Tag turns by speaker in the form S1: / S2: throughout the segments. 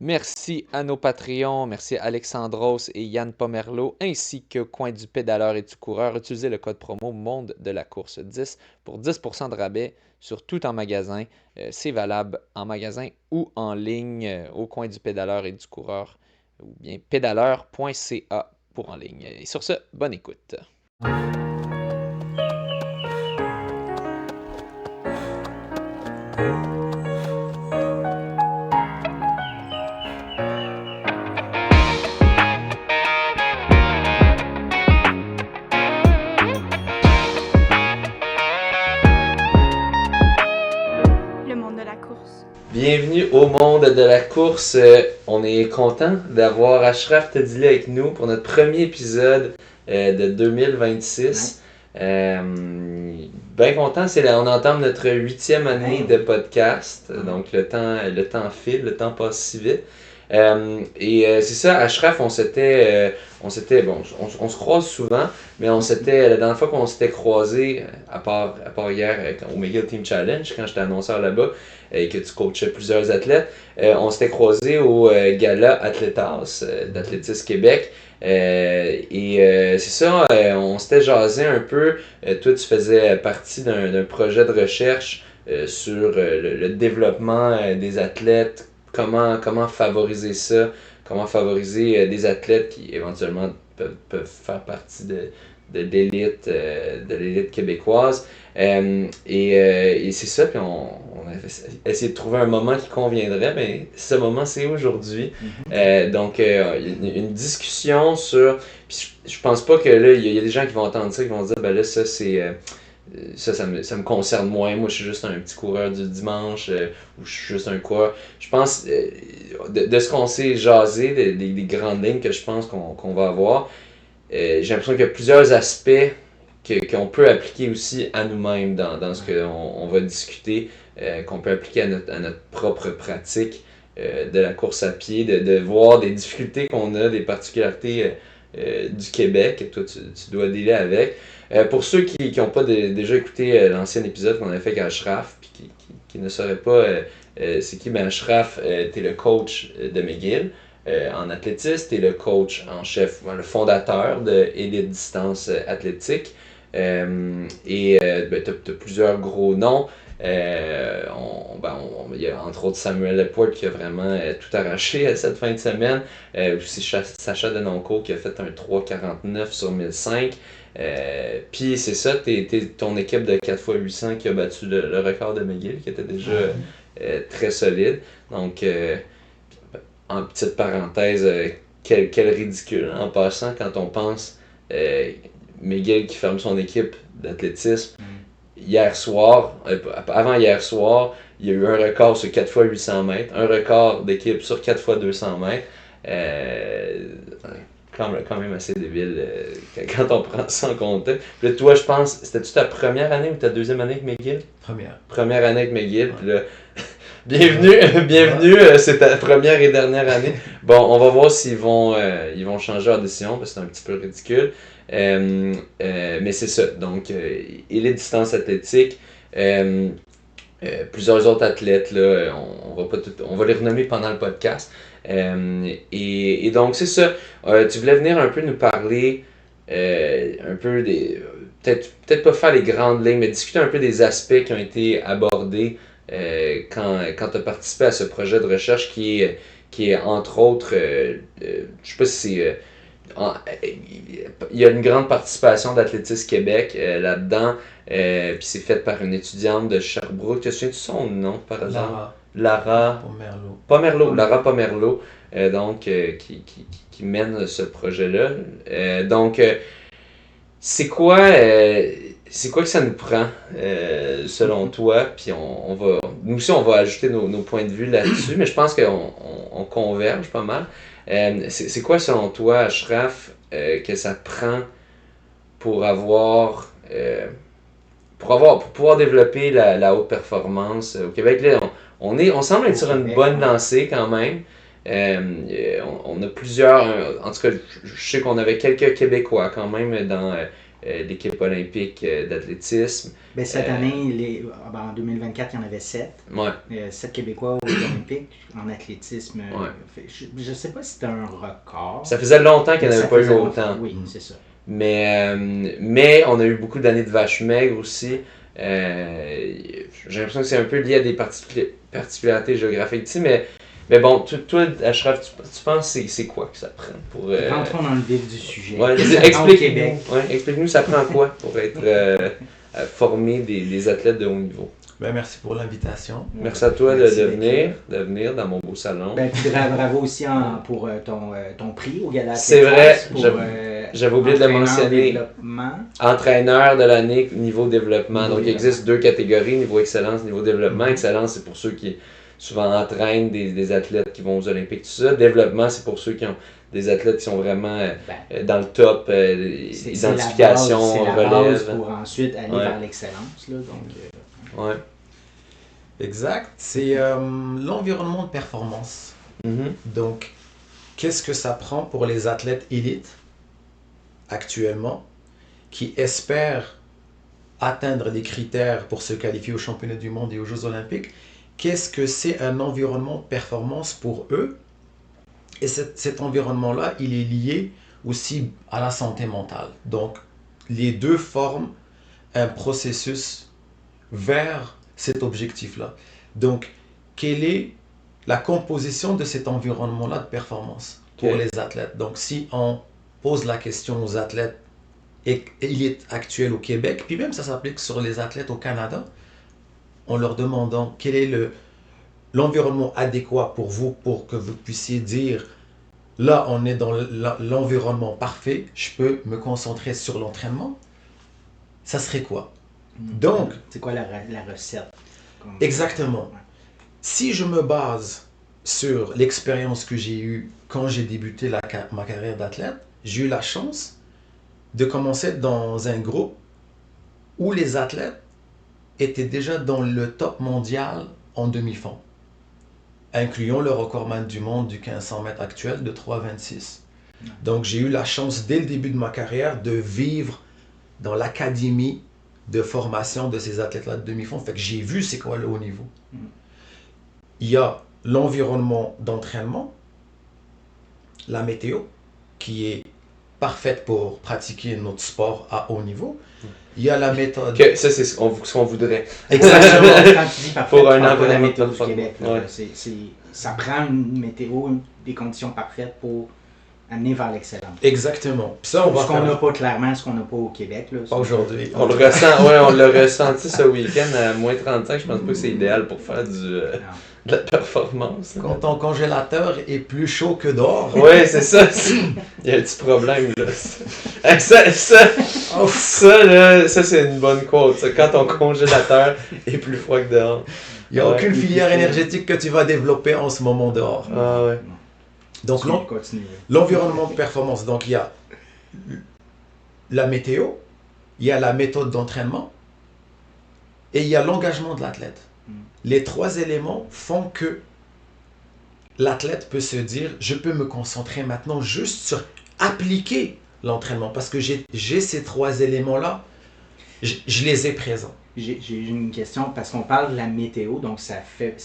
S1: Merci à nos Patreons, merci à Alexandros et Yann Pomerleau, ainsi que Coin du pédaleur et du coureur. Utilisez le code promo Monde de la course 10 pour 10% de rabais sur tout en magasin. C'est valable en magasin ou en ligne au Coin du pédaleur et du coureur ou bien pédaleur.ca pour en ligne. Et sur ce, bonne écoute. Bienvenue au monde de la course. On est content d'avoir Ashraf Tadili avec nous pour notre premier épisode de 2026. Bien content, on entame notre 8e année de podcast. Donc le temps file, le temps passe si vite. C'est ça, Ashraf, on se croise souvent, mais la dernière fois qu'on s'était croisé, à part hier au McGill Team Challenge, quand j'étais annonceur là-bas, et que tu coachais plusieurs athlètes, on s'était croisé au gala Athlétas d'Athlétisme Québec. C'est ça, on s'était jasé un peu. Toi, tu faisais partie d'un projet de recherche sur le développement des athlètes, comment favoriser ça, comment favoriser des athlètes qui éventuellement peuvent faire partie de l'élite québécoise. C'est ça, puis on a essayé de trouver un moment qui conviendrait, mais ce moment c'est aujourd'hui. Donc il y a une discussion sur, puis je pense pas que là, il y a des gens qui vont entendre ça, qui vont dire, ben là ça c'est... ça me concerne moins. Moi, je suis juste un petit coureur du dimanche ou je suis juste un coureur. Je pense, de ce qu'on s'est jasé, des grandes lignes que je pense qu'on va avoir, j'ai l'impression qu'il y a plusieurs aspects qu'on peut appliquer aussi à nous-mêmes dans ce qu'on va discuter, qu'on peut appliquer à notre propre pratique de la course à pied, de voir des difficultés qu'on a, des particularités du Québec que toi tu dois dealer avec. Pour ceux qui n'ont pas déjà écouté l'ancien épisode qu'on avait fait avec Ashraf, puis qui ne sauraient pas c'est qui, ben Ashraf, t'es le coach de McGill en athlétisme, t'es le coach en chef, le fondateur de Elite Distance Athlétique. Ben, t'as plusieurs gros noms. Il y a entre autres Samuel Laporte qui a vraiment tout arraché cette fin de semaine. Aussi Sacha Denoncourt qui a fait un 3,49 sur 1005. Puis c'est ça, t'es ton équipe de 4x800 qui a battu le record de McGill, qui était déjà très solide. Donc, en petite parenthèse, quel ridicule, en passant, quand on pense McGill qui ferme son équipe d'athlétisme. Hier soir, avant hier soir, il y a eu un record sur 4x800 mètres, un record d'équipe sur 4x200 mètres. Quand même assez débile quand on prend ça en compte. Puis là, toi, je pense, c'était-tu ta première année ou ta deuxième année avec McGill? Première année avec McGill. Ouais. Puis là, bienvenue, c'est ta première et dernière année. Bon, on va voir s'ils vont changer leur décision, parce que c'est un petit peu ridicule. Mais c'est ça. Donc, Elite Distance Athlétique, plusieurs autres athlètes, là, on va les renommer pendant le podcast. Et donc, c'est ça. Tu voulais venir un peu nous parler un peu des... Peut-être pas faire les grandes lignes, mais discuter un peu des aspects qui ont été abordés quand tu as participé à ce projet de recherche qui est entre autres, je sais pas si c'est... il y a une grande participation d'Athlétisme Québec là-dedans, puis c'est fait par une étudiante de Sherbrooke. Te souviens-tu son nom par exemple? Lara Pomerleau. Lara Pomerleau, qui mène ce projet-là. Donc, c'est quoi que ça nous prend, selon toi? Puis nous aussi, on va ajouter nos points de vue là-dessus, mais je pense qu'on converge pas mal. C'est quoi, selon toi, Ashraf, que ça prend pour pouvoir développer la haute performance au Québec? Là, on semble être sur une bonne lancée quand même. On a plusieurs, en tout cas, je sais qu'on avait quelques Québécois quand même l'équipe olympique d'athlétisme.
S2: Ben, cette année, en 2024, il y en avait 7.
S1: Ouais.
S2: 7 Québécois aux Olympiques en athlétisme.
S1: Ouais.
S2: Je ne sais pas si c'était un record.
S1: Ça faisait longtemps qu'il n'y en avait pas eu autant.
S2: Oui, c'est ça.
S1: Mais on a eu beaucoup d'années de vaches maigres aussi. J'ai l'impression que c'est un peu lié à des particularités géographiques ici, mais bon, toi, Ashraf, tu penses que c'est quoi que ça prend pour...
S2: Rentrons dans le vif du sujet.
S1: Ouais, explique-nous, ça prend quoi pour être formé des athlètes de haut niveau?
S3: Ben, merci pour l'invitation.
S1: Merci à toi de venir dans mon beau salon.
S2: Ben, bravo aussi pour ton prix au Gala.
S1: C'est vrai, j'avais oublié de le mentionner. Entraîneur de l'année, niveau développement. Donc, il existe 2 catégories, niveau excellence, niveau développement. Excellence, c'est pour ceux qui souvent entraînent des athlètes qui vont aux Olympiques, tout ça. Développement, c'est pour ceux qui ont des athlètes qui sont vraiment dans le top, identification, relève.
S2: Pour ensuite aller vers l'excellence. Là, donc,
S1: ouais.
S3: Exact. C'est l'environnement de performance.
S1: Mm-hmm.
S3: Donc, qu'est-ce que ça prend pour les athlètes élites actuellement qui espèrent atteindre les critères pour se qualifier aux championnats du monde et aux Jeux olympiques? Qu'est-ce que c'est un environnement de performance pour eux? Et cet environnement-là, il est lié aussi à la santé mentale. Donc, les deux forment un processus vers cet objectif-là. Donc, quelle est la composition de cet environnement-là de performance pour les athlètes? Donc, si on pose la question aux athlètes élites actuels au Québec, puis même ça s'applique sur les athlètes au Canada, en leur demandant quel est l'environnement adéquat pour vous, pour que vous puissiez dire là, on est dans l'environnement parfait, je peux me concentrer sur l'entraînement, ça serait quoi? Donc,
S2: c'est quoi la recette?
S3: Exactement. Si je me base sur l'expérience que j'ai eue quand j'ai débuté ma carrière d'athlète, j'ai eu la chance de commencer dans un groupe où les athlètes étaient déjà dans le top mondial en demi-fond, incluant le recordman du monde du 1500 mètres actuel de 3,26. Donc j'ai eu la chance dès le début de ma carrière de vivre dans l'académie de formation de ces athlètes-là de demi-fond. Fait que j'ai vu c'est quoi le haut niveau. Il y a l'environnement d'entraînement, la météo, qui est parfaite pour pratiquer notre sport à haut niveau. Il y a la méthode...
S1: Ça, c'est ce qu'on voudrait.
S2: Exactement. Quand tu dis parfaite,
S1: pour un
S2: environnement, la
S1: météo
S2: du Québec. Là, ça prend une météo, des conditions parfaites pour amener vers l'excellence.
S3: Exactement. Puis ça,
S2: ce qu'on n'a pas clairement, ce qu'on n'a pas au Québec. Là,
S3: pas aujourd'hui.
S1: On le ressent, on l'a ressenti ce week-end à moins 35. Je pense pas que c'est idéal pour faire de la performance.
S3: Quand ton congélateur est plus chaud que dehors.
S1: Oui, c'est ça. Il y a un petit problème là. Ça, c'est une bonne quote. Ça. Quand ton congélateur est plus froid que dehors.
S3: Il n'y a aucune filière énergétique que tu vas développer en ce moment dehors.
S1: Ah ouais.
S3: Donc l'environnement de performance, donc il y a la météo, il y a la méthode d'entraînement et il y a l'engagement de l'athlète. Les 3 éléments font que l'athlète peut se dire je peux me concentrer maintenant juste sur appliquer l'entraînement parce que j'ai ces 3 éléments-là, je les ai présents.
S2: J'ai une question parce qu'on parle de la météo, donc c'est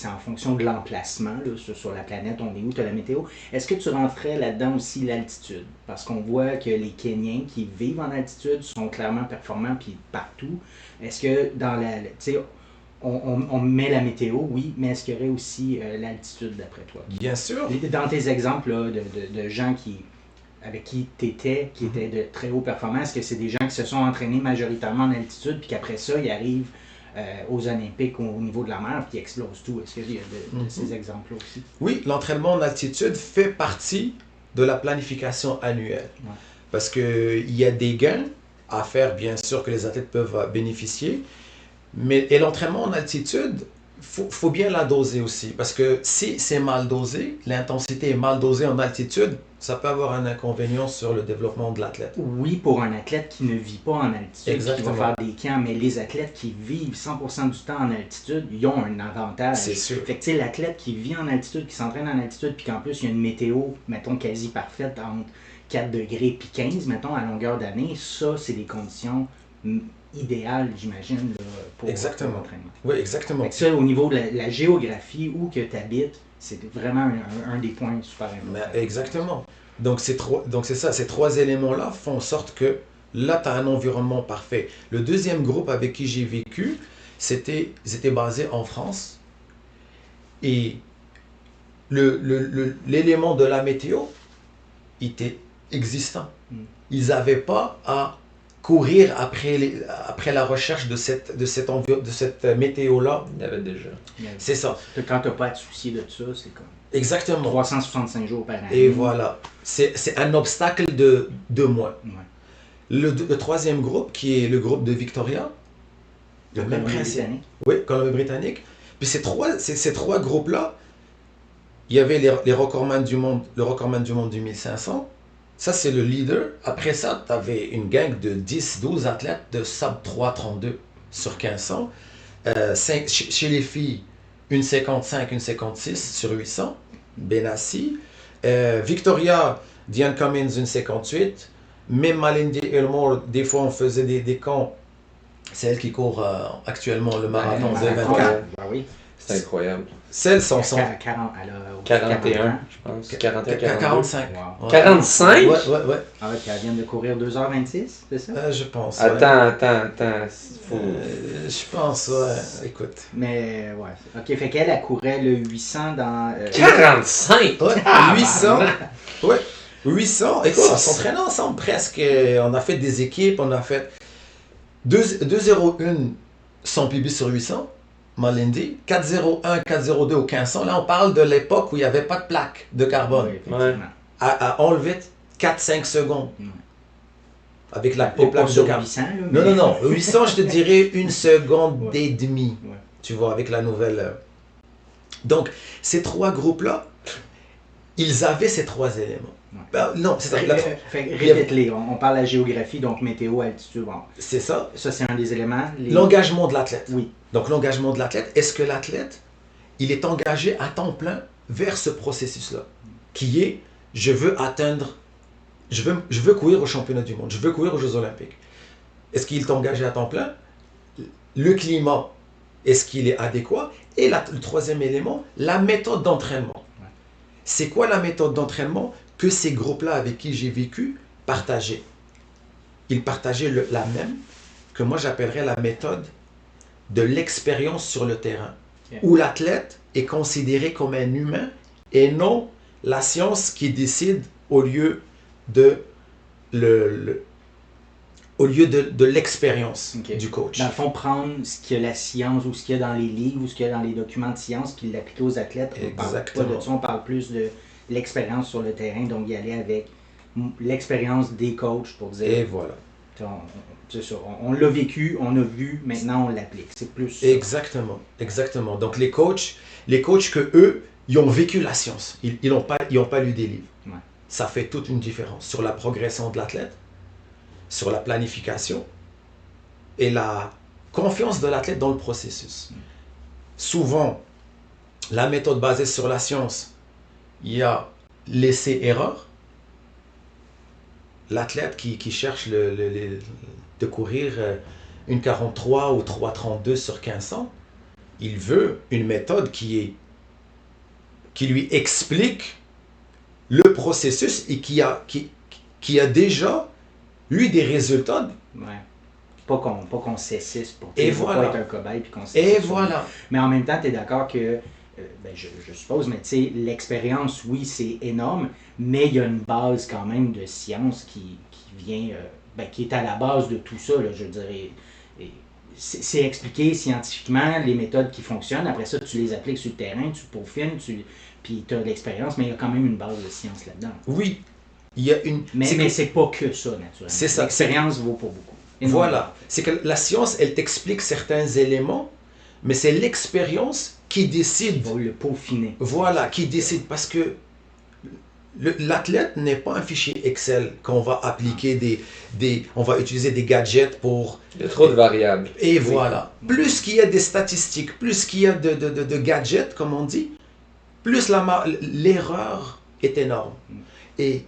S2: en fonction de l'emplacement sur la planète, on est où, tu as la météo. Est-ce que tu rentrais là-dedans aussi l'altitude? Parce qu'on voit que les Kenyans qui vivent en altitude sont clairement performants puis partout. Est-ce que dans on met la météo, oui, mais est-ce qu'il y aurait aussi l'altitude d'après toi?
S3: Bien sûr.
S2: Dans tes exemples là, de gens avec qui tu étais, qui étaient de très haut performants, est-ce que c'est des gens qui se sont entraînés majoritairement en altitude, puis qu'après ça, ils arrivent aux Olympiques au niveau de la mer, puis ils explosent tout? Est-ce qu'il y a de ces exemples-là aussi?
S3: Oui, l'entraînement en altitude fait partie de la planification annuelle. Ouais. Parce qu'il y a des gains à faire, bien sûr, que les athlètes peuvent bénéficier. Et l'entraînement en altitude, faut bien la doser aussi. Parce que si c'est mal dosé, l'intensité est mal dosée en altitude, ça peut avoir un inconvénient sur le développement de l'athlète.
S2: Oui, pour un athlète qui ne vit pas en altitude,
S3: Exactement.
S2: qui va faire des camps, mais les athlètes qui vivent 100% du temps en altitude, ils ont un avantage.
S3: C'est sûr.
S2: Fait que tu sais, l'athlète qui vit en altitude, qui s'entraîne en altitude, puis qu'en plus il y a une météo, mettons, quasi parfaite entre 4 degrés puis 15, mettons, à longueur d'année, ça, c'est des conditions idéales, j'imagine, là, pour l'entraînement.
S3: Oui, exactement.
S2: Fait que ça, au niveau de la géographie, où que tu habites, c'est vraiment un des points super importants.
S3: Exactement. Donc c'est ça, ces trois éléments-là font en sorte que là, tu as un environnement parfait. Le deuxième groupe avec qui j'ai vécu, ils étaient basés en France. Et l'élément de la météo était existant. Ils n'avaient pas à courir après la recherche de cette météo-là.
S1: Il y avait déjà.
S3: C'est ça.
S2: Quand tu n'as pas à te soucier de ça, c'est comme
S3: Exactement.
S2: 365 jours par année.
S3: Et voilà. C'est un obstacle de 2 mois.
S2: Ouais.
S3: Le troisième groupe, qui est le groupe de Victoria, le même principe. Oui, Colombie-Britannique. Puis ces trois groupes-là, il y avait les recordman du monde, le recordman du monde du 1500. Ça, c'est le leader. Après ça, tu avais une gang de 10-12 athlètes de sub 3,32 sur 1500. Chez les filles, une 55, une 56 sur 800. Benassi. Victoria, Diane Cummins, une 58. Même Malindi Elmore, des fois, on faisait des camps. C'est elle qui court actuellement le marathon de 24.
S2: Ben oui.
S1: C'est incroyable.
S3: Celles sont...
S1: 41, je pense. 41,
S3: 45.
S2: Wow.
S1: 45?
S3: Ouais.
S2: Ah ouais, puis elle vient de courir 2h26, c'est ça?
S3: Je pense.
S1: Attends.
S3: Je pense, ouais. Écoute.
S2: Mais ouais. Ok, fait qu'elle courait le 800 dans.
S1: 45?
S3: Ouais, 800. Ouais. 800. Écoute, on s'entraînait ensemble presque. On a fait des équipes, on a fait 2,01 100 PB sur 800. Malindi, 4,01, 4,02 au 1500. Là, on parle de l'époque où il n'y avait pas de plaque de carbone.
S2: Oui, effectivement.
S3: À enlever 4-5 secondes. Avec les
S2: Pas
S3: plaques de
S2: sur
S3: carbone.
S2: 800, là, mais...
S3: Non. 800, je te dirais 1 seconde et demie.
S2: Ouais.
S3: Tu vois, avec la nouvelle. Donc, ces trois groupes-là, ils avaient ces trois éléments.
S2: Ouais.
S3: Non, c'est ça.
S2: Répète-les. On parle de la géographie, donc météo, altitude. Bon.
S3: C'est ça.
S2: Ça, c'est un des éléments.
S3: L'engagement de l'athlète.
S2: Oui.
S3: Donc, l'engagement de l'athlète, est-ce que l'athlète, il est engagé à temps plein vers ce processus-là, qui est, je veux courir au championnat du monde, je veux courir aux Jeux Olympiques. Est-ce qu'il est engagé à temps plein? Le climat, est-ce qu'il est adéquat? Et le troisième élément, la méthode d'entraînement.
S2: Ouais.
S3: C'est quoi la méthode d'entraînement que ces groupes-là avec qui j'ai vécu partageaient? Ils partageaient la même, que moi j'appellerais la méthode de l'expérience sur le terrain, où l'athlète est considéré comme un humain et non la science qui décide au lieu de l'expérience du coach.
S2: Dans le fond, prendre ce qu'il y a la science ou ce qu'il y a dans les livres ou ce qu'il y a dans les documents de science puis l'appliquer aux athlètes. On parle pas de ça, on parle plus de l'expérience sur le terrain, donc y aller avec l'expérience des coachs pour dire...
S3: Et voilà.
S2: C'est ça, on l'a vécu, on a vu, maintenant on l'applique. C'est plus ça.
S3: Exactement. Donc les coachs que eux, ils ont vécu la science. Ils n'ont pas lu des livres.
S2: Ouais.
S3: Ça fait toute une différence sur la progression de l'athlète, sur la planification et la confiance de l'athlète dans le processus. Souvent, la méthode basée sur la science, il y a l'essai-erreur. L'athlète qui cherche de courir une 43 ou 3,32 sur 1500, il veut une méthode qui lui explique le processus et qui a déjà eu des résultats.
S2: Ouais. Pas qu'on s'essisse pour
S3: Et
S2: pas être un cobaye puis qu'on s'essisse.
S3: Et voilà.
S2: Mais en même temps, tu es d'accord que, je suppose, mais tu sais, l'expérience, oui, c'est énorme, mais il y a une base quand même de science qui vient, qui est à la base de tout ça, là, je dirais. C'est expliqué scientifiquement, les méthodes qui fonctionnent. Après ça, tu les appliques sur le terrain, tu peaufines, puis tu as de l'expérience, mais il y a quand même une base de science là-dedans.
S3: Oui, il y a une...
S2: Mais c'est pas que ça, naturellement.
S3: C'est ça.
S2: L'expérience vaut pour beaucoup.
S3: Voilà. C'est que la science, elle t'explique certains éléments, mais c'est l'expérience qui
S2: Il
S3: décide.
S2: va le peaufiner.
S3: Voilà, qui décide. Parce que l'athlète n'est pas un fichier Excel qu'on va appliquer on va utiliser des gadgets pour...
S1: Il y a trop de variables.
S3: Et voilà. Plus qu'il y a des statistiques, plus qu'il y a de gadgets, comme on dit, plus l'erreur est énorme. Et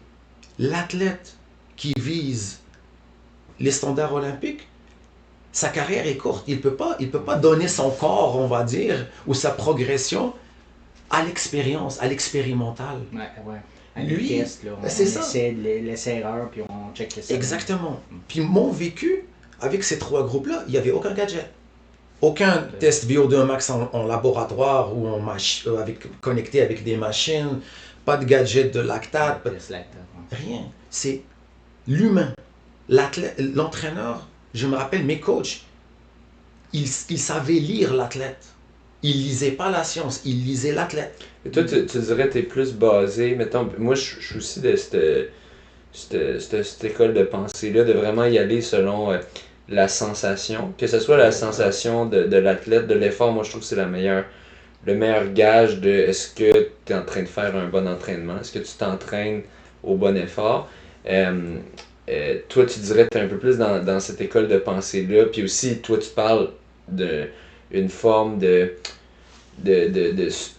S3: l'athlète qui vise les standards olympiques, sa carrière est courte. Il peut pas donner son corps, on va dire, ou sa progression à l'expérience, à l'expérimental.
S2: Ouais. À
S3: Lui,
S2: test, là, on
S3: c'est ça.
S2: essaie l'essai-erreur, puis on check ça.
S3: Exactement. Puis mon vécu, avec ces 3 groupes-là, il n'y avait aucun gadget. Aucun test VO2 max en laboratoire ou connecté avec des machines, pas de gadget de lactate, rien. C'est l'humain. L'entraîneur, je me rappelle, mes coachs, ils savaient lire l'athlète. Ils lisaient pas la science, ils lisaient l'athlète.
S1: Et toi, tu dirais que tu es plus basé, mettons, moi je suis aussi de cette école de pensée-là, de vraiment y aller selon la sensation. Que ce soit la sensation de l'athlète, de l'effort, moi je trouve que c'est le meilleur gage de est-ce que tu es en train de faire un bon entraînement, est-ce que tu t'entraînes au bon effort. Toi, tu dirais que tu es un peu plus dans cette école de pensée-là, puis aussi, toi, tu parles d'une forme de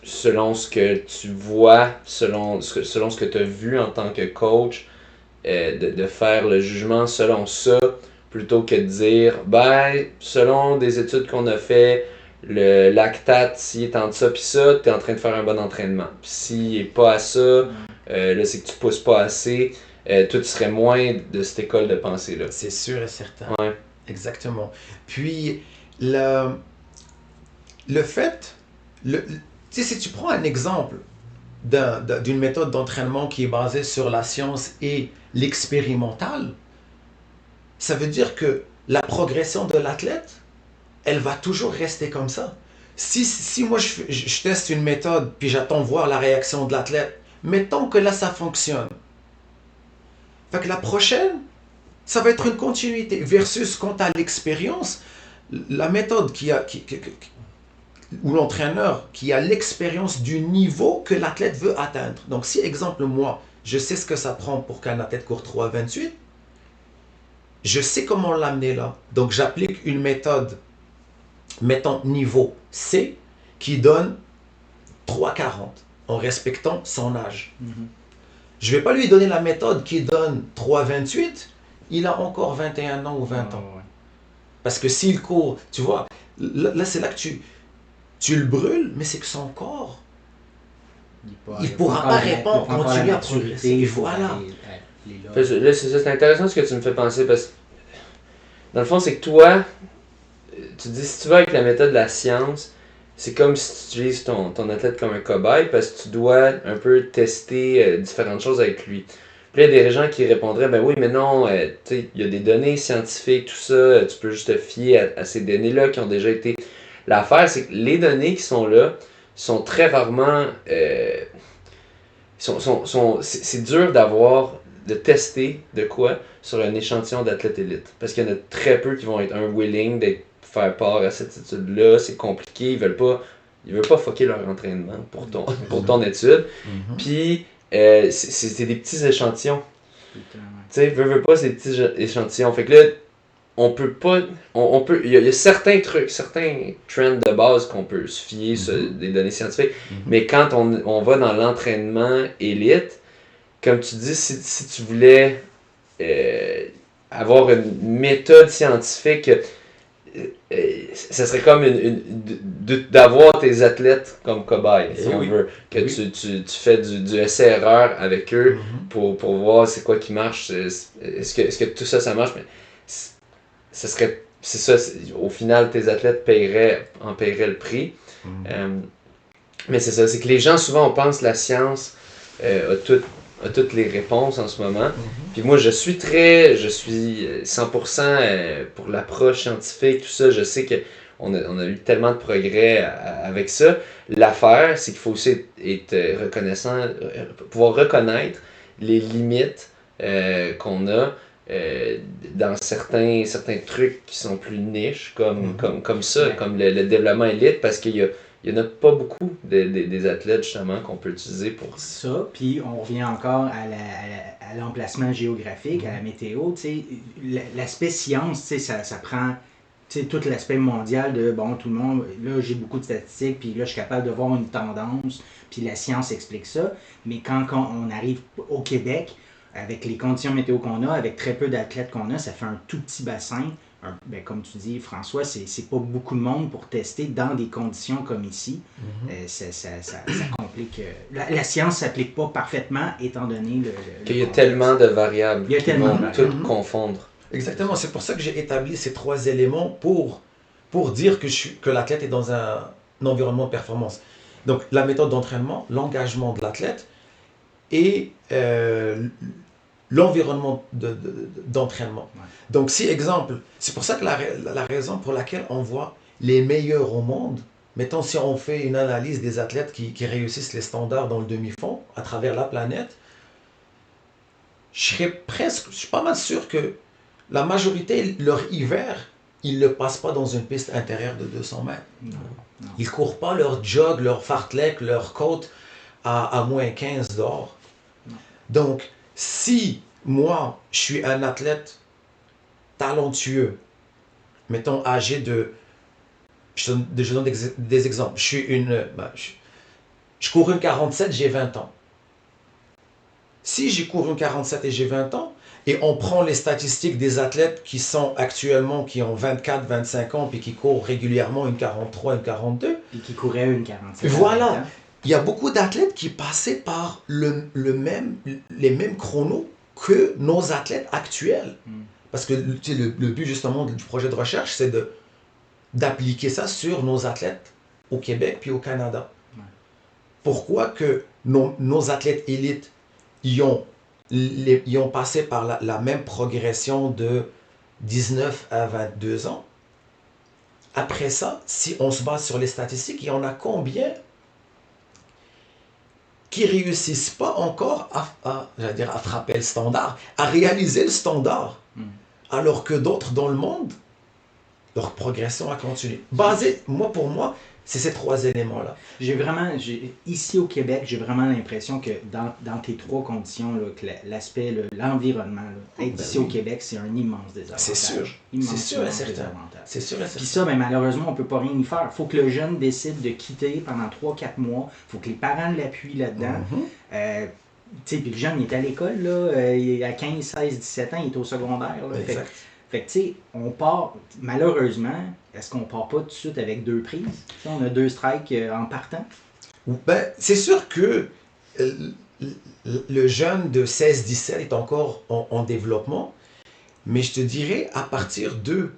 S1: selon ce que tu vois, selon ce que tu as vu en tant que coach, de faire le jugement selon ça, plutôt que de dire, selon des études qu'on a fait, le lactate, s'il est entre ça puis ça, tu es en train de faire un bon entraînement. Puis s'il n'est pas à ça, là, c'est que tu pousses pas assez. Toi, tu serais moins de cette école de pensée-là.
S3: C'est sûr et certain.
S1: Ouais.
S3: Exactement. Puis, le fait, tu sais, si tu prends un exemple d'une méthode d'entraînement qui est basée sur la science et l'expérimental, ça veut dire que la progression de l'athlète, elle va toujours rester comme ça. Si moi je teste une méthode puis j'attends voir la réaction de l'athlète, mettons que là ça fonctionne. Fait que la prochaine, ça va être une continuité. Versus quant à l'expérience, la méthode ou l'entraîneur qui a l'expérience du niveau que l'athlète veut atteindre. Donc si, exemple, moi, je sais ce que ça prend pour qu'un athlète court 3,28, je sais comment l'amener là. Donc j'applique une méthode, mettons niveau C, qui donne 3,40 en respectant son âge. Je ne vais pas lui donner la méthode qui donne 3,28, il a encore 21 ans ou 20 ans. Parce que s'il court, tu vois, là c'est là que tu le brûles, mais c'est que son corps, il ne pourra pas répondre, continuer à progresser. Et voilà.
S1: Là, c'est intéressant ce que tu me fais penser, parce que dans le fond, c'est que toi, tu dis, si tu vas avec la méthode de la science, c'est comme si tu utilises ton athlète comme un cobaye, parce que tu dois un peu tester différentes choses avec lui. Puis là, il y a des gens qui répondraient, ben oui, mais non, il y a des données scientifiques, tout ça, tu peux juste te fier à ces données-là qui ont déjà été... L'affaire, c'est que les données qui sont là sont très rarement... c'est dur de tester de quoi sur un échantillon d'athlètes élites. Parce qu'il y en a très peu qui vont être willing d'être faire part à cette étude-là, c'est compliqué, ils veulent pas fucker leur entraînement pour ton étude. Puis c'est des petits échantillons. Tu sais, veux pas, c'est des petits échantillons. Fait que là, on peut pas, il y a certains trucs, certains trends de base qu'on peut se fier sur des données scientifiques, mais quand on va dans l'entraînement élite, comme tu dis, si tu voulais avoir une méthode scientifique, ça serait comme d'avoir tes athlètes comme cobayes, si on veut, que tu fais du essai-erreur avec eux pour voir c'est quoi qui marche, est-ce que tout ça marche, mais c'est ça, au final tes athlètes en paieraient le prix. Mais c'est ça, c'est que les gens souvent on pense que la science a toutes les réponses en ce moment. Puis moi, je suis 100% pour l'approche scientifique, tout ça. Je sais qu'on a eu tellement de progrès avec ça. L'affaire, c'est qu'il faut aussi être reconnaissant, pouvoir reconnaître les limites qu'on a dans certains trucs qui sont plus niches, comme ça, comme le développement élite, parce il y en a pas beaucoup des athlètes justement qu'on peut utiliser pour
S2: ça. Puis on revient encore à l'emplacement géographique, à la météo. L'aspect science, ça prend tout l'aspect mondial de bon, tout le monde, là j'ai beaucoup de statistiques, puis là je suis capable de voir une tendance, puis la science explique ça. Mais quand on arrive au Québec, avec les conditions météo qu'on a, avec très peu d'athlètes qu'on a, ça fait un tout petit bassin. Comme tu dis, François, c'est pas beaucoup de monde pour tester dans des conditions comme ici. Ça complique. La science s'applique pas parfaitement, étant donné
S1: qu'il y a tellement de variables qui vont tout confondre.
S3: Exactement, c'est pour ça que j'ai établi ces 3 éléments pour dire que l'athlète est dans un environnement de performance. Donc la méthode d'entraînement, l'engagement de l'athlète et l'environnement d'entraînement. Ouais. Donc si exemple, c'est pour ça que la raison pour laquelle on voit les meilleurs au monde, mettons si on fait une analyse des athlètes qui réussissent les standards dans le demi-fond à travers la planète, je suis pas mal sûr que la majorité, leur hiver, ils ne le passent pas dans une piste intérieure de 200 mètres. Non. Ils ne courent pas leur jog, leur fartlek, leur côte à moins 15 dehors. Non. Donc, si moi, je suis un athlète talentueux, mettons âgé de... Je donne des exemples. Je cours une 47, j'ai 20 ans. Si j'ai couru une 47 et j'ai 20 ans, et on prend les statistiques des athlètes qui ont 24, 25 ans, puis qui courent régulièrement une 43, une 42.
S2: Et qui couraient une 47.
S3: Voilà. Il y a beaucoup d'athlètes qui passaient par les mêmes chronos que nos athlètes actuels. Parce que le but justement du projet de recherche, c'est d'appliquer ça sur nos athlètes au Québec puis au Canada. Ouais. Pourquoi que nos athlètes élites ils ont passé par la même progression de 19 à 22 ans. Après ça, si on se base sur les statistiques, il y en a combien qui réussissent pas encore à frapper le standard, à réaliser le standard, alors que d'autres dans le monde, leur progression a continué. Pour moi, c'est ces 3 éléments-là.
S2: Ici au Québec, j'ai vraiment l'impression que dans tes 3 conditions, là, que l'aspect, l'environnement, être ici au Québec, c'est un immense désavantage.
S3: C'est sûr. C'est sûr et certain. C'est sûr et certain.
S2: Puis ça, malheureusement, on ne peut pas rien y faire. Il faut que le jeune décide de quitter pendant 3-4 mois. Il faut que les parents l'appuient là-dedans. Puis le jeune, il est à l'école, là, il a 15, 16, 17 ans, il est au secondaire. Là,
S3: exact.
S2: Fait que, tu sais, on part, malheureusement, est-ce qu'on part pas tout de suite avec 2 prises? T'sais, on a 2 strikes en partant?
S3: C'est sûr que le jeune de 16-17 est encore en développement, mais je te dirais, à partir de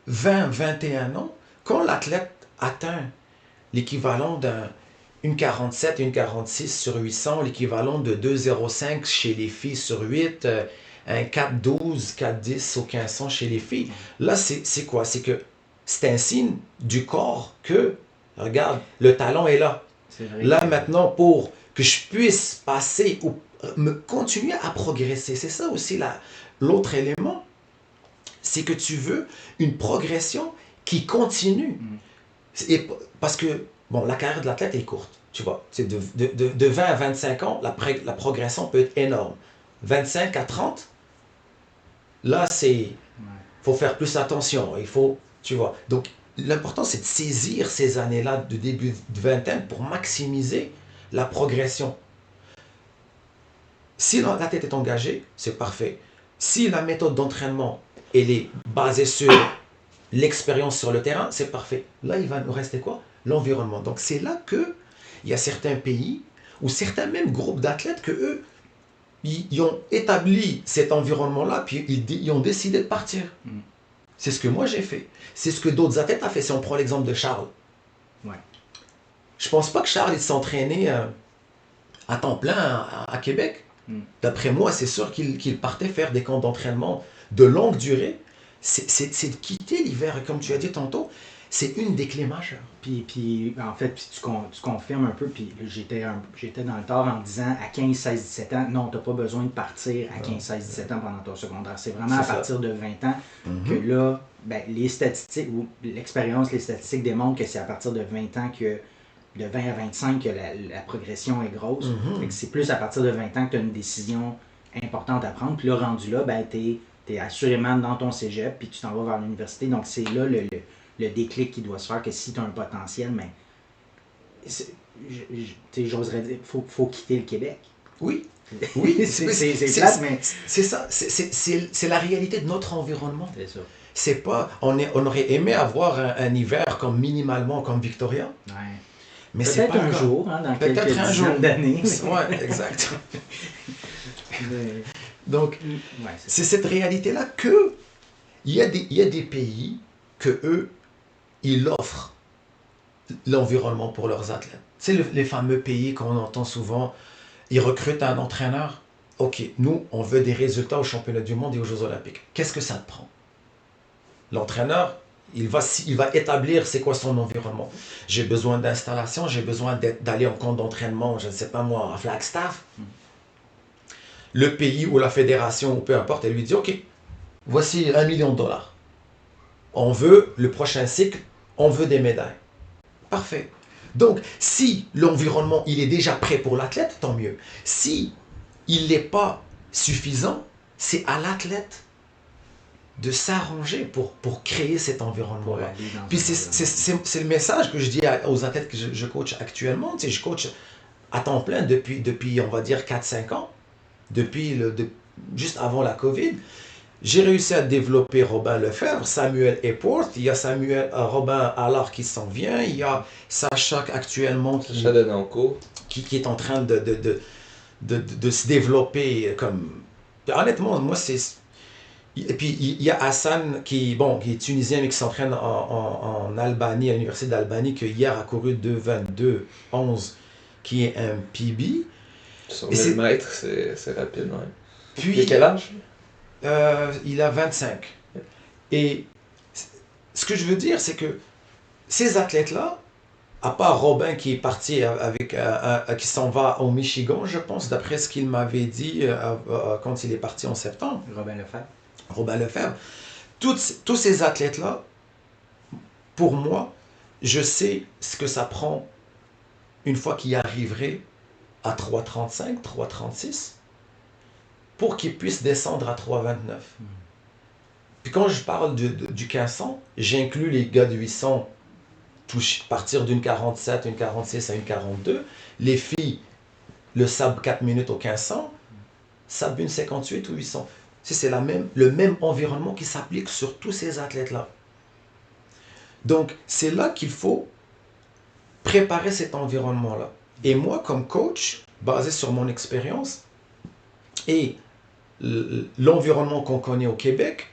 S3: 20-21 ans, quand l'athlète atteint l'équivalent d'une 47, une 46 sur 800, l'équivalent de 2,05 chez les filles sur 8, un 4,12, 4,10 au 1500 chez les filles. Là, c'est quoi? C'est que c'est un signe du corps que, regarde, le talent est là. Là, maintenant, pour que je puisse passer ou continuer à progresser, c'est ça aussi l'autre élément, c'est que tu veux une progression qui continue. Et parce que, la carrière de l'athlète est courte, tu vois. C'est de 20 à 25 ans, la progression peut être énorme. 25 à 30, là, faut faire plus attention. Il faut, tu vois. Donc, l'important, c'est de saisir ces années-là de début de vingtaine pour maximiser la progression. Si la tête est engagée, c'est parfait. Si la méthode d'entraînement, elle est basée sur l'expérience sur le terrain, c'est parfait. Là, il va nous rester quoi? L'environnement. Donc, c'est là qu'il y a certains pays ou certains même groupes d'athlètes que eux, ils ont établi cet environnement-là, puis ils ont décidé de partir. C'est ce que moi j'ai fait. C'est ce que d'autres athlètes ont fait. Si on prend l'exemple de Charles.
S2: Ouais.
S3: Je pense pas que Charles s'entraînait à temps plein à Québec. D'après moi, c'est sûr qu'il partait faire des camps d'entraînement de longue durée. C'est de quitter l'hiver. Et comme tu as dit tantôt, C'est une des clés majeures.
S2: Puis en fait, tu confirmes un peu, puis j'étais dans le tort en disant à 15, 16, 17 ans, non, tu n'as pas besoin de partir à 15, 16, 17 ans pendant ton secondaire. C'est vraiment à partir de 20 ans que là, ben, les statistiques, ou l'expérience, les statistiques démontrent que c'est à partir de 20 ans que, de 20 à 25 que la progression est grosse. Fait que c'est plus à partir de 20 ans que tu as une décision importante à prendre. Puis là, rendu là, ben, tu es assurément dans ton cégep, puis tu t'en vas vers l'université. Donc c'est là le déclic qui doit se faire, que si tu as un potentiel, mais j'oserais dire, faut quitter le Québec.
S3: Oui,
S2: c'est plate, mais
S3: c'est ça, c'est la réalité de notre environnement.
S2: c'est ça.
S3: C'est pas, on aurait aimé avoir un hiver comme minimalement comme Victoria,
S2: Ouais.
S3: mais c'est
S2: Peut-être
S3: pas
S2: un
S3: le cas.
S2: jour, hein, dans
S3: Peut-être
S2: quelques
S3: un jour.
S2: dizaines d'années.
S3: Ouais, exact.
S2: Mais,
S3: Donc,
S2: ouais,
S3: c'est cette réalité-là que il y a des pays que eux, ils offrent l'environnement pour leurs athlètes. C'est les fameux pays qu'on entend souvent, ils recrutent un entraîneur. Ok, nous, on veut des résultats aux championnats du monde et aux Jeux olympiques. Qu'est-ce que ça te prend? L'entraîneur, il va établir c'est quoi son environnement. J'ai besoin d'installation, j'ai besoin d'aller en camp d'entraînement, je ne sais pas moi, à Flagstaff. Le pays ou la fédération, ou peu importe, elle lui dit, ok, voici $1 million. On veut le prochain cycle, on veut des médailles. Parfait. Donc, si l'environnement, il est déjà prêt pour l'athlète, tant mieux. Si il n'est pas suffisant, c'est à l'athlète de s'arranger pour créer cet environnement-là. Puis c'est le message que je dis aux athlètes que je coach actuellement. Tu sais, je coach à temps plein depuis on va dire, 4-5 ans. Juste avant la COVID. J'ai réussi à développer Robin Lefebvre, Samuel Epworth, il y a Robin Allard qui s'en vient, il y a Sacha actuellement qui est en train de se développer comme... Honnêtement, moi c'est... Et puis il y a Hassan qui est tunisien mais qui s'entraîne en Albanie, à l'université d'Albanie, qui hier a couru 2:22:11, qui est un PB.
S1: Sur 1000 mètres, c'est rapide, ouais.
S3: Puis,
S1: il a quel âge?
S3: Il a 25. Et ce que je veux dire, c'est que ces athlètes-là, à part Robin qui est parti qui s'en va au Michigan, je pense, d'après ce qu'il m'avait dit quand il est parti en septembre. Robin Lefebvre. Tous ces athlètes-là, pour moi, je sais ce que ça prend une fois qu'ils arriveraient à 3:35, 3:36, pour qu'ils puissent descendre à 3:29. Puis quand je parle du 1500, j'inclus les gars de 800 partir d'une 47, une 46 à une 42. Les filles, le sub 4 minutes au 1500, sub une 58 ou 800. C'est le même environnement qui s'applique sur tous ces athlètes-là. Donc, c'est là qu'il faut préparer cet environnement-là. Et moi, comme coach, basé sur mon expérience et l'environnement qu'on connaît au Québec,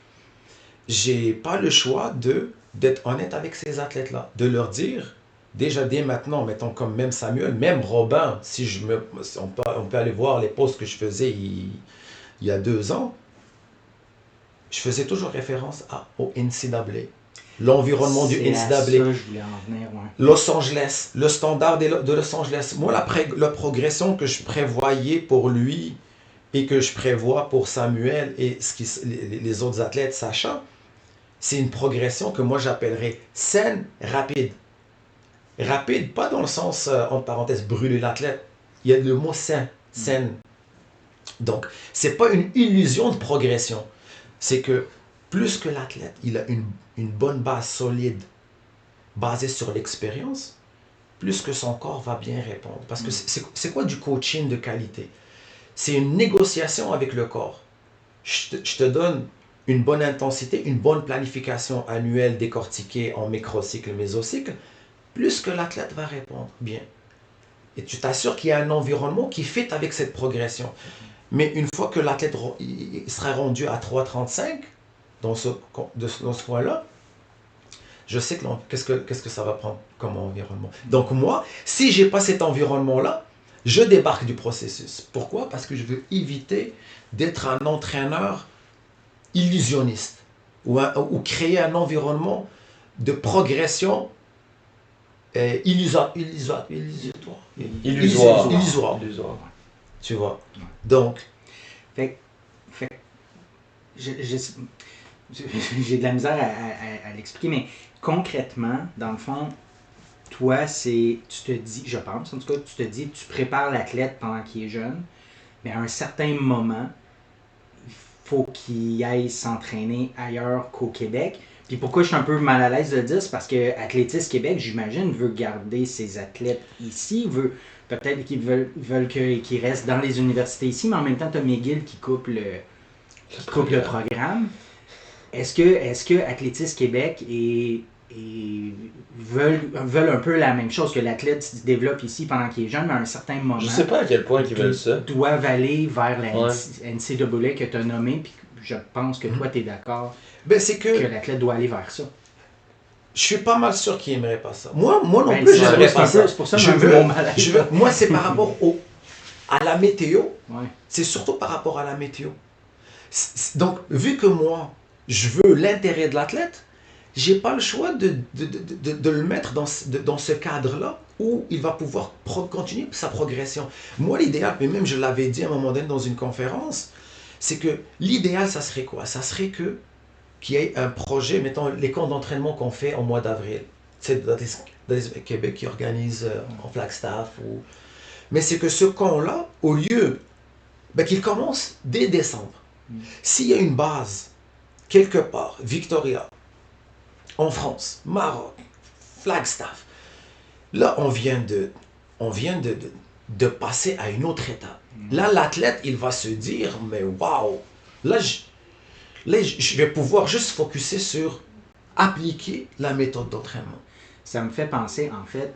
S3: j'ai pas le choix d'être honnête avec ces athlètes-là, de leur dire, déjà dès maintenant, mettons comme même Samuel, même Robin, on peut aller voir les posts que je faisais il y a 2 ans, je faisais toujours référence au NCAA. L'environnement du NCAA. Los Angeles, le standard de Los Angeles. Moi, la progression que je prévoyais pour lui et que je prévois pour Samuel et les autres athlètes, Sacha, c'est une progression que moi j'appellerais saine, rapide. Rapide, pas dans le sens, entre parenthèses, brûler l'athlète. Il y a le mot saine. Donc, c'est pas une illusion de progression. C'est que plus que l'athlète, il a une bonne base solide, basée sur l'expérience, plus que son corps va bien répondre. Parce que c'est quoi du coaching de qualité? C'est une négociation avec le corps. Je te donne une bonne intensité, une bonne planification annuelle décortiquée en microcycle, mésocycle, plus que l'athlète va répondre bien. Et tu t'assures qu'il y a un environnement qui fit avec cette progression. Mais une fois que l'athlète sera rendu à 3:35, dans ce point-là, je sais qu'est-ce que ça va prendre comme environnement. Donc moi, si je n'ai pas cet environnement-là, je débarque du processus. Pourquoi? Parce que je veux éviter d'être un entraîneur illusionniste ou créer un environnement de progression illusoire.
S1: Illusoire.
S3: Tu vois.
S2: Ouais.
S3: Donc,
S2: Fait j'ai de la misère à l'expliquer, mais concrètement, dans le fond, toi, tu te dis, je pense, en tout cas, tu te dis, tu prépares l'athlète pendant qu'il est jeune, mais à un certain moment, il faut qu'il aille s'entraîner ailleurs qu'au Québec. Puis pourquoi je suis un peu mal à l'aise de le dire, c'est parce que Athlétisme Québec, j'imagine, veut garder ses athlètes ici, peut-être qu'ils veulent qu'ils restent dans les universités ici, mais en même temps, tu as McGill qui coupe le programme. Est-ce que Athlétisme Québec veulent un peu la même chose, que l'athlète se développe ici pendant qu'il est jeune, mais à un certain moment,
S1: Je sais pas à quel point ils veulent ça.
S2: doivent aller vers la
S1: Ouais.
S2: NCAA que tu as nommée, puis je pense que toi, tu es d'accord
S3: ben c'est
S2: que l'athlète doit aller vers ça.
S3: je suis pas mal sûr qu'il aimerait pas ça. Moi non
S2: Ben,
S3: plus,
S2: c'est
S3: j'aimerais
S2: c'est
S3: pas ça.
S2: c'est pour ça
S3: Je
S2: que
S3: veux-
S2: mon malaise.
S3: moi, c'est par rapport à la météo.
S2: Ouais.
S3: C'est surtout par rapport à la météo. Donc, vu que moi, je veux l'intérêt de l'athlète, j'ai pas le choix de le mettre dans ce cadre-là où il va pouvoir continuer sa progression. Moi, l'idéal, mais même je l'avais dit à un moment donné dans une conférence, c'est que l'idéal, ça serait quoi? Ça serait qu'il y ait un projet, mettons les camps d'entraînement qu'on fait au mois d'avril. C'est dans les Québec qui organise en Flagstaff. Mais c'est que ce camp-là, au lieu qu'il commence dès décembre. S'il y a une base, quelque part, Victoria, en France, Maroc, Flagstaff, là, on vient de passer à une autre étape. Là, l'athlète, il va se dire, mais waouh, là, je vais pouvoir juste focuser sur appliquer la méthode d'entraînement.
S2: Ça me fait penser, en fait,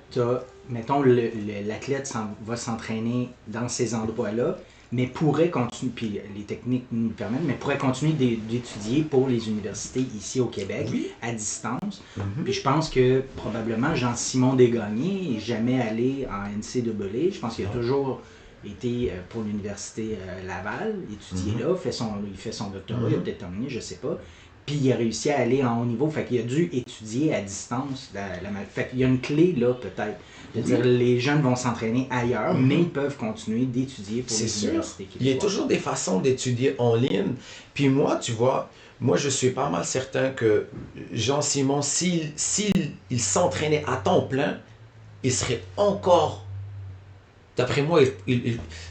S2: mettons, l'athlète va s'entraîner dans ces endroits-là, mais pourrait continuer, puis les techniques nous le permettent, mais pourrait continuer d'étudier pour les universités ici au Québec,
S3: Oui.
S2: à distance. Puis je pense que probablement Jean-Simon Desgagnés n'est jamais allé en NCAA. Je pense qu'il a toujours été pour l'université Laval, étudié là, il fait son doctorat, il a peut-être terminé, je sais pas. Puis il a réussi à aller en haut niveau, fait qu'il a dû étudier à distance. Fait qu'il y a une clé là, peut-être. De dire les jeunes vont s'entraîner ailleurs, mais ils peuvent continuer d'étudier pour
S3: C'est
S2: les
S3: sûr.
S2: universités
S3: Il y a
S2: québécoises.
S3: toujours des façons d'étudier en ligne. Puis moi, tu vois, moi je suis pas mal certain que Jean-Simon, s'il s'entraînait à temps plein, il serait encore, d'après moi,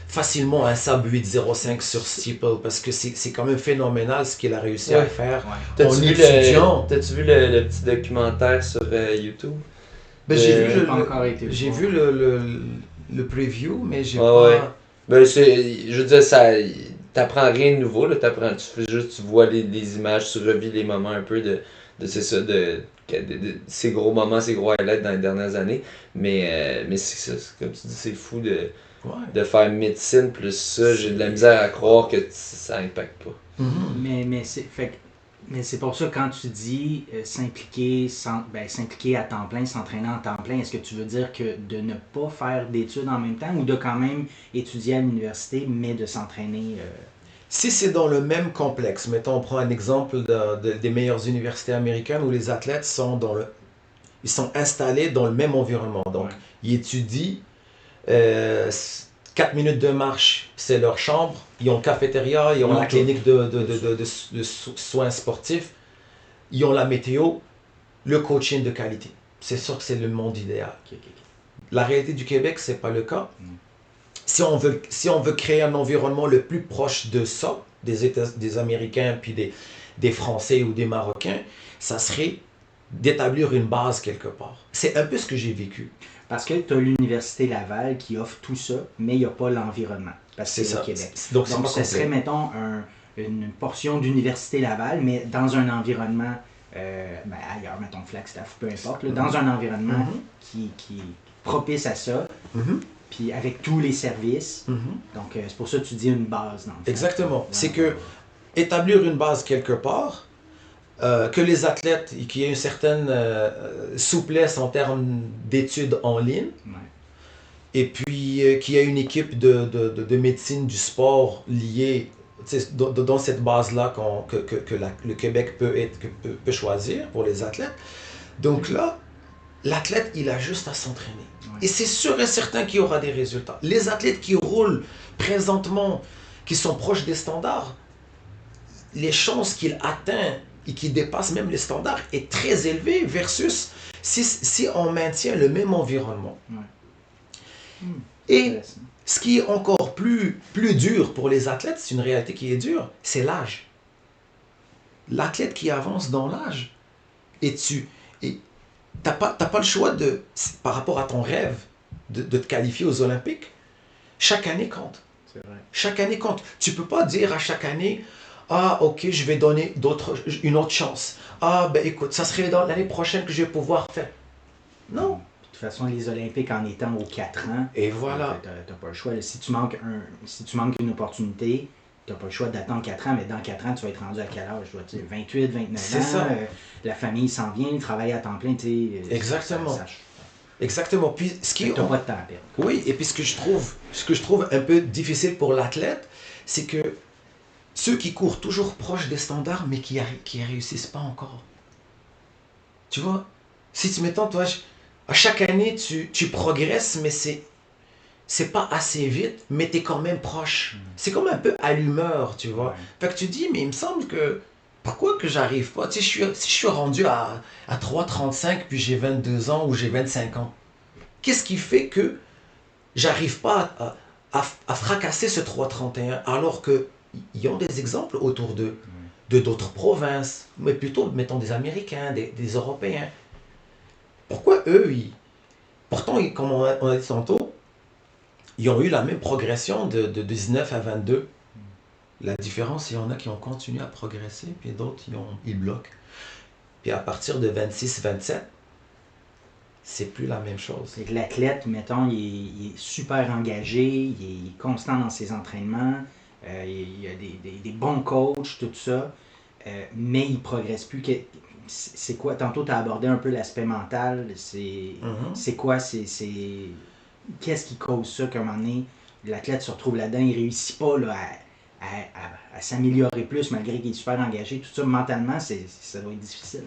S3: facilement un sub 8,05 sur Steeple, parce que c'est quand même phénoménal ce qu'il a réussi à
S1: Ouais.
S3: faire
S2: Ouais.
S3: en étudiant.
S1: T'as-tu vu le petit documentaire sur YouTube?
S3: Ben,
S2: J'ai pas encore été
S3: j'ai
S2: voir.
S3: vu le preview, mais j'ai
S1: Ouais,
S3: pas...
S1: ouais. Ben, je veux dire, t'apprends rien de nouveau, là, tu vois les images, tu revis les moments un peu de ces gros moments, ces gros highlights dans les dernières années, mais c'est ça, comme tu dis, c'est fou
S3: Ouais.
S1: de faire médecine plus ça, j'ai de la misère à croire que ça impacte pas.
S3: Mhm.
S2: Mais c'est pour ça, quand tu dis s'impliquer à temps plein, s'entraîner en temps plein, est-ce que tu veux dire que de ne pas faire d'études en même temps ou de quand même étudier à l'université, mais de s'entraîner
S3: Si c'est dans le même complexe, mettons, on prend un exemple des meilleures universités américaines où les athlètes ils sont installés dans le même environnement. Donc,
S2: Ouais.
S3: ils étudient 4 minutes de marche, c'est leur chambre. Ils ont cafétéria, ils ont
S2: Ils ont
S3: la
S2: tout.
S3: clinique de soins sportifs, ils ont la météo, le coaching de qualité. C'est sûr que c'est le monde idéal.
S2: Ok.
S3: La réalité du Québec, c'est pas le cas.
S2: Mm.
S3: Si on veut créer un environnement le plus proche de ça, des Américains puis des Français ou des Marocains, ça serait d'établir une base quelque part. C'est un peu ce que j'ai vécu.
S2: Parce que tu as l'Université Laval qui offre tout ça, mais il n'y a pas l'environnement. Parce que c'est au Québec.
S3: Donc, c'est
S2: Donc,
S3: pas
S2: ce
S3: complet.
S2: serait, mettons, une portion d'Université Laval, mais dans un environnement ailleurs, mettons Flagstaff, peu importe, là, dans un environnement qui est propice à ça,
S3: Mhm.
S2: puis avec tous les services.
S3: Mhm.
S2: Donc, c'est pour ça que tu dis une base, dans le fond.
S3: Exactement.
S2: Ouais.
S3: C'est que établir une base quelque part, que les athlètes, qu'il y ait une certaine souplesse en termes d'études en ligne,
S2: Ouais.
S3: et puis qu'il y ait une équipe de médecine du sport liée, tu sais, dans cette base-là que le Québec peut choisir pour les athlètes. Donc là, l'athlète, il a juste à s'entraîner.
S2: Ouais.
S3: Et c'est sûr et certain qu'il y aura des résultats. Les athlètes qui roulent présentement, qui sont proches des standards, les chances qu'il atteint et qu'il dépasse même les standards est très élevée versus si on maintient le même environnement. Et
S2: Intéressant.
S3: ce qui est encore plus dur pour les athlètes, c'est une réalité qui est dure, c'est l'âge. L'athlète qui avance dans l'âge, et t'as pas le choix par rapport à ton rêve de te qualifier aux Olympiques. Chaque année compte.
S2: C'est vrai.
S3: Chaque année compte. Tu peux pas dire à chaque année, ah ok, je vais donner une autre chance. Ah ben écoute, ça serait dans l'année prochaine que je vais pouvoir faire. Non.
S2: De toute façon, les Olympiques en étant aux 4 ans,
S3: Et voilà.
S2: t'as pas le choix. Là, si tu manques une opportunité, t'as pas le choix d'attendre 4 ans, mais dans 4 ans, tu vas être rendu à quel âge? Je dois dire 28, 29
S3: C'est
S2: ans.
S3: ça.
S2: La famille s'en vient, le travail à temps plein, tu sais.
S3: Exactement. Exactement. Puis ce qui
S2: T'as pas de temps à perdre.
S3: Oui, et puis ce que je trouve un peu difficile pour l'athlète, c'est que ceux qui courent toujours proche des standards, mais qui réussissent pas encore. Tu vois, si tu mettons, toi, à chaque année, tu progresses, mais c'est pas assez vite, mais tu es quand même proche. C'est comme un peu à l'humeur, tu vois.
S2: Ouais.
S3: Fait que tu dis, mais il me semble que, pourquoi que j'arrive pas? Tu sais, si je suis rendu à 3,35 puis j'ai 22 ans ou j'ai 25 ans, qu'est-ce qui fait que j'arrive pas à fracasser ce 3,31 alors qu'ils ont des exemples autour d'eux, de d'autres provinces, mais plutôt, mettons, des Américains, des Européens. Pourquoi eux, pourtant, comme on a dit tantôt, ils ont eu la même progression de 19 à 22. La différence, il y en a qui ont continué à progresser, puis d'autres, ils bloquent. Puis à partir de 26, 27, c'est plus la même chose.
S2: C'est que l'athlète, mettons, il est super engagé, il est constant dans ses entraînements, il y a des bons coachs, tout ça, mais il ne progresse plus. C'est quoi? Tantôt, tu as abordé un peu l'aspect mental. C'est quoi? Qu'est-ce qui cause ça qu'à un moment donné, l'athlète se retrouve là-dedans, il ne réussit pas là, à s'améliorer plus malgré qu'il est super engagé. Tout ça, mentalement, ça doit être difficile.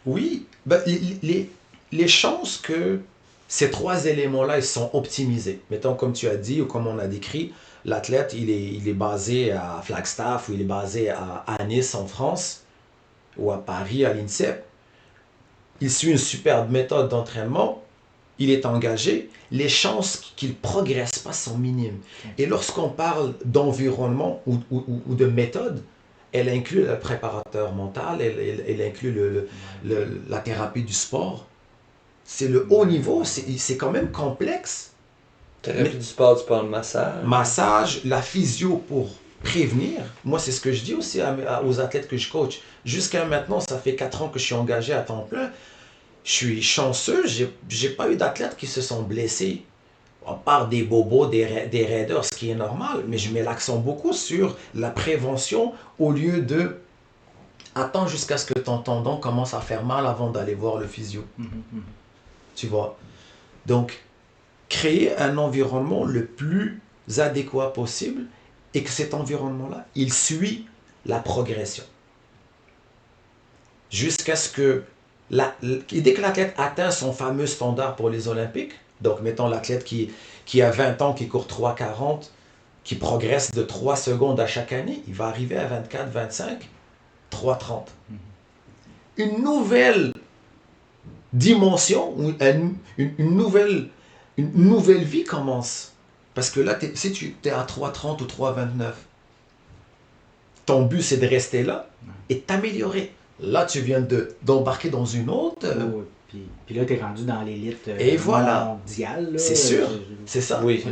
S3: Oui, ben, les chances que ces trois éléments-là ils sont optimisés. Mettons, comme tu as dit ou comme on a décrit, l'athlète, il est basé à Flagstaff ou il est basé à Nice en France ou à Paris à l'INSEP. Il suit une superbe méthode d'entraînement, il est engagé, les chances qu'il ne progresse pas sont minimes. Et lorsqu'on parle d'environnement ou de méthode, elle inclut le préparateur mental, elle inclut la thérapie du sport. C'est le haut niveau, c'est quand même complexe.
S1: Thérapie du sport, tu parles massage.
S3: Massage, la physio pour prévenir. Moi, c'est ce que je dis aussi aux athlètes que je coach. Jusqu'à maintenant, ça fait 4 ans que je suis engagé à temps plein. Je suis chanceux, j'ai pas eu d'athlètes qui se sont blessés. À part des bobos, des raideurs, ce qui est normal, mais je mets l'accent beaucoup sur la prévention au lieu de attends jusqu'à ce que ton tendon commence à faire mal avant d'aller voir le physio. Tu vois? Donc, créer un environnement le plus adéquat possible et que cet environnement-là, il suit la progression. Jusqu'à ce que, dès que l'athlète atteint son fameux standard pour les Olympiques, donc mettons l'athlète qui a 20 ans, qui court 3,40, qui progresse de 3 secondes à chaque année, il va arriver à 24, 25, 3,30. Une nouvelle dimension, une nouvelle vie commence. Parce que là, si tu es à 3,30 ou 3,29, ton but c'est de rester là et t'améliorer. Là, tu viens d'embarquer dans une autre.
S2: Puis là, tu es rendu dans l'élite mondiale. Là,
S3: c'est sûr, c'est ça.
S1: Oui.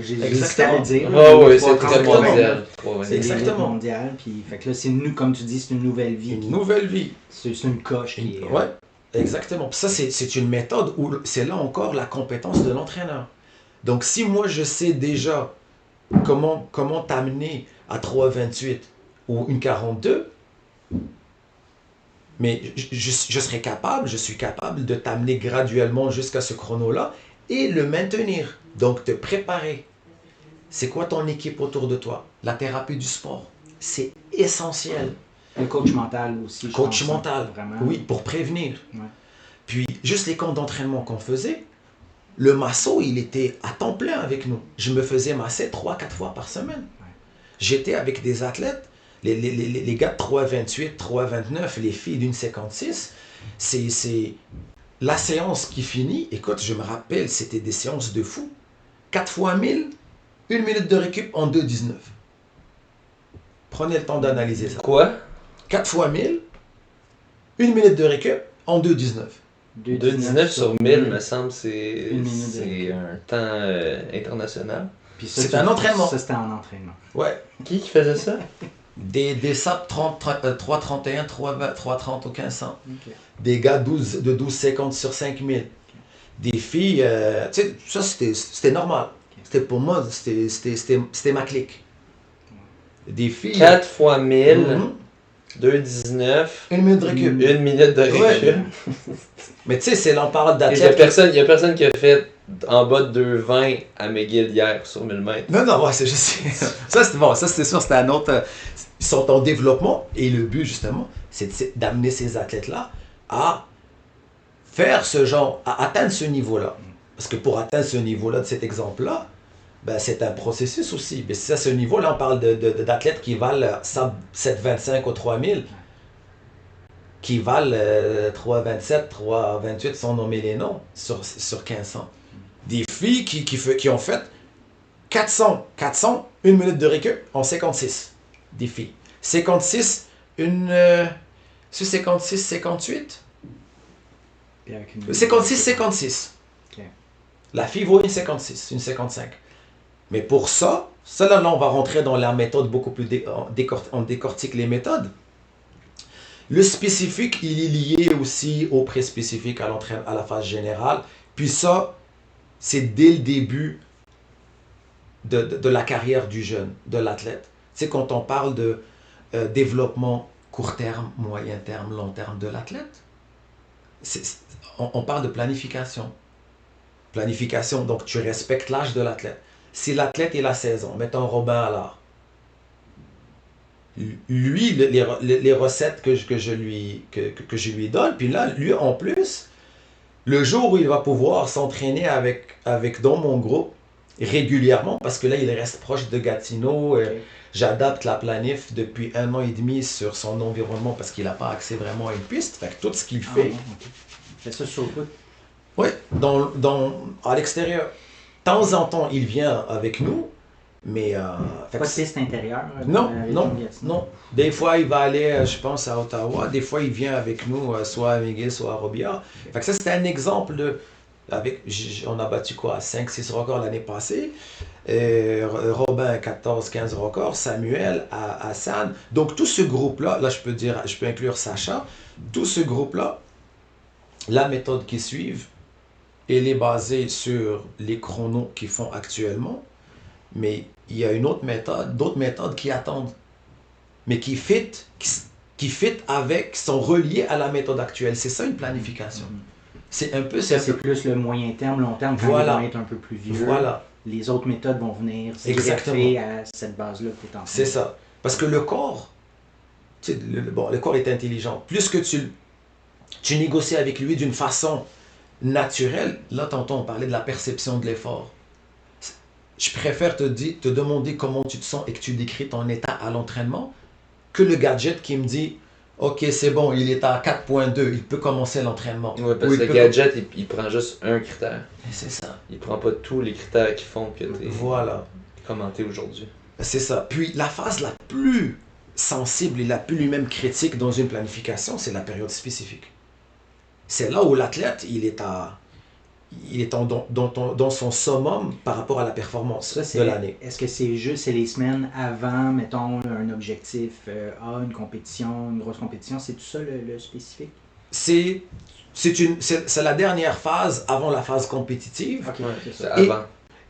S2: J'ai hésité à le dire.
S1: Ah oui, c'est très mondial.
S2: C'est l'élite mondiale. Puis, fait que là, comme tu dis, c'est une nouvelle vie.
S3: Une nouvelle vie.
S2: C'est une coche qui est...
S3: Ouais, exactement. Ça, c'est une méthode où c'est là encore la compétence de l'entraîneur. Donc, si moi, je sais déjà comment t'amener à 3,28 ou une 42, mais je suis capable de t'amener graduellement jusqu'à ce chrono-là et le maintenir. Donc, te préparer. C'est quoi ton équipe autour de toi? La thérapie du sport, c'est essentiel.
S2: Le coach mental aussi.
S3: Coach mental,
S2: vraiment.
S3: oui, pour prévenir.
S2: Ouais.
S3: Puis, juste les camps d'entraînement qu'on faisait, le masso, il était à temps plein avec nous. Je me faisais masser 3-4 fois par semaine. J'étais avec des athlètes, les gars de 3,28, 3,29, les filles d'une 56. C'est la séance qui finit. Écoute, je me rappelle, c'était des séances de fou. 4 fois 1000, 1 minute de récup en 2,19. Prenez le temps d'analyser ça.
S1: Quoi?
S3: 4 fois 1000, 1 minute de récup en 2,19.
S1: 2,19 sur 1000, me semble,
S2: Une minute
S1: c'est un temps international.
S2: Puis ça,
S3: C'est un entraînement.
S2: Ça, c'était en entraînement.
S3: Ouais.
S1: Qui faisait ça?
S3: Des SAP 3,31, 3,30 au 1500.
S2: Ok.
S3: Des gars de 12,50 sur 5000. Des filles, tu sais, ça c'était normal. C'était pour moi, c'était ma clique. Des filles.
S1: 4 fois 1000,
S3: Mhm.
S1: 2,19,
S3: 1 minute de récup.
S1: 1 minute de
S3: Ouais.
S1: récup.
S3: Mais tu sais, c'est là, on parle
S1: Il n'y a
S3: d'athlètes.
S1: personne qui a fait en bas de 2,20 à McGill hier sur 1000 mètres.
S3: Non, ouais, c'est juste. Ça, c'était bon, ça, c'était sûr, c'était un autre. Ils sont en développement et le but, justement, c'est d'amener ces athlètes-là à faire ce genre, à atteindre ce niveau-là. Parce que pour atteindre ce niveau-là, de cet exemple-là, ben, c'est un processus aussi. Mais c'est à ce niveau-là, on parle d'athlètes qui valent 7,25 au 3000, qui valent 3,27, 3,28, sans nommer les noms, sur 1500. Des filles qui ont fait 400, 1 minute de récup en 56. Des filles. 56, c'est 56, 58?
S2: Puis avec une-
S3: 56, 56.
S2: Ok.
S3: La fille vaut une 56, une 55. Mais pour ça, là, on va rentrer dans la méthode beaucoup plus... on décortique les méthodes. Le spécifique, il est lié aussi au pré-spécifique, à la phase générale. Puis ça, c'est dès le début de la carrière du jeune, de l'athlète. Tu sais, quand on parle de développement court terme, moyen terme, long terme de l'athlète, on parle de planification. Planification, donc tu respectes l'âge de l'athlète. Si l'athlète il a 16 ans, mettons Robin Allard, lui, les recettes que je lui donne, puis là, lui en plus, le jour où il va pouvoir s'entraîner avec dans mon groupe régulièrement, parce que là, il reste proche de Gatineau, j'adapte la planif depuis 1 an et demi sur son environnement parce qu'il n'a pas accès vraiment à une piste. Fait que tout ce qu'il fait,
S2: Ah, ok. Fait ça sur le coup.
S3: oui, à l'extérieur. De temps en temps, il vient avec nous, mais... fait
S2: Pas
S3: que
S2: de piste intérieure.
S3: non,
S2: dans la région
S3: non,
S2: de Gatineau.
S3: non. Des fois, il va aller, je pense, à Ottawa. Des fois, il vient avec nous, soit à McGill, soit à Robillard. Fait que ça, c'était un exemple de... on a battu quoi? 5-6 records l'année passée. Robin, 14-15 records. Samuel, à San. Donc, tout ce groupe-là, là, je peux inclure Sacha. Tout ce groupe-là, la méthode qu'ils suivent, elle est basée sur les chronos qu'ils font actuellement. Mais il y a d'autres méthodes qui attendent, mais qui fit avec, qui sont reliées à la méthode actuelle. C'est ça une planification. C'est un peu...
S2: Ça, c'est plus le moyen terme, long terme, quand
S3: Voilà.
S2: ils vont être un peu plus vieux.
S3: Voilà,
S2: Les autres méthodes vont venir se
S3: Exactement.
S2: greffer à cette base-là que tu es en train
S3: c'est
S2: de-
S3: ça. Parce que le corps, tu sais, le corps est intelligent. Plus que tu négocies avec lui d'une façon naturelle, là, tantôt, on parlait de la perception de l'effort. Je préfère te demander comment tu te sens et que tu décris ton état à l'entraînement que le gadget qui me dit « Ok, c'est bon, il est à 4.2, il peut commencer l'entraînement. »
S1: Ouais, parce
S3: Ou
S1: que
S3: il
S1: le
S3: peut-
S1: gadget, il prend juste un critère.
S3: C'est ça.
S1: Il prend pas tous les critères qui font que tu es
S3: Voilà.
S1: commenté aujourd'hui.
S3: C'est ça. Puis la phase la plus sensible et la plus lui-même critique dans une planification, c'est la période spécifique. C'est là où l'athlète, il est dans son summum par rapport à la performance
S2: Ça, c'est-
S3: de l'année.
S2: Est-ce que c'est les semaines avant, mettons, un objectif une compétition, une grosse compétition, c'est tout ça le spécifique?
S3: C'est la dernière phase avant la phase compétitive
S2: Ok, c'est
S1: C'est
S2: ça.
S1: avant.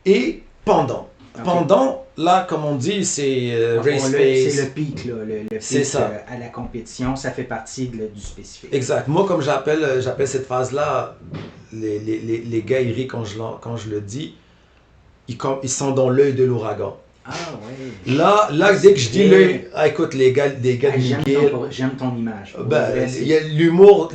S3: et pendant.
S2: Ok.
S3: Pendant, là, comme on dit, c'est race
S2: C'est
S3: pace.
S2: le pic, là, le
S3: C'est
S2: pic
S3: ça.
S2: à la compétition, ça fait partie du spécifique.
S3: Exact. Moi, comme j'appelle cette phase-là, les gars, ils rient quand je le dis. Ils sont dans l'œil de l'ouragan.
S2: Ah ouais.
S3: Là, dès que je dis l'œil, écoute, des gars de McGill,
S2: J'aime ton image.
S3: il y a l'humour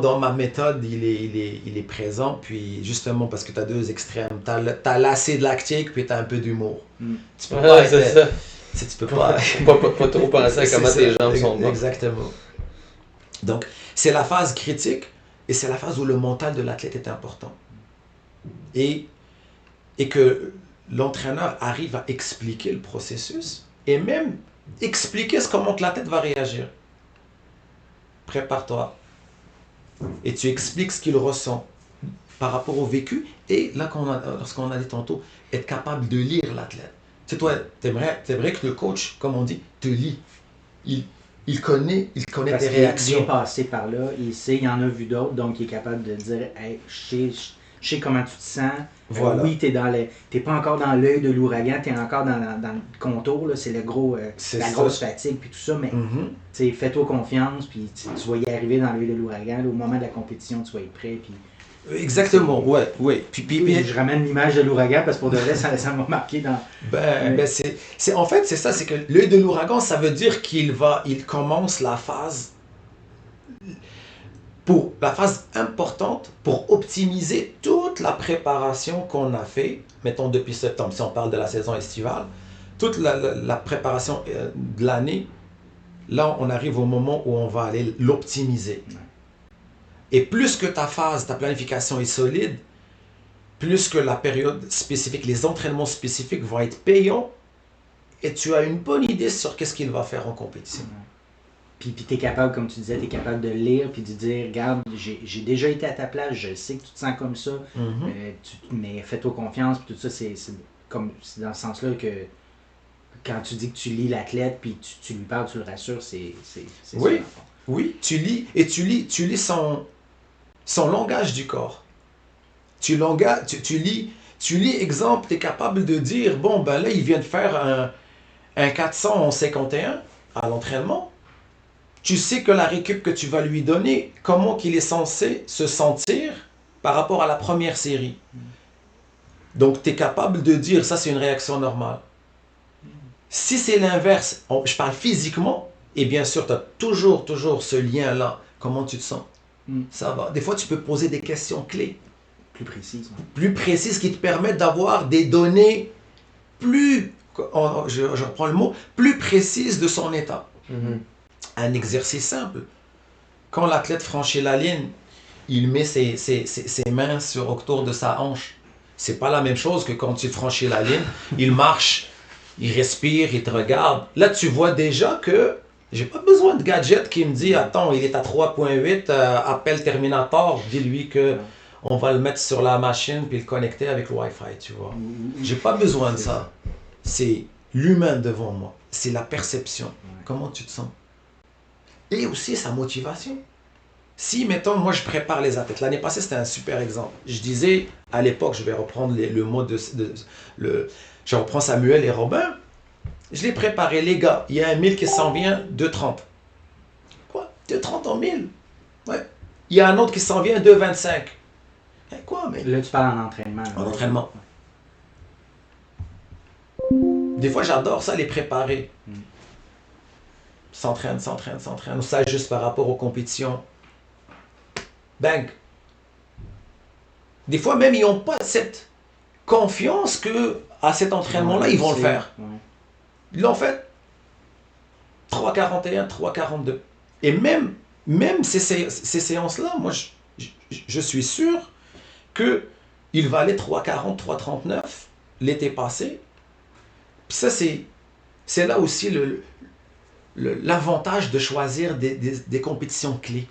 S3: dans ma méthode, il est présent, puis justement parce que tu as deux extrêmes, t'as l'acide lactique, puis tu as un peu d'humour. Tu peux pas
S1: c'est ça.
S3: tu peux pas...
S1: pas trop penser à comment tes jambes sont bonnes.
S3: Exactement. Donc, c'est la phase critique, et c'est la phase où le mental de l'athlète est important. Et que l'entraîneur arrive à expliquer le processus et même expliquer comment que l'athlète va réagir. Prépare-toi et tu expliques ce qu'il ressent par rapport au vécu et là, lorsqu'on a dit tantôt, être capable de lire l'athlète. Tu sais, toi, t'aimerais que le coach, comme on dit, te lit. Il connaît
S2: Parce
S3: tes réactions.
S2: Il est passé par là, il sait, il en a vu d'autres, donc il est capable de dire hey, je sais comment tu te sens.
S3: Voilà.
S2: Oui, t'es pas encore dans l'œil de l'ouragan, t'es encore dans le contour, là, c'est la grosse fatigue puis tout ça, mais fais-toi confiance, puis tu vas y arriver dans l'œil de l'ouragan. Là, au moment de la compétition, tu vas être prêt. Puis,
S3: exactement, ouais. Puis,
S2: je ramène l'image de l'ouragan parce que pour de vrai, ça m'a marqué dans...
S3: en fait, c'est ça, c'est que l'œil de l'ouragan, ça veut dire qu'il commence la phase importante pour optimiser toute la préparation qu'on a fait, mettons depuis septembre, si on parle de la saison estivale, toute la préparation de l'année, là on arrive au moment où on va aller l'optimiser. Et plus que ta planification est solide, plus que la période spécifique, les entraînements spécifiques vont être payants, et tu as une bonne idée sur qu'est-ce qu'il va faire en compétition.
S2: Puis tu es capable, comme tu disais, tu es capable de lire puis de dire, regarde, j'ai déjà été à ta place, je sais que tu te sens comme ça, mais fais-toi confiance, puis tout ça, c'est dans ce sens-là que quand tu dis que tu lis l'athlète puis tu lui parles, tu le rassures, c'est
S3: oui, ça. Oui, tu lis son langage du corps. Tu lis, exemple, tu es capable de dire, bon, ben là, il vient de faire un 400 en 51 à l'entraînement. Tu sais que la récup que tu vas lui donner, comment qu'il est censé se sentir par rapport à la première série. Donc, tu es capable de dire, ça c'est une réaction normale. Si c'est l'inverse, je parle physiquement, et bien sûr, tu as toujours ce lien-là. Comment tu te sens? Ça va. Des fois, tu peux poser des questions clés. Plus précises qui te permettent d'avoir des données je reprends le mot, plus précises de son état. Un exercice simple. Quand l'athlète franchit la ligne, il met ses mains autour de sa hanche. C'est pas la même chose que quand tu franchis la ligne, il marche, il respire, il te regarde. Là, tu vois déjà que j'ai pas besoin de gadget qui me dit attends, il est à 3.8, appelle Terminator, dis-lui que on va le mettre sur la machine puis le connecter avec le Wi-Fi, tu vois. J'ai pas besoin de ça. C'est l'humain devant moi. C'est la perception. Comment tu te sens? Et aussi sa motivation. Si, mettons, moi je prépare les athlètes. L'année passée, c'était un super exemple. Je disais, à l'époque, je vais reprendre le mot je reprends Samuel et Robin. Je les préparais, les gars. Il y a un 1000 qui s'en vient, 2,30. Quoi? 2,30 en 1000? Ouais. Il y a un autre qui s'en vient, 2,25. Quoi, mais...
S2: Là, tu parles en entraînement.
S3: En entraînement. Des fois, j'adore ça, les préparer. S'entraîne. Ça, juste par rapport aux compétitions. Bang. Des fois, même, ils n'ont pas cette confiance que à cet entraînement-là, ils vont le faire. Ils l'ont fait. 3,41, 3,42. Et même ces séances-là, moi, je suis sûr qu'il va aller 3,40, 3,39 l'été passé. Puis ça, c'est là aussi l'avantage de choisir des compétitions clés.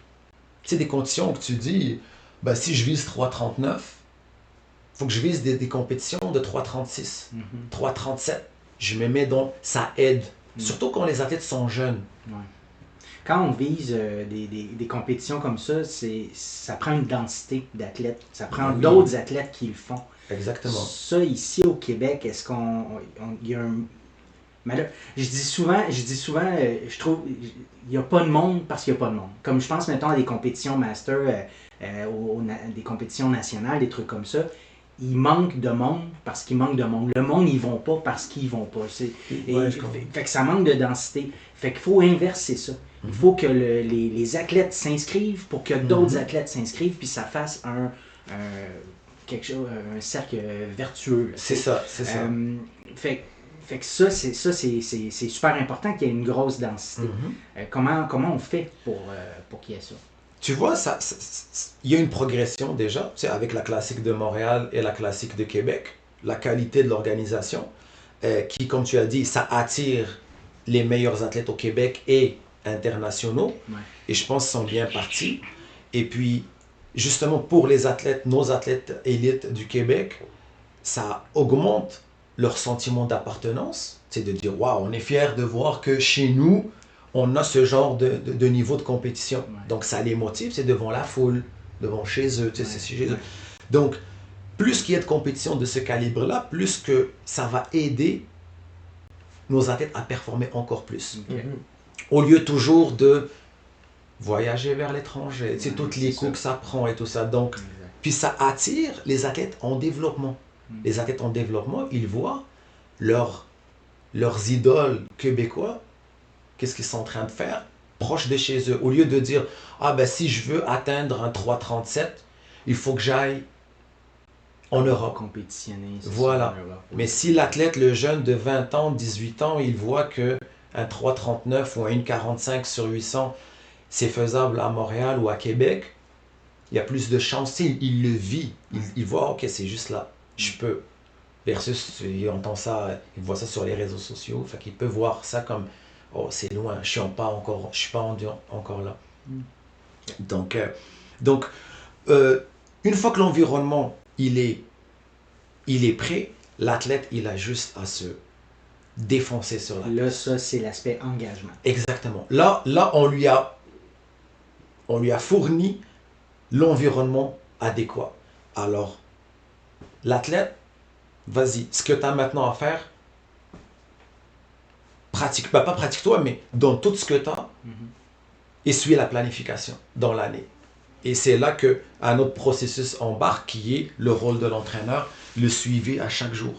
S3: C'est des conditions que tu dis, ben, si je vise 3,39, il faut que je vise des compétitions de 3,36, 3,37. Je me mets donc, ça aide. Surtout quand les athlètes sont jeunes.
S2: Quand on vise des compétitions comme ça, ça prend une densité d'athlètes. Ça prend d'autres athlètes qui le font.
S3: Exactement.
S2: Ça, ici au Québec, est-ce il y a un... Mais là, je dis souvent, je trouve, il n'y a pas de monde parce qu'il n'y a pas de monde. Comme je pense, mettons, à des compétitions master, des compétitions nationales, des trucs comme ça, il manque de monde parce qu'il manque de monde. Le monde, ils vont pas parce qu'ils vont pas. Fait que ça manque de densité. Fait qu'il faut inverser ça. Il faut que les athlètes s'inscrivent pour que d'autres athlètes s'inscrivent, puis ça fasse quelque chose, un cercle vertueux.
S3: C'est ça, c'est ça.
S2: Fait que ça, c'est super important qu'il y ait une grosse densité. Comment on fait pour qu'il y ait ça?
S3: Tu vois, il y a une progression déjà, tu sais, avec la classique de Montréal et la classique de Québec, la qualité de l'organisation, qui, comme tu as dit, ça attire les meilleurs athlètes au Québec et internationaux, et je pense qu'ils sont bien partis. Et puis, justement, pour les athlètes, nos athlètes élites du Québec, ça augmente leur sentiment d'appartenance, c'est de dire, waouh, on est fiers de voir que chez nous, on a ce genre de niveau de compétition. Donc, ça les motive, c'est devant la foule, devant chez eux, tu sais, c'est chez eux. Donc, plus qu'il y a de compétition de ce calibre-là, plus que ça va aider nos athlètes à performer encore plus. Au lieu toujours de voyager vers l'étranger, tu sais, toutes les coups que ça prend et tout ça. Donc, puis ça attire les athlètes en développement. Les athlètes en développement, ils voient leurs idoles québécois, qu'est-ce qu'ils sont en train de faire proche de chez eux. Au lieu de dire, ah ben si je veux atteindre un 3,37, il faut que j'aille en Europe.
S2: Compétitionner.
S3: Voilà. Mais si l'athlète, le jeune de 20 ans, 18 ans, il voit que un 3,39 ou un 1,45 sur 800, c'est faisable à Montréal ou à Québec, il y a plus de chances. Il le vit. Il voit, ok, c'est juste là. Je peux. Versus, il entend ça, il voit ça sur les réseaux sociaux. Fait qu'il peut voir ça comme, oh, c'est loin, je suis pas encore là. Donc, une fois que l'environnement il est prêt, l'athlète il a juste à se défoncer sur la.
S2: Là, ça c'est l'aspect engagement.
S3: Exactement. Là, on lui a fourni l'environnement adéquat. Alors, l'athlète, vas-y, ce que tu as maintenant à faire, pratique, pas pratique-toi, mais dans tout ce que tu as, essuie la planification dans l'année. Et c'est là qu'un autre processus embarque qui est le rôle de l'entraîneur, le suivi à chaque jour.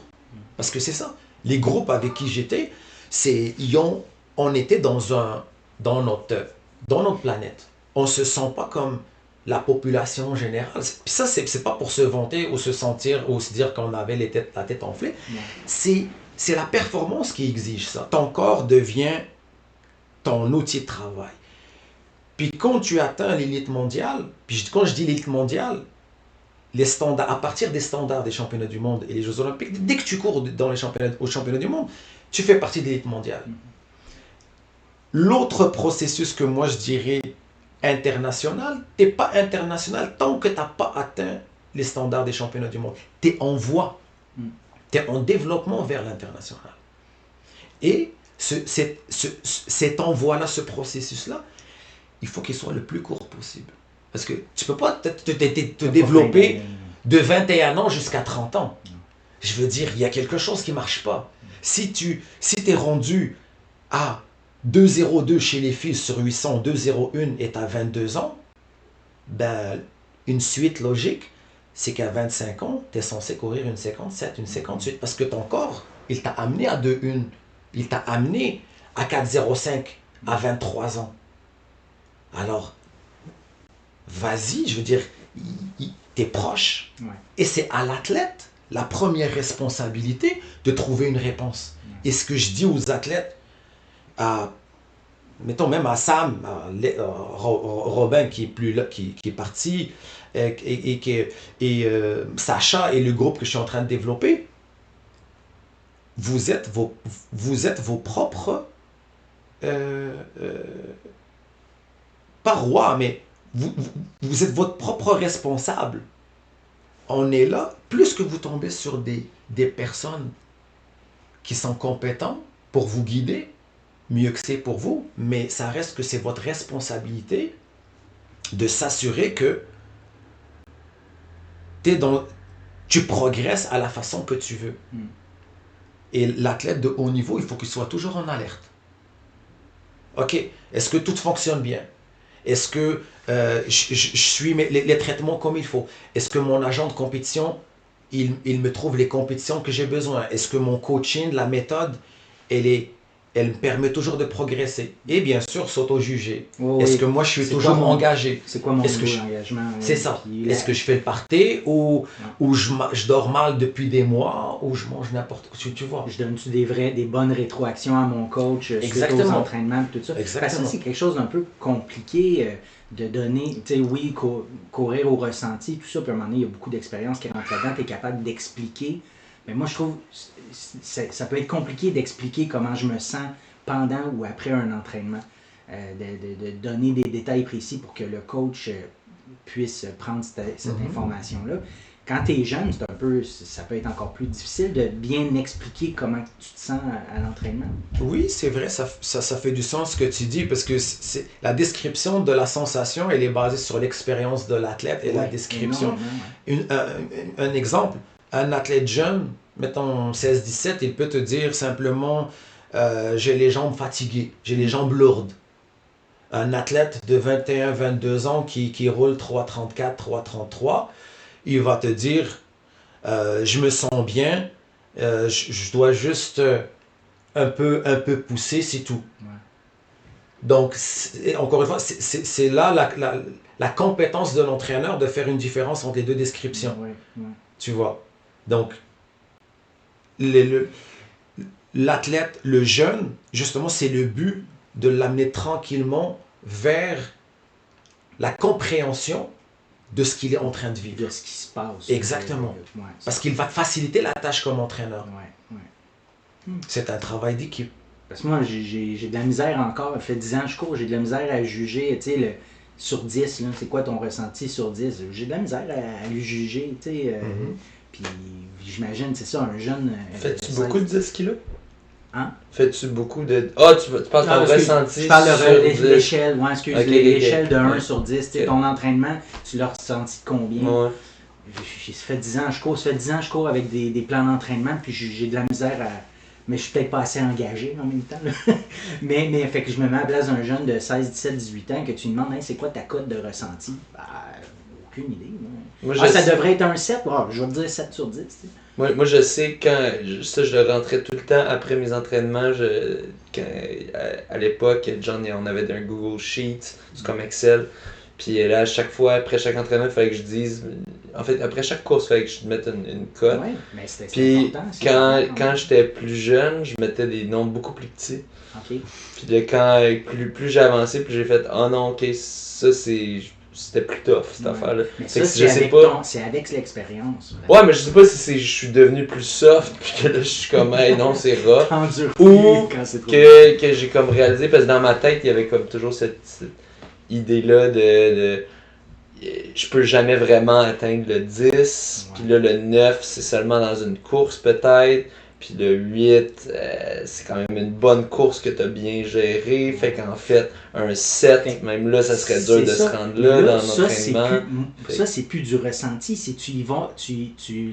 S3: Parce que c'est ça. Les groupes avec qui j'étais, on était dans notre planète. On ne se sent pas comme la population générale. Puis ça, c'est pas pour se vanter ou se sentir ou se dire qu'on avait la tête enflée. C'est la performance qui exige ça. Ton corps devient ton outil de travail. Puis quand tu atteins l'élite mondiale, puis quand je dis l'élite mondiale, les standards, à partir des standards des championnats du monde et les Jeux olympiques, dès que tu cours dans aux championnats du monde, tu fais partie de l'élite mondiale. L'autre processus que moi je dirais international, tu n'es pas international tant que tu n'as pas atteint les standards des championnats du monde. Tu es en voie, tu es en développement vers l'international. Et cet envoi-là, ce processus-là, il faut qu'il soit le plus court possible. Parce que tu ne peux pas te développer de 21 ans jusqu'à 30 ans. Je veux dire, il y a quelque chose qui ne marche pas. Si tu es rendu à 2,02 chez les filles sur 800, 2,01 et tu as 22 ans, ben, une suite logique, c'est qu'à 25 ans, tu es censé courir une 57, une 58. Parce que ton corps, il t'a amené à 2,1. Il t'a amené à 4,05 à 23 ans. Alors, vas-y, je veux dire, t'es proche. Et c'est à l'athlète la première responsabilité de trouver une réponse. Et ce que je dis aux athlètes, mettons même à Sam, Robin qui est plus là, qui est parti, et Sacha et le groupe que je suis en train de développer, vous êtes vos propres pas roi, mais vous êtes votre propre responsable. On est là, plus que vous tombez sur des personnes qui sont compétentes pour vous guider, mieux que c'est pour vous, mais ça reste que c'est votre responsabilité de s'assurer que tu progresses à la façon que tu veux. Et l'athlète de haut niveau, il faut qu'il soit toujours en alerte. Ok, est-ce que tout fonctionne bien? Est-ce que je suis les traitements comme il faut? Est-ce que mon agent de compétition il me trouve les compétitions que j'ai besoin? Est-ce que mon coaching, la méthode, elle me permet toujours de progresser? Et bien sûr, s'auto-juger.
S2: Oui,
S3: Est-ce
S2: oui.
S3: que moi, je suis
S2: C'est
S3: toujours
S2: quoi mon-
S3: engagé?
S2: C'est quoi mon
S3: Est-ce que
S2: niveau
S3: je-
S2: d'engagement?
S3: C'est ça.
S2: Puis
S3: Est-ce que je fais le party ou je dors mal depuis des mois ou je mange n'importe quoi? Tu vois?
S2: je donne-tu des bonnes rétroactions à mon coach suite aux
S3: Exactement.
S2: entraînements et tout ça? Parce que
S3: Exactement.
S2: ça, c'est quelque chose d'un peu compliqué de donner. Tu sais, oui, courir au ressenti, tout ça, puis à un moment donné, il y a beaucoup d'expérience qui rentre là-dedans, tu es capable d'expliquer. Mais moi, je trouve ça peut être compliqué d'expliquer comment je me sens pendant ou après un entraînement. De donner des détails précis pour que le coach puisse prendre cette information-là. Quand tu es jeune, ça peut être encore plus difficile de bien expliquer comment tu te sens à l'entraînement.
S3: Oui, c'est vrai, ça fait du sens ce que tu dis, parce que la description de la sensation, elle est basée sur l'expérience de l'athlète et la description. Un exemple, un athlète jeune, mettons 16-17, il peut te dire simplement j'ai les jambes fatiguées, j'ai les jambes lourdes. Un athlète de 21-22 ans qui roule 3,34, 3,33, il va te dire je me sens bien, je dois juste un peu pousser, c'est tout.
S2: Ouais.
S3: Donc, encore une fois, c'est là la compétence de l'entraîneur de faire une différence entre les deux descriptions.
S2: Ouais.
S3: Tu vois? Donc, l'athlète, le jeune, justement, c'est le but de l'amener tranquillement vers la compréhension de ce qu'il est en train de vivre.
S2: De ce qui se passe.
S3: Exactement. Parce qu'il va te faciliter la tâche comme entraîneur. C'est un travail d'équipe.
S2: Parce que moi, j'ai de la misère encore. Ça fait 10 ans que je cours, j'ai de la misère à juger, tu sais, sur 10, là, c'est quoi ton ressenti sur 10? J'ai de la misère à le juger, tu sais. Puis j'imagine, c'est ça, un jeune...
S1: Fais-tu beaucoup de 10 kilos?
S2: Hein?
S1: Fais-tu beaucoup de... Ah, tu parles ton ressenti
S2: je parle
S1: sur
S2: de
S1: 10.
S2: l'échelle, l'échelle de 1
S1: Ouais.
S2: sur 10.
S1: Ok.
S2: Ton entraînement, tu l'as ressenti de combien?
S1: Ouais.
S2: Ça fait 10 ans que je cours. Ça fait 10 ans que je cours avec des plans d'entraînement, puis j'ai de la misère à... Mais je suis peut-être pas assez engagé en même temps. Là. mais fait que je me mets à la place d'un jeune de 16, 17, 18 ans que tu lui demandes hey, c'est quoi ta cote de ressenti? Aucune idée. Moi, ça devrait être un 7. Je vais te dire 7 sur 10. Tu sais.
S1: Moi, je sais quand... Ça, je le rentrais tout le temps après mes entraînements. À l'époque, John, on avait un Google Sheet, c'est comme Excel. Puis là, à chaque fois, après chaque entraînement, il fallait que je dise... En fait, après chaque course, il fallait que je mette une cote.
S2: Ouais, mais c'est
S1: Puis
S2: important.
S1: quand j'étais plus jeune, je mettais des nombres beaucoup plus petits.
S2: OK.
S1: Puis là, quand plus j'ai avancé, plus j'ai fait « Ah non, ok, ça c'était plus tough, cette affaire-là. »
S2: Mais
S1: Fait
S2: ça,
S1: que je sais pas...
S2: c'est avec l'expérience.
S1: Ouais, mais je sais pas si je suis devenu plus soft, puis que là, je suis comme « Hey, non, c'est rough. » Ou que j'ai comme réalisé, parce que dans ma tête, il y avait comme toujours cette idée-là de je peux jamais vraiment atteindre le 10, puis là le 9 c'est seulement dans une course peut-être, puis le 8 c'est quand même une bonne course que tu as bien gérée, fait qu'en fait un 7, même là ça serait dur de se rendre là dans l'entraînement.
S2: Ça c'est plus du ressenti, c'est tu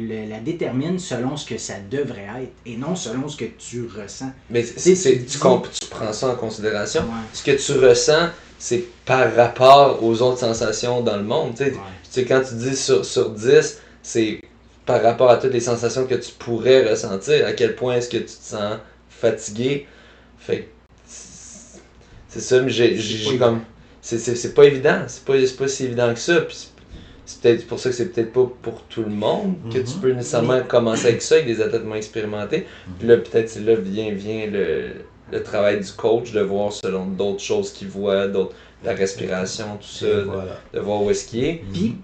S2: la détermines selon ce que ça devrait être et non selon ce que tu ressens.
S1: Mais tu prends ça en considération.
S2: Ouais.
S1: Ce que tu ressens, c'est par rapport aux autres sensations dans le monde. Tu sais, quand tu dis sur 10, c'est par rapport à toutes les sensations que tu pourrais ressentir. À quel point est-ce que tu te sens fatigué. Fait que c'est ça, mais j'ai comme... C'est pas évident. C'est pas si évident que ça. Puis c'est peut-être pour ça que c'est peut-être pas pour tout le monde que tu peux nécessairement commencer avec ça, avec des athlètes moins expérimentés. Puis là, peut-être c'est là vient le travail du coach, de voir selon d'autres choses qu'il voit, la respiration, tout ça, de voir où est-ce qu'il est.
S2: Puis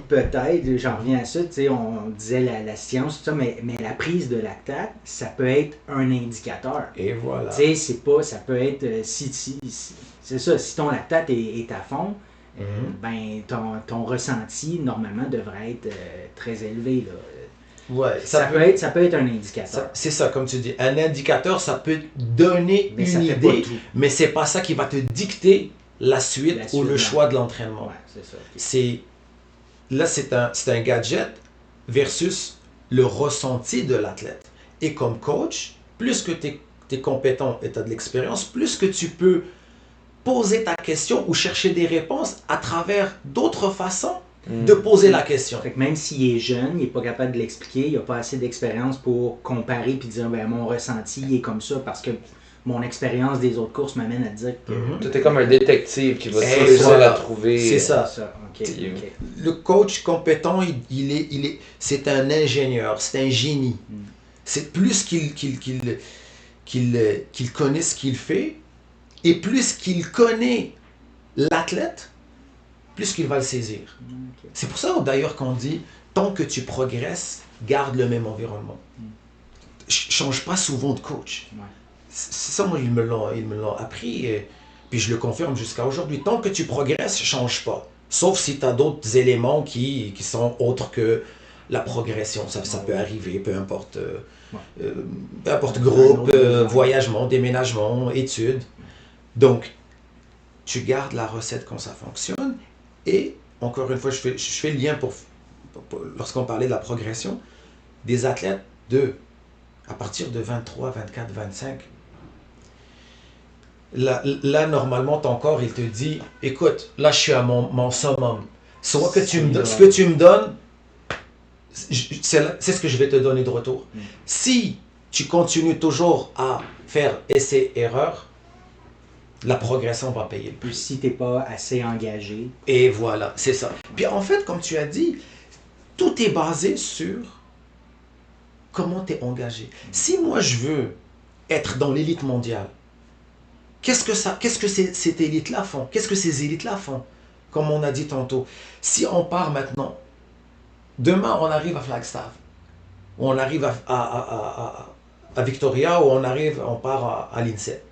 S2: peut-être, j'en reviens à ça, tu sais, on disait la science, tout ça, mais la prise de lactate, ça peut être un indicateur.
S3: Et voilà.
S2: Tu sais, ça peut être, c'est ça, si ton lactate est à fond, ben ton ressenti, normalement, devrait être très élevé, là.
S3: Ouais,
S2: ça peut être un indicateur.
S3: C'est ça, comme tu dis. Un indicateur, ça peut donner une idée, mais c'est pas ça qui va te dicter la suite ou le choix de l'entraînement.
S2: Ouais, c'est ça.
S3: C'est un gadget versus le ressenti de l'athlète. Et comme coach, plus que tu es compétent et tu as de l'expérience, plus que tu peux poser ta question ou chercher des réponses à travers d'autres façons de poser la question.
S2: Fait que même s'il est jeune, il n'est pas capable de l'expliquer, il n'a pas assez d'expérience pour comparer puis dire ben, mon ressenti il est comme ça parce que mon expérience des autres courses m'amène à dire que.
S1: Tout est comme un détective qui va
S3: Et
S1: réussir
S3: voilà.
S1: à trouver.
S3: C'est ça.
S2: Ok.
S3: Le coach compétent, c'est un ingénieur, c'est un génie. C'est plus qu'il connaît ce qu'il fait, et plus qu'il connaît l'athlète, plus qu'il va le saisir. C'est pour ça d'ailleurs qu'on dit, tant que tu progresses, garde le même environnement. Change pas souvent de coach. C'est ça, moi, ils me l'ont appris, et puis je le confirme jusqu'à aujourd'hui. Tant que tu progresses, change pas. Sauf si tu as d'autres éléments qui sont autres que la progression. Ça peut arriver, peu importe groupe, voyagement, déménagement, études. Donc, tu gardes la recette quand ça fonctionne. Et, encore une fois, je fais le lien lorsqu'on parlait de la progression, des athlètes à partir de 23, 24, 25. Là, normalement, ton corps, il te dit, écoute, là, je suis à mon summum. Soit que ce que tu me donnes, c'est ce que je vais te donner de retour. Si tu continues toujours à faire essai-erreur, la progression va payer le prix.
S2: Puis si tu n'es pas assez engagé.
S3: Et voilà, c'est ça. Puis en fait, comme tu as dit, tout est basé sur comment tu es engagé. Si moi, je veux être dans l'élite mondiale, qu'est-ce que cette élite-là font? Qu'est-ce que ces élites-là font? Comme on a dit tantôt. Si on part maintenant, demain on arrive à Flagstaff, ou on arrive à Victoria, ou on part à l'INSEP,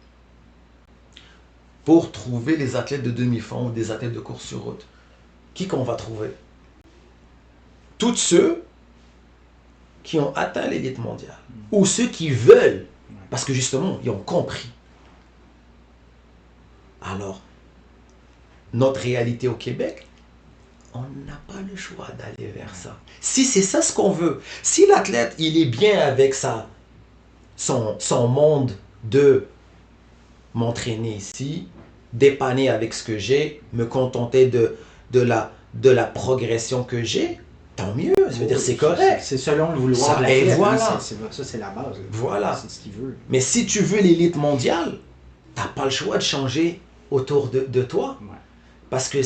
S3: pour trouver les athlètes de demi-fond ou des athlètes de course sur route, qui qu'on va trouver? Tous ceux qui ont atteint l'élite mondiale, ou ceux qui veulent, parce que justement, ils ont compris. Alors, notre réalité au Québec, on n'a pas le choix d'aller vers ça. Si c'est ça ce qu'on veut, si l'athlète, il est bien avec son monde de m'entraîner ici, dépanner avec ce que j'ai, me contenter de la progression que j'ai, tant mieux, je veux dire, c'est correct.
S2: C'est selon le vouloir de
S3: Et
S2: l'athlète.
S3: voilà.
S2: Ça, c'est la base.
S3: Voilà.
S2: C'est ce qu'il veut.
S3: Mais si tu veux l'élite mondiale, tu n'as pas le choix de changer autour de toi.
S2: Ouais.
S3: Parce que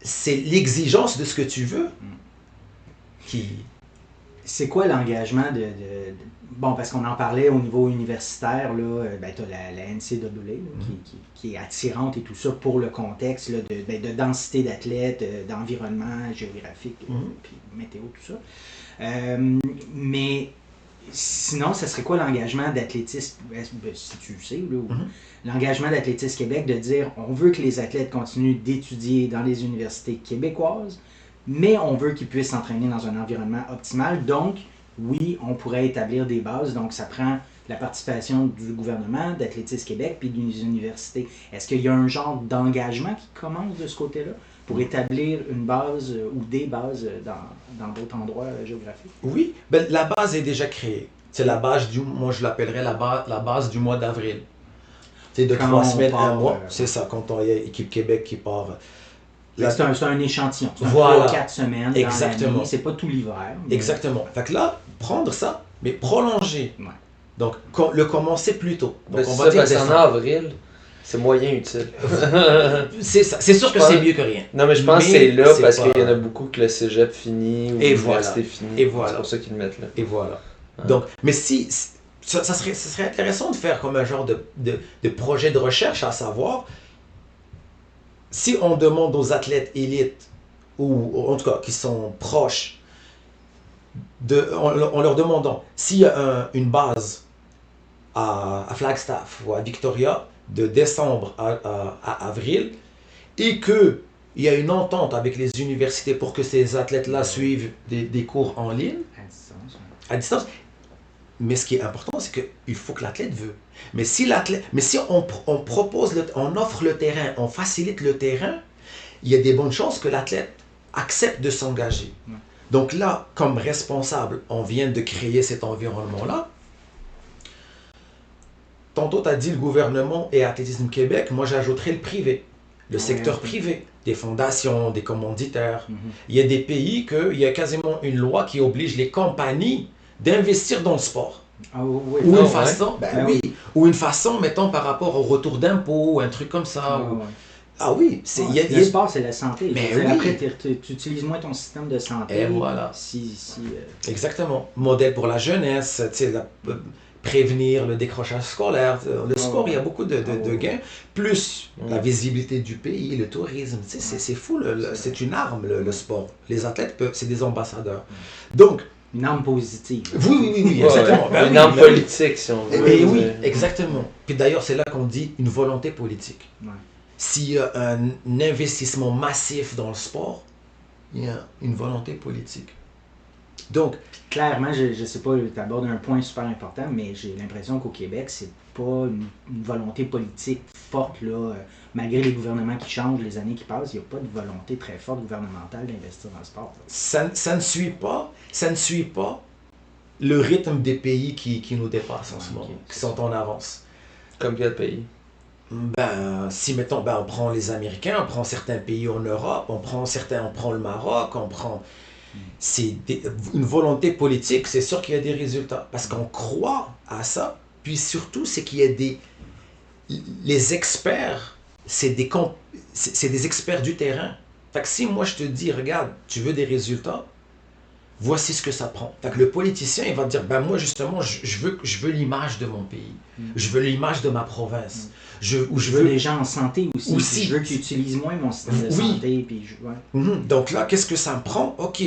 S3: c'est l'exigence de ce que tu veux qui...
S2: C'est quoi l'engagement Bon, parce qu'on en parlait au niveau universitaire, là, ben, tu as la NCAA là, qui est attirante et tout ça pour le contexte là, de densité d'athlètes, d'environnement géographique, puis météo, tout ça. Mais sinon, ça serait quoi l'engagement d'athlétisme, si tu le sais, là, l'engagement d'Athlétisme Québec de dire on veut que les athlètes continuent d'étudier dans les universités québécoises, mais on veut qu'ils puissent s'entraîner dans un environnement optimal. Donc, oui, on pourrait établir des bases. Donc, ça prend la participation du gouvernement, d'Athlétisme Québec, puis des universités. Est-ce qu'il y a un genre d'engagement qui commence de ce côté-là pour établir une base ou des bases dans d'autres endroits géographiques?
S3: Oui, ben, la base est déjà créée. C'est la base moi je l'appellerais la base du mois d'avril. C'est de 3 semaines, un mois. C'est ça, quand on y a Équipe Québec qui part...
S2: C'est un échantillon. C'est
S3: voilà.
S2: 3-4 semaines dans l'année. C'est pas tout l'hiver. Mais...
S3: Exactement. Fait que là, prendre ça, mais prolonger.
S2: Ouais.
S3: Donc, le commencer plus tôt. Donc,
S1: on va dire parce qu'en avril, c'est moyen utile.
S3: C'est ça. C'est sûr que c'est mieux que rien.
S1: Non, mais je pense que c'est là parce qu'il y en a beaucoup que le cégep finit ou l'université finit.
S3: Et voilà.
S1: C'est pour ça qu'ils le mettent là.
S3: Et voilà. Donc, mais si... Ça serait intéressant de faire comme un genre de projet de recherche, à savoir, si on demande aux athlètes élites, ou en tout cas qui sont proches, en leur demandant s'il y a une base à Flagstaff ou à Victoria de décembre à avril, et qu'il y a une entente avec les universités pour que ces athlètes-là suivent des cours en ligne, à distance. Mais ce qui est important, c'est qu'il faut que l'athlète veut. Mais si on propose, on offre le terrain, on facilite le terrain, il y a des bonnes chances que l'athlète accepte de s'engager. Donc là, comme responsable, on vient de créer cet environnement-là. Tantôt, tu as dit le gouvernement et Athlétisme Québec, moi j'ajouterais le privé. le secteur privé, des fondations, des commanditaires.
S2: Mhm.
S3: Il y a des pays il y a quasiment une loi qui oblige les compagnies d'investir dans le sport.
S2: Ah oui,
S3: Ou
S1: Ah,
S3: une
S1: ouais.
S3: façon,
S2: Ben
S3: oui, ou une façon, mettons, par rapport au retour d'impôts, un truc comme ça.
S2: Ouais,
S3: ou-
S2: ouais.
S3: Ah oui,
S2: Le sport, c'est la santé.
S3: Mais
S2: Je veux dire,
S3: oui.
S2: Après, tu utilises moins ton système de santé.
S3: Et voilà. Exactement. Modèle pour la jeunesse, tu sais, prévenir le décrochage scolaire. Le sport, il y a beaucoup de gains, plus la visibilité du pays, le tourisme. Tu sais, c'est fou, c'est une arme, le sport. Les athlètes, c'est des ambassadeurs. Donc,
S2: Une arme positive.
S3: oui, exactement. Ben
S1: Une
S3: oui,
S1: arme
S3: ben oui.
S1: politique, si on veut.
S3: Mais oui, exactement. Puis d'ailleurs, c'est là qu'on dit une volonté politique.
S2: Ouais.
S3: S'il y a un investissement massif dans le sport, il y a une volonté politique. Donc,
S2: Clairement, je ne sais pas, tu abordes un point super important, mais j'ai l'impression qu'au Québec, c'est pas une volonté politique forte, là. Malgré les gouvernements qui changent, les années qui passent, il n'y a pas de volonté très forte gouvernementale d'investir dans le sport.
S3: ça ne suit pas le rythme des pays qui nous dépassent en ce moment, qui sont en avance.
S1: Comme quel pays?
S3: Si mettons, on prend les Américains, on prend certains pays en Europe, on prend le Maroc, une volonté politique, c'est sûr qu'il y a des résultats, parce qu'on croit à ça, puis surtout, c'est qu'il y a les experts, c'est des experts du terrain. Fait que si moi je te dis, regarde, tu veux des résultats, voici ce que ça prend. Fait que le politicien, il va te dire, moi justement, je veux l'image de mon pays, je veux l'image de ma province. Je
S2: veux les gens en santé aussi. Je veux qu'ils utilisent moins mon système de
S3: Oui.
S2: santé. Puis
S3: Donc là, qu'est-ce que ça me prend? Ok,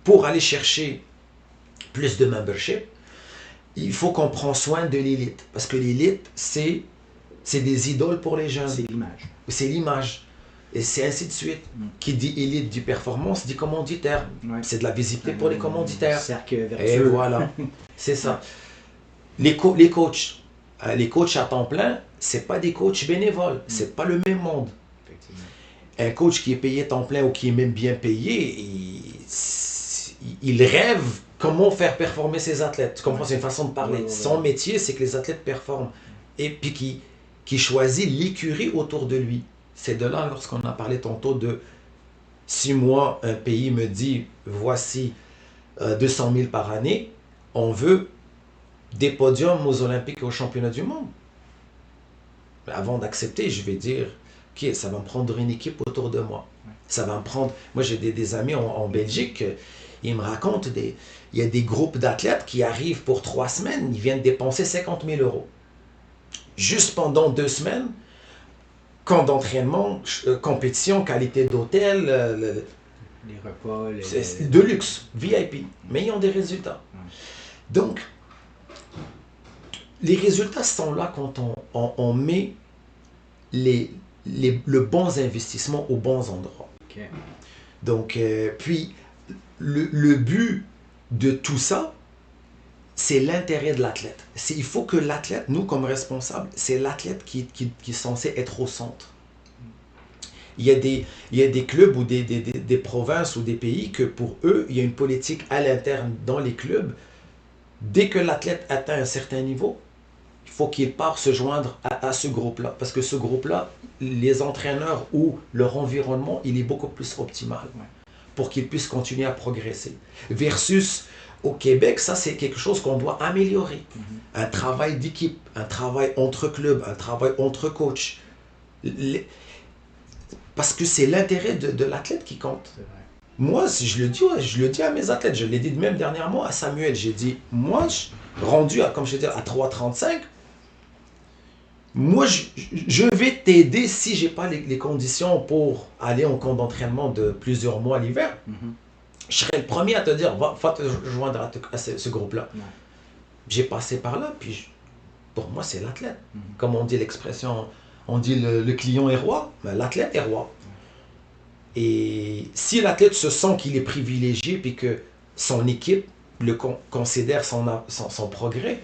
S3: pour aller chercher plus de membership, il faut qu'on prenne soin de l'élite. Parce que l'élite, c'est des idoles pour les jeunes.
S2: c'est l'image.
S3: C'est l'image. Et c'est ainsi de suite. Qui dit élite dit performance, dit commanditaire.
S2: Ouais.
S3: C'est de la visibilité pour les commanditaires.
S2: Cercle
S3: Et
S2: vertueux.
S3: voilà, c'est ça. Les coachs à temps plein, c'est pas des coachs bénévoles, c'est pas le même monde.
S2: Effectivement.
S3: Un coach qui est payé temps plein ou qui est même bien payé, il rêve comment faire performer ses athlètes. Tu comprends, c'est une façon de parler.
S2: Ouais.
S3: Son métier, c'est que les athlètes performent. Et puis qui choisit l'écurie autour de lui. C'est de là, lorsqu'on a parlé tantôt de si moi, un pays me dit, voici 200 000 par année, on veut des podiums aux Olympiques et aux championnats du monde. Mais avant d'accepter, je vais dire, ok, ça va me prendre une équipe autour de moi. Ça va me prendre... Moi, j'ai des amis en Belgique, ils me racontent, il y a des groupes d'athlètes qui arrivent pour 3 semaines, ils viennent dépenser 50 000 €. Juste pendant 2 semaines, camp d'entraînement, compétition, qualité d'hôtel,
S2: les repas,
S3: c'est de luxe, VIP, mais ils ont des résultats. Donc, les résultats sont là quand on met le bons investissements aux bons endroits.
S2: Okay.
S3: Donc, puis, le but de tout ça, c'est l'intérêt de l'athlète. Il faut que l'athlète, nous comme responsables, c'est l'athlète qui est censé être au centre. Il y a des clubs ou des provinces ou des pays que pour eux, il y a une politique à l'interne dans les clubs. Dès que l'athlète atteint un certain niveau, il faut qu'il parte se joindre à ce groupe-là. Parce que ce groupe-là, les entraîneurs ou leur environnement, il est beaucoup plus optimal pour qu'ils puissent continuer à progresser. Versus au Québec, ça c'est quelque chose qu'on doit améliorer. Un travail d'équipe, un travail entre clubs, un travail entre coachs. Parce que c'est l'intérêt de l'athlète qui compte. Moi, si je le dis à mes athlètes, je l'ai dit même dernièrement à Samuel, j'ai dit, moi, rendu à, comme je dis, à 3,35, moi, je vais t'aider si je n'ai pas les conditions pour aller en camp d'entraînement de plusieurs mois l'hiver. Je serai le premier à te dire, va te joindre à ce groupe-là. J'ai passé par là, puis pour moi, c'est l'athlète. Comme on dit l'expression, on dit le client est roi, mais l'athlète est roi. Et si l'athlète se sent qu'il est privilégié, puis que son équipe le considère son progrès,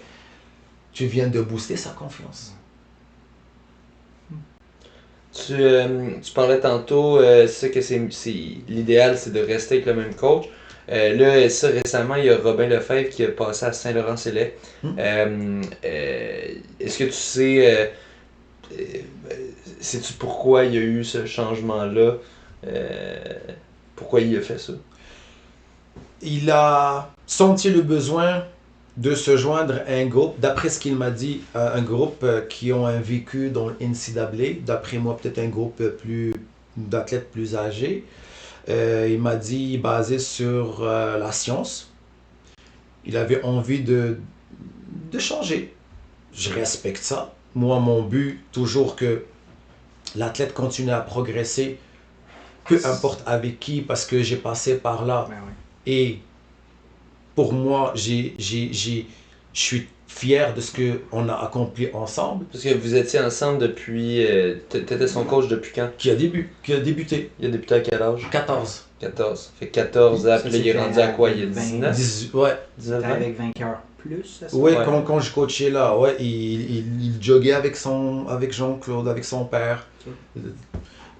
S3: tu viens de booster sa confiance.
S1: Tu parlais tantôt, c'est que l'idéal, c'est de rester avec le même coach. Là, ça, récemment, il y a Robin Lefebvre qui a passé à Saint-Laurent-Célest. Est-ce que tu sais sais-tu pourquoi il y a eu ce changement-là? Pourquoi il a fait ça?
S3: Il a senti le besoin de se joindre à un groupe, d'après ce qu'il m'a dit, un groupe qui ont un vécu dans le NCAA, d'après moi peut-être un groupe d'athlètes plus âgés. Il m'a dit basé sur la science. Il avait envie de changer. Je respecte ça. Moi, mon but, toujours que l'athlète continue à progresser, peu importe avec qui, parce que j'ai passé par là.
S2: Ben oui.
S3: Et pour moi, je suis fier de ce qu'on a accompli ensemble.
S1: Parce que vous étiez ensemble depuis... T'étais son coach depuis quand?
S3: Qui a débuté.
S1: Il a débuté à quel âge?
S3: 14.
S1: 14. Fait 14 ans,
S2: Ça,
S1: puis là, il est
S2: c'était
S1: rendu à quoi? Il
S2: avec
S1: est 19?
S3: 18, ouais.
S1: 19
S2: T'es
S1: ans?
S2: avec vainqueur plus, ça?
S3: Ouais,
S1: Ouais.
S3: quand je coachais là, ouais, il joguait avec Jean-Claude, avec son père.
S2: Ok.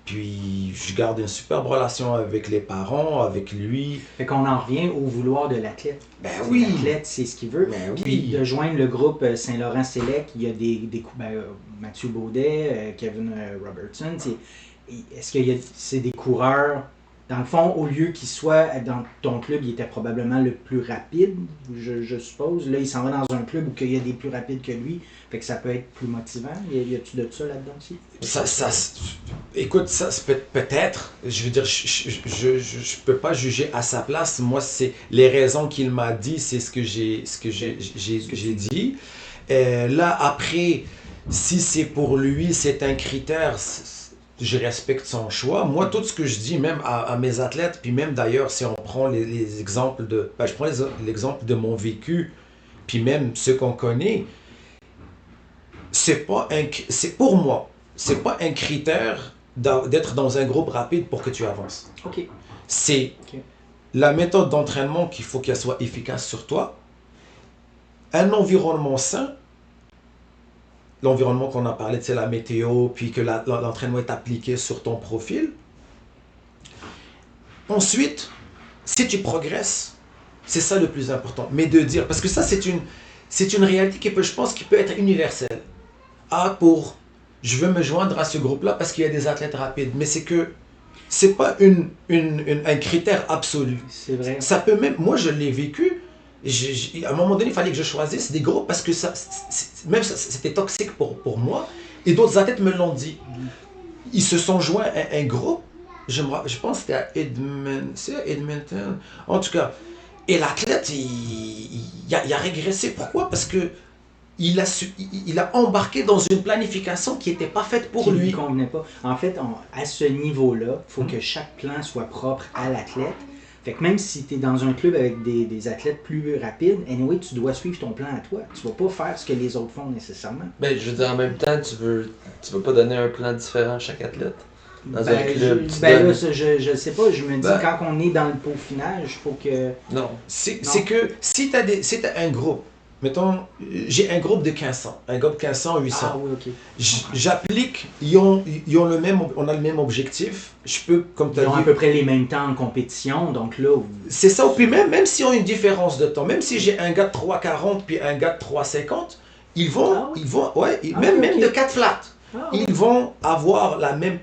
S3: Puis je garde une superbe relation avec les parents, avec lui.
S2: Fait qu'on en revient au vouloir de l'athlète.
S3: Ben
S2: C'est
S3: oui.
S2: L'athlète, c'est ce qu'il veut.
S3: Ben
S2: Puis
S3: oui.
S2: de joindre le groupe Saint-Laurent Select, il y a Mathieu Baudet, Kevin Robertson. Est-ce que c'est des coureurs, dans le fond, au lieu qu'ils soient dans ton club, il était probablement le plus rapide, je suppose. Là, il s'en va dans un club où il y a des plus rapides que lui. Fait que ça peut être plus motivant. Y a-tu de ça là-dedans aussi?
S3: Écoute, ça peut-être. Je veux dire, je peux pas juger à sa place. Moi, c'est les raisons qu'il m'a dit, c'est ce que j'ai dit. Là, après, si c'est pour lui, c'est un critère. Je respecte son choix. Moi, tout ce que je dis, même à mes athlètes, puis même d'ailleurs, si on prend les exemples de... je prends l'exemple de mon vécu, puis même ceux qu'on connaît, c'est pour moi, c'est pas un critère d'être dans un groupe rapide pour que tu avances.
S2: OK.
S3: C'est
S2: Ok.
S3: la méthode d'entraînement qu'il faut qu'elle soit efficace sur toi, un environnement sain, l'environnement qu'on a parlé, c'est la météo, puis que l'entraînement est appliqué sur ton profil. Ensuite, si tu progresses, c'est ça le plus important. Mais de dire, parce que ça c'est une réalité qui peut, je pense, qui peut être universelle. Je veux me joindre à ce groupe-là parce qu'il y a des athlètes rapides, mais c'est pas un critère absolu.
S2: C'est vrai.
S3: Ça peut même, moi je l'ai vécu. À un moment donné, il fallait que je choisisse des groupes parce que c'était toxique pour moi. Et d'autres athlètes me l'ont dit. Ils se sont joints à un groupe, je pense que c'était à Edmonton. En tout cas, et l'athlète, il a régressé. Pourquoi? Parce que il a embarqué dans une planification qui n'était pas faite pour
S2: Qui
S3: lui.
S2: lui convenait pas. En fait, à ce niveau-là, il faut que chaque plan soit propre à l'athlète. Fait que même si tu es dans un club avec des athlètes plus rapides, anyway, tu dois suivre ton plan à toi. Tu vas pas faire ce que les autres font nécessairement.
S1: Ben, je veux dire, en même temps, tu veux pas donner un plan différent à chaque athlète. Dans un club,
S2: là, je sais pas, je me dis,
S3: Ben,
S2: quand on est dans le peaufinage, il faut que...
S1: Non.
S3: C'est que si tu as un groupe, mettons, j'ai un groupe de 1500, un groupe 1500, 800.
S2: Ah oui, ok.
S3: J'applique, on a le même objectif. Je peux, comme tu as
S2: Ils ont à
S3: dit,
S2: peu près les mêmes temps en compétition, donc là...
S3: c'est ça. Puis même si on a une différence de temps, même si j'ai un gars de 3,40 puis un gars de 3,50, même de 4 flats. Ils vont avoir la même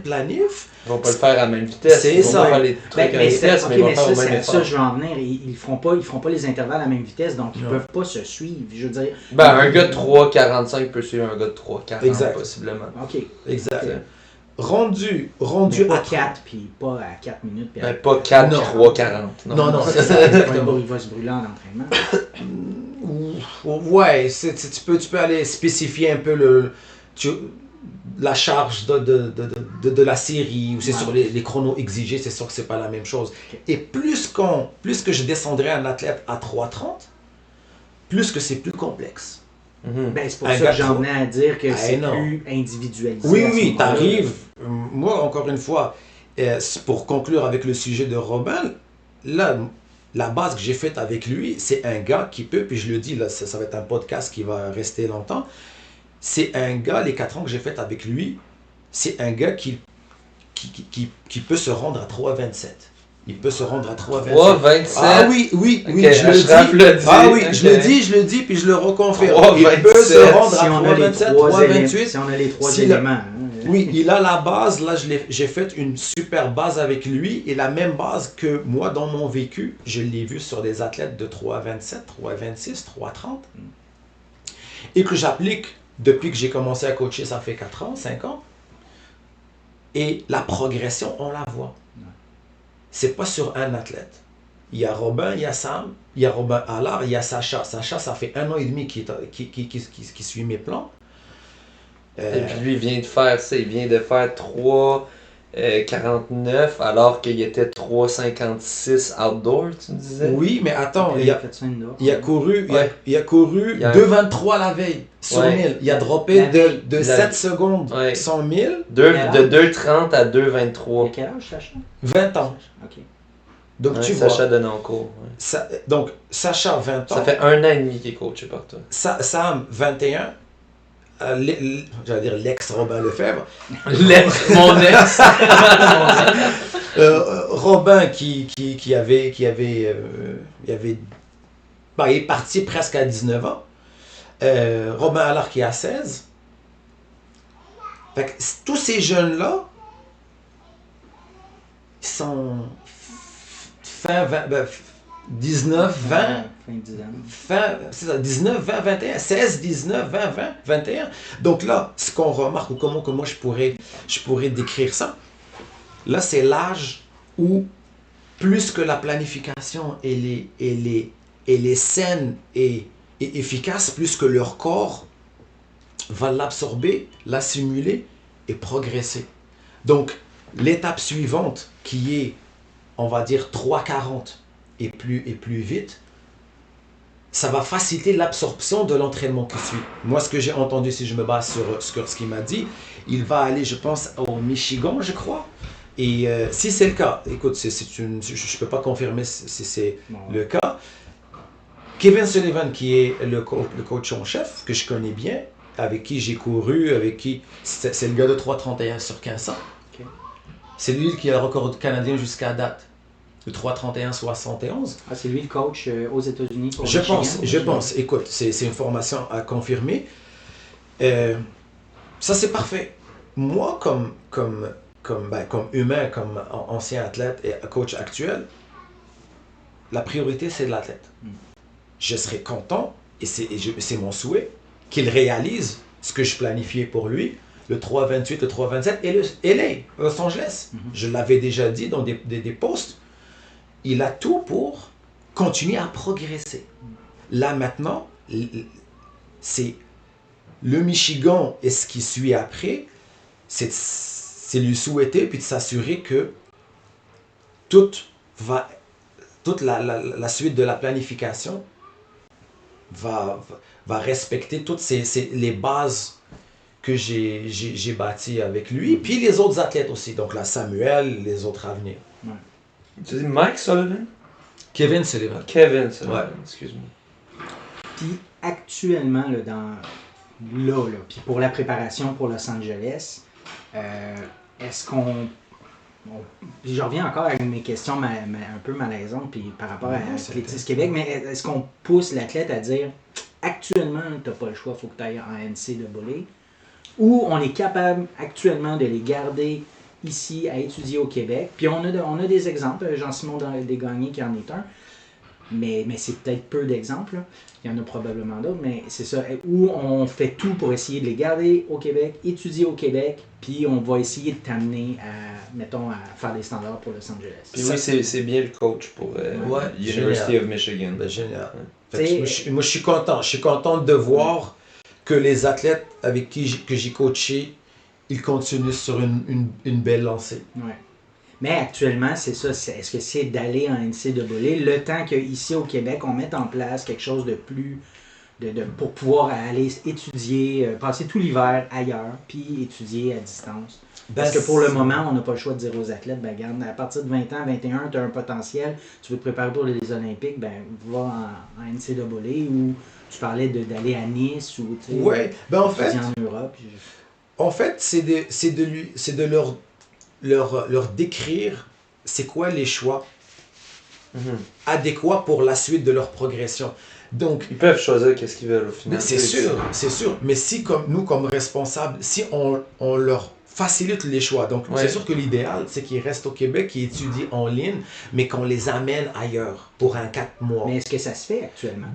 S3: planif.
S1: Ils vont pas le faire à la même vitesse.
S3: C'est
S1: Ils vont
S3: ça.
S1: pas faire les trucs à la vitesse, mais ils vont le faire au même
S2: c'est
S1: effort.
S2: ça, je vais en venir. Ils feront pas les intervalles à la même vitesse, donc ils
S3: Non.
S2: peuvent pas se suivre. Je veux dire...
S1: Ben, un gars de 3,45 peut suivre un gars de 3,40
S3: Exact.
S1: possiblement.
S2: OK.
S3: Exact.
S2: Ok.
S3: Rendu
S2: Mais pas
S3: à
S2: 4, puis pas à 4 minutes. Puis
S1: Ben, pas 4,
S3: Non.
S1: 3,40.
S3: Non, c'est ça, exactement.
S2: Il va se brûler en entraînement.
S3: Ouais, tu peux aller spécifier un peu la charge de la série, ou c'est
S2: Ouais.
S3: sur les chronos exigés, c'est sûr que c'est pas la même chose.
S2: Ok.
S3: Et plus que je descendrai un athlète à 3,30, plus que c'est plus complexe.
S1: Mhm.
S2: Ben, c'est pour
S3: Un
S2: ça
S3: gars
S2: que j'en
S3: trop-
S2: venais à dire que
S3: Ah,
S2: c'est
S3: non.
S2: plus individualisé.
S3: Oui,
S2: à ce
S3: oui,
S2: moment-là.
S3: t'arrives. Moi, encore une fois, pour conclure avec le sujet de Robin, là, la base que j'ai faite avec lui, c'est un gars qui peut, puis je le dis, là, ça va être un podcast qui va rester longtemps, c'est un gars, les 4 ans que j'ai fait avec lui, c'est un gars qui peut se rendre à 3,27. il peut se rendre à 3,27.
S1: 3,27.
S3: Ah oui, oui, oui,
S1: Ok,
S3: je le
S1: Ashraf
S3: dis.
S1: le dit.
S3: Ah oui,
S1: Ok.
S3: je le dis, puis je le reconfirme.
S1: 3,27.
S3: Il peut se rendre
S2: Si
S3: à
S2: on a les
S3: 3,27,
S2: trois éléments,
S3: 3,28.
S2: si on a les trois
S3: Si le-
S2: éléments. Hein.
S3: Oui, il a la base. Là, j'ai fait une super base avec lui. Et la même base que moi, dans mon vécu, je l'ai vu sur des athlètes de 3,27, 3,26, 3,30. Et que j'applique depuis que j'ai commencé à coacher, ça fait 4 ans, 5 ans. Et la progression, on la voit. C'est pas sur un athlète. Il y a Robin, il y a Sam, il y a Robin Allard, il y a Sacha. Sacha, ça fait 1 an et demi qui suit mes plans.
S1: Et puis lui, il vient de faire ça. Il vient de faire 3,49 alors qu'il était 3,56 outdoor, tu me disais?
S3: Oui, mais attends,
S2: Puis
S3: il a
S2: fait ça indoor.
S3: couru,
S1: Ouais.
S3: il a couru
S1: Il y a
S3: 2,23 la veille sur
S1: Ouais.
S3: 1000. Il a
S2: La
S3: droppé
S2: veille.
S3: de
S1: La-
S3: 7 secondes
S1: Ouais.
S3: sur 1000,
S1: De 2,30 à
S2: Il a
S1: 2,23.
S2: quel âge, Sacha?
S3: 20 ans.
S2: Ok.
S3: Donc
S1: Ouais,
S3: tu
S1: Sacha
S3: vois,
S1: Denoncourt. Ouais.
S3: donc Sacha 20 ans,
S1: Ça fait 1 an et demi qu'il est coaché par toi.
S3: Sam 21, j'allais dire l'ex Robin Lefebvre,
S1: Mon ex.
S3: Robin qui il est parti presque à 19 ans, Robin Allard qui a 16. Fait que tous ces jeunes-là, ils sont fin 20, 19, 20,
S2: Fin de dizaine.
S3: c'est ça, 19, 20, 21, 16, 19, 20, 20, 21. Donc là, ce qu'on remarque, ou comment je pourrais décrire ça, là, c'est l'âge où, plus que la planification elle est saine et efficace, plus que leur corps va l'absorber, l'assimiler et progresser. Donc, l'étape suivante, qui est, on va dire, 3,40 et plus vite, ça va faciliter l'absorption de l'entraînement qui suit. Moi, ce que j'ai entendu, si je me base sur ce qu'il m'a dit, il va aller, je pense, au Michigan, je crois. Et si c'est le cas, écoute, je ne peux pas confirmer si c'est le cas. Kevin Sullivan, qui est le coach en chef, que je connais bien, avec qui j'ai couru, c'est le gars de 3,31 sur 1500.
S2: Ok.
S3: C'est lui qui a le record canadien jusqu'à date. Le 3,31,71.
S2: Ah, c'est lui le coach aux États-Unis pour
S3: Je
S2: Michigan,
S3: pense. Écoute, c'est une formation à confirmer. Ça, c'est parfait. Moi, comme humain, comme ancien athlète et coach actuel, la priorité, c'est de l'athlète. Je serais content, et c'est mon souhait, qu'il réalise ce que je planifiais pour lui, le 3,28, le 3,27 et le LA, Los Angeles. Je l'avais déjà dit dans des posts. Il a tout pour continuer à progresser. Là maintenant, c'est le Michigan et ce qui suit après, c'est lui souhaiter puis de s'assurer que toute la suite de la planification va respecter toutes les bases que j'ai bâties avec lui, puis les autres athlètes aussi, donc la Samuel, les autres à venir.
S2: Ouais.
S1: Tu dis Mike Sullivan?
S3: Kevin Sullivan.
S1: Kevin Sullivan,
S3: Ouais.
S1: excuse-moi.
S2: Puis actuellement, là, puis pour la préparation pour Los Angeles, est-ce qu'on... Puis je reviens encore à mes questions un peu malaisantes puis par rapport à Athlétisme Québec, mais est-ce qu'on pousse l'athlète à dire actuellement, tu n'as pas le choix, il faut que tu ailles en NCAA, ou on est capable actuellement de les garder ici à étudier au Québec? Puis on a des exemples, Jean-Simon Desgagnés qui en est un, mais c'est peut-être peu d'exemples, là. Il y en a probablement d'autres, mais c'est ça, où on fait tout pour essayer de les garder au Québec, étudier au Québec, puis on va essayer de t'amener à faire des standards pour Los Angeles.
S1: Puis oui, c'est bien le coach pour University of Michigan.
S3: Ben, génial.
S2: Ouais.
S3: Fait que moi, je suis content. Je suis content de voir que les athlètes avec qui j'ai coaché, ils continuent sur une belle lancée.
S2: Ouais. Mais actuellement, c'est ça. Est-ce que c'est d'aller en NCAA le temps qu'ici au Québec, on mette en place quelque chose de plus... pour pouvoir aller étudier, passer tout l'hiver ailleurs, puis étudier à distance? Parce que pour le moment, on n'a pas le choix de dire aux athlètes, ben regarde, à partir de 20 ans, 21, tu as un potentiel, tu veux te préparer pour les Olympiques, ben va en NCAA, ou tu parlais d'aller à Nice, ou tu sais,
S3: Ouais, ben en fait,
S2: étudier en Europe.
S3: c'est de leur décrire c'est quoi les choix adéquat pour la suite de leur progression. Donc,
S1: Ils peuvent choisir qu'est-ce qu'ils veulent au final.
S3: mais c'est sûr. Mais si comme nous, comme responsables, si on leur facilite les choix, donc
S1: Ouais.
S3: c'est sûr que l'idéal, c'est qu'ils restent au Québec, qu'ils étudient en ligne, mais qu'on les amène ailleurs pour un 4 mois.
S2: Mais est-ce que ça se fait actuellement?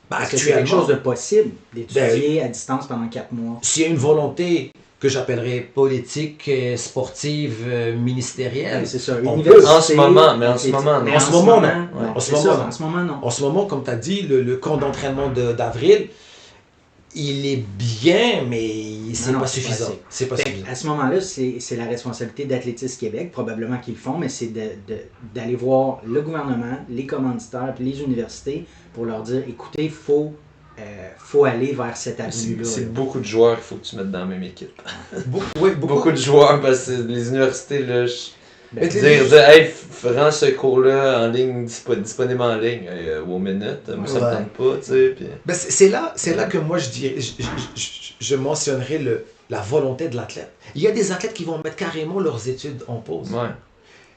S3: Ben,
S2: Est-ce que c'est quelque chose de possible
S3: Ben,
S2: d'étudier à distance pendant 4 mois?
S3: s'il y a une volonté que j'appellerais politique, sportive, ministérielle,
S2: Ouais, c'est ça.
S3: on
S2: Université,
S1: peut. En ce moment, mais en ce moment, non.
S2: mais
S3: En ce moment, non.
S2: non.
S3: En ce
S2: C'est
S3: moment,
S2: ça,
S3: non.
S2: en ce moment, non.
S3: en ce moment, comme tu as dit, le camp d'entraînement d'avril, il est bien, mais c'est
S2: Non,
S3: pas
S2: c'est pas
S3: suffisant.
S2: assez.
S3: C'est pas
S2: Fait
S3: suffisant.
S2: à ce moment-là, c'est la responsabilité d'Athlétisme Québec, probablement qu'ils le font, mais c'est d'aller voir le gouvernement, les commanditaires, puis les universités pour leur dire, écoutez, faut aller vers cette avenue-là.
S1: C'est
S2: là.
S1: beaucoup de joueurs qu'il faut que tu mettes dans la même équipe.
S3: Beaucoup
S1: De joueurs, parce que les universités, là,
S2: Ben,
S1: dire, hey, rends ce cours-là en ligne, disponible en ligne, ou aux minutes, moi ça me
S3: Ouais.
S1: tente pas, tu sais. Puis...
S3: Ben, c'est là que moi je mentionnerai la volonté de l'athlète. Il y a des athlètes qui vont mettre carrément leurs études en pause.
S1: Ouais.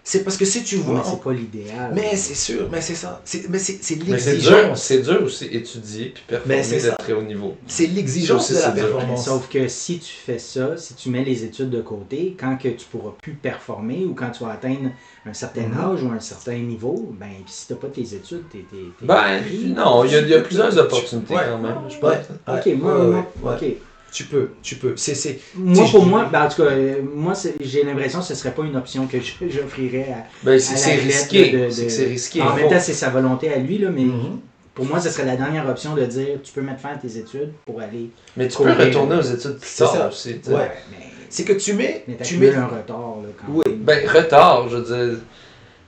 S3: C'est parce que si tu
S2: mais
S3: vois...
S2: c'est pas l'idéal.
S3: Mais c'est sûr, mais c'est ça. Mais c'est
S1: Mais
S3: l'exigence.
S1: c'est dur aussi étudier puis performer
S3: Ben, c'est
S1: de
S3: ça.
S1: très haut niveau.
S3: C'est l'exigence
S1: Ça
S3: de
S1: aussi,
S3: la
S1: c'est dur.
S3: performance.
S2: Sauf que si tu fais ça, si tu mets les études de côté, quand que tu pourras plus performer ou quand tu vas atteindre un certain âge ou un certain niveau, ben puis si t'as pas tes études, t'es
S1: Ben,
S2: pris.
S1: non, il y a plusieurs opportunités
S3: Ouais.
S1: quand même, je
S3: Ouais.
S1: pense.
S2: Ok, moi,
S3: Ouais.
S2: ok.
S3: Tu peux. C'est...
S2: Moi,
S3: Si
S2: pour
S3: je-
S2: moi, ben, en tout cas, moi, j'ai l'impression que ce serait pas une option que j'offrirais à.
S1: Ben, c'est
S2: À
S1: c'est
S2: l'athlète,
S1: risqué.
S2: de-
S1: C'est que c'est risqué.
S2: En
S1: Il
S2: même
S1: faut-
S2: temps, c'est sa volonté à lui, là, mais
S3: Mhm.
S2: pour moi, ce serait la dernière option de dire tu peux mettre fin à tes études pour aller.
S1: Mais tu peux
S2: courir.
S1: retourner aux études plus
S3: C'est
S1: tard
S3: ça.
S1: aussi. tu sais.
S3: Ouais.
S2: mais
S3: C'est que tu mets...
S2: tu mets un retard, là, quand
S3: Oui.
S2: même.
S1: Ben, retard, je veux dire.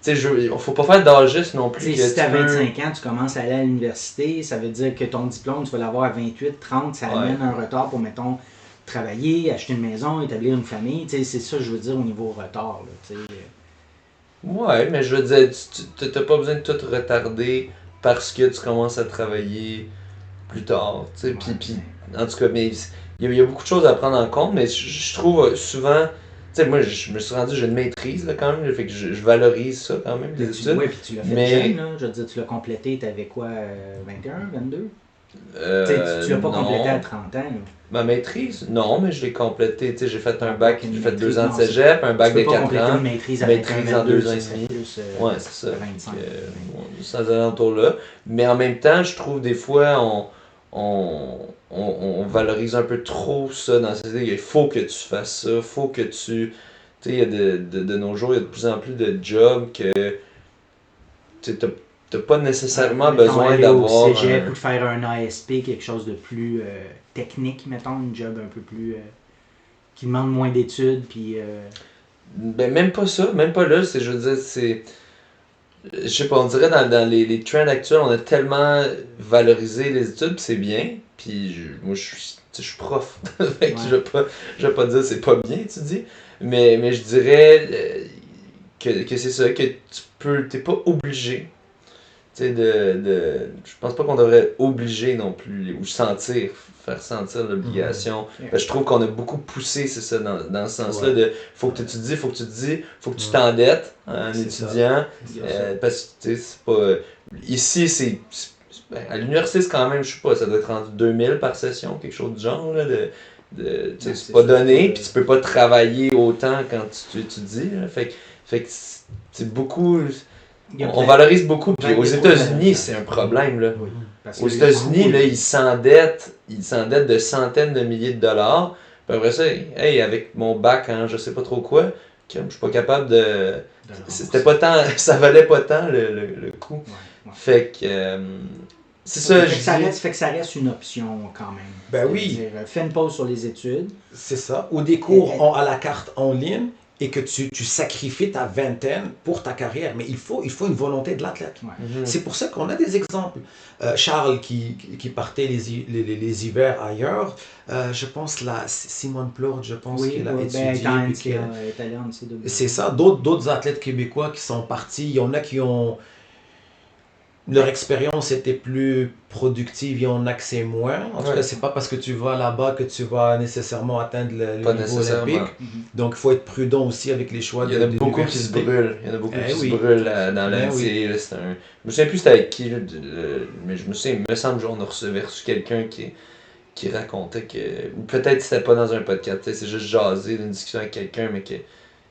S1: Tu sais, faut pas faire d'âgisme non plus.
S2: Tu
S1: que
S2: sais, si tu as
S1: tu peux-
S2: 25 ans, tu commences à aller à l'université, ça veut dire que ton diplôme, tu vas l'avoir à 28, 30, ça amène un retard pour, mettons, travailler, acheter une maison, établir une famille. Tu sais, c'est ça, je veux dire, au niveau retard. Là, tu sais.
S1: Ouais, mais je veux dire, t'as pas besoin de tout retarder parce que tu commences à travailler plus tard. Tu sais,
S2: Ouais,
S1: puis, en tout cas, mais il y a beaucoup de choses à prendre en compte, mais je trouve souvent. Tu sais, moi, je me suis rendu, j'ai une maîtrise là, quand même, fait que je valorise ça quand même, les études.
S2: Oui, puis tu l'as fait
S1: Mais-
S2: jeune, là. Je veux dire, tu l'as complété, tu avais quoi, 21, 22? Tu l'as pas
S1: non.
S2: complété à 30 ans. Là.
S1: Ma maîtrise? Non, mais je l'ai complété. Tu sais, j'ai fait un
S2: Ah,
S1: bac,
S2: une
S1: j'ai fait
S2: maîtrise,
S1: 2 ans de
S2: non,
S1: cégep, un bac
S2: Tu
S1: de
S2: peux pas
S1: 4
S2: compléter
S1: ans.
S2: une maîtrise à
S1: maîtrise
S2: 21,
S1: en 2 ans et
S2: ça serait
S1: demi.
S2: plus,
S1: Ouais, c'est ça.
S2: 25.
S1: Sans alentour-là. Mais en même temps, je trouve des fois, on valorise un peu trop ça dans cette idée. Il faut que tu fasses ça, faut que tu. Tu sais, il y a de nos jours, il y a de plus en plus de jobs que tu sais, t'as pas nécessairement
S2: Mettons,
S1: besoin
S2: aller
S1: d'avoir.
S2: au cégep
S1: un-
S2: ou de faire un ASP, quelque chose de plus technique, mettons, une job un peu plus. Qui demande moins d'études, puis.
S1: Ben, même pas ça, même pas là. Je veux dire, c'est. Je sais pas, on dirait dans les trends actuels, on a tellement valorisé les études, puis c'est bien. Puis moi, tu sais, je suis prof. Fait que
S2: Ouais.
S1: je vais pas dire c'est pas bien, tu dis. Mais je dirais que c'est ça, que t'es pas obligé. Tu sais, je pense pas qu'on devrait obliger non plus, ou faire sentir l'obligation.
S2: Mhm.
S1: Ben, je trouve qu'on a beaucoup poussé, c'est ça, dans ce sens-là,
S3: Ouais.
S1: de faut que tu étudies, faut que tu te dis, faut que tu
S3: Ouais.
S1: t'endettes en
S3: C'est ça.
S1: étudiant.
S3: C'est ça.
S1: Parce que, tu sais, c'est pas. Ici, ben, à l'université, c'est quand même, je sais pas, ça doit être rendu 2000 par session, quelque chose du genre, là, tu sais,
S2: Ouais,
S1: c'est
S2: c'est
S1: pas
S2: ça,
S1: donné,
S2: c'est-
S1: puis tu peux pas travailler autant quand tu étudies, là. Fait que c'est beaucoup.
S2: Il y a
S1: On
S2: peut-être-
S1: valorise beaucoup. Puis
S2: peut-être
S1: aux
S2: qu'il y a trop
S1: États-Unis,
S2: d'avantages.
S1: c'est un problème, là.
S2: Oui, parce
S1: Aux
S2: que
S1: États-Unis,
S2: beaucoup-
S1: là, ils s'endettent de centaines de milliers de dollars. Puis après ça, hey, avec mon bac en je sais pas trop quoi, je suis pas capable de. C'était pas tant. Ça valait pas tant le coût.
S2: Ouais, ouais.
S1: Fait que. C'est ça,
S2: Fait
S1: je
S2: que ça
S1: dis.
S2: reste, fait que ça reste une option quand même.
S3: Ben oui.
S2: C'est-à-dire, fais une pause sur les études.
S3: C'est ça. Ou des cours à la carte en ligne et que tu sacrifies ta vingtaine pour ta carrière. Mais il faut une volonté de l'athlète.
S2: Ouais.
S1: Mhm.
S3: C'est pour ça qu'on a des exemples. Charles qui partait les hivers ailleurs. Je pense Simone Plourde, je pense qu'elle a étudié. puis qu'elle-
S2: est allée en NCAA.
S3: C'est ça. D'autres athlètes québécois qui sont partis. Il y en a qui ont leur expérience était plus productive, ils en accès moins. En tout
S1: Ouais.
S3: cas, c'est pas parce que tu vas là-bas que tu vas nécessairement atteindre le
S1: Pas
S3: niveau
S1: nécessairement.
S3: olympique. Donc, il faut être prudent aussi avec les choix
S1: Il y en a
S3: de
S1: beaucoup qui se
S3: l'université.
S1: brûlent. Il y en a beaucoup
S3: Eh
S1: qui
S3: oui.
S1: se brûlent dans
S3: Ben
S1: l'NCA. Là, je me souviens plus c'était avec qui, là, mais je me souviens, il me semble qu'on a reçu quelqu'un qui racontait que. Ou peut-être c'était pas dans un podcast, c'est juste jaser d'une discussion avec quelqu'un, mais que.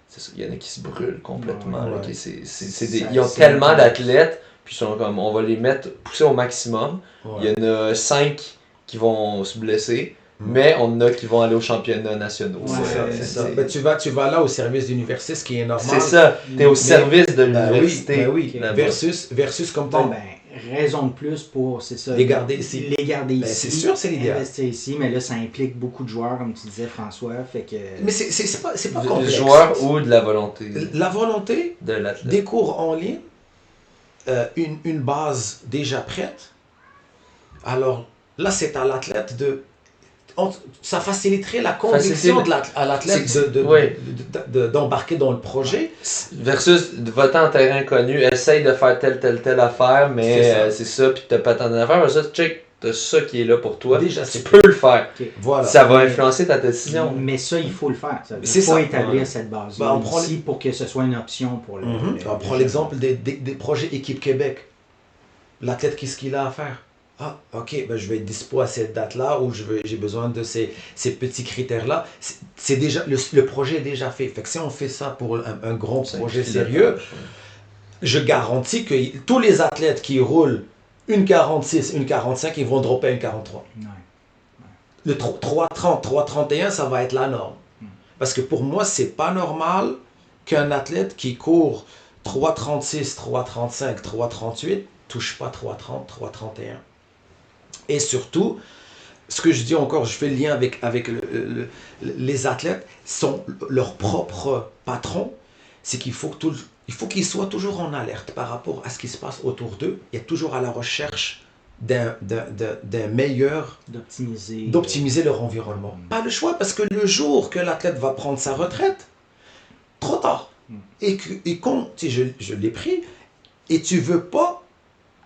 S1: C'est ça, il y en a qui se brûlent complètement.
S3: Ouais.
S1: Là,
S3: Ouais.
S1: ils ont
S2: c'est
S1: tellement
S2: intense.
S1: d'athlètes, puis ils sont comme on va les mettre pousser au maximum.
S3: Ouais.
S1: Il y en a 5 qui vont se blesser,
S3: Mm.
S1: mais on en a qui vont aller aux championnats nationaux.
S2: Ouais,
S3: C'est ça. Ben, tu vas là au service d'université, ce qui est normal.
S1: C'est ça, t'es au
S2: Mais-
S1: service de
S3: Ben oui,
S1: l'université.
S3: ben oui.
S1: là-bas.
S3: Versus comme
S2: Bon,
S3: ton.
S2: ben, raison de plus pour, c'est ça.
S3: Les garder ici.
S2: Les garder
S3: Ben,
S2: ici.
S3: c'est sûr, c'est l'idéal.
S2: Investir ici, mais là, ça implique beaucoup de joueurs, comme tu disais, François. Fait que.
S3: Mais c'est pas
S1: Du
S3: complexe.
S1: joueur ou de la volonté
S3: La volonté,
S1: de l'athlète.
S3: des cours en ligne, une base déjà prête. Alors là, c'est à l'athlète ça faciliterait la conviction à l'athlète d'embarquer dans le projet.
S1: Versus voter en terrain connu, essaye de faire telle affaire, mais c'est ça, puis t'as pas tant d'affaires, mais ça, check, t'as ça qui est là pour toi.
S3: Déjà,
S1: tu
S3: c'est
S1: peux le faire.
S2: Ok.
S3: Voilà.
S1: Ça va influencer ta décision.
S2: Mais ça, il faut le faire. Il
S3: C'est
S2: faut
S3: ça.
S2: établir
S1: Ouais.
S2: cette base
S3: Ben, on prend
S2: ici pour que ce soit une option pour le.
S3: On prend l'exemple des projets Équipe Québec. L'athlète, qu'est-ce qu'il a à faire? Ah, ok, ben je vais être dispo à cette date-là ou j'ai besoin de ces petits critères-là. C'est déjà, le projet est déjà fait. Fait que si on fait ça pour un grand projet sérieux, je garantis que tous les athlètes qui roulent une 46, une 45, ils vont dropper une 43.
S2: Ouais.
S3: Le 3,30, 3,31, ça va être la norme. Parce que pour moi, c'est pas normal qu'un athlète qui court 3,36, 3,35, 3,38 touche pas 3,30, 3,31. Et surtout, ce que je dis encore, je fais le lien avec les athlètes, sont leurs propres patrons, c'est qu'il faut qu'ils soient toujours en alerte par rapport à ce qui se passe autour d'eux, et toujours à la recherche d'un meilleur, d'optimiser leur environnement. Pas le choix, parce que le jour que l'athlète va prendre sa retraite, trop tard. Et quand je l'ai pris, et tu veux pas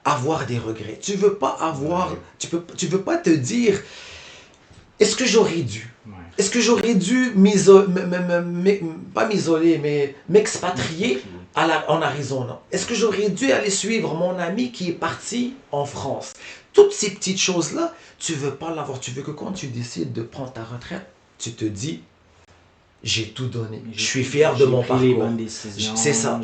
S3: avoir des regrets. Tu veux pas avoir, tu veux pas te dire, est-ce que j'aurais dû? Est-ce que j'aurais dû pas m'isoler, mais m'expatrier en Arizona? Est-ce que j'aurais dû aller suivre mon ami qui est parti en France? Toutes ces petites choses-là, tu veux pas l'avoir. Tu veux que quand tu décides de prendre ta retraite, tu te dis, j'ai tout donné. Je suis fier de mon parcours.
S2: Les bonnes décisions.
S3: C'est ça.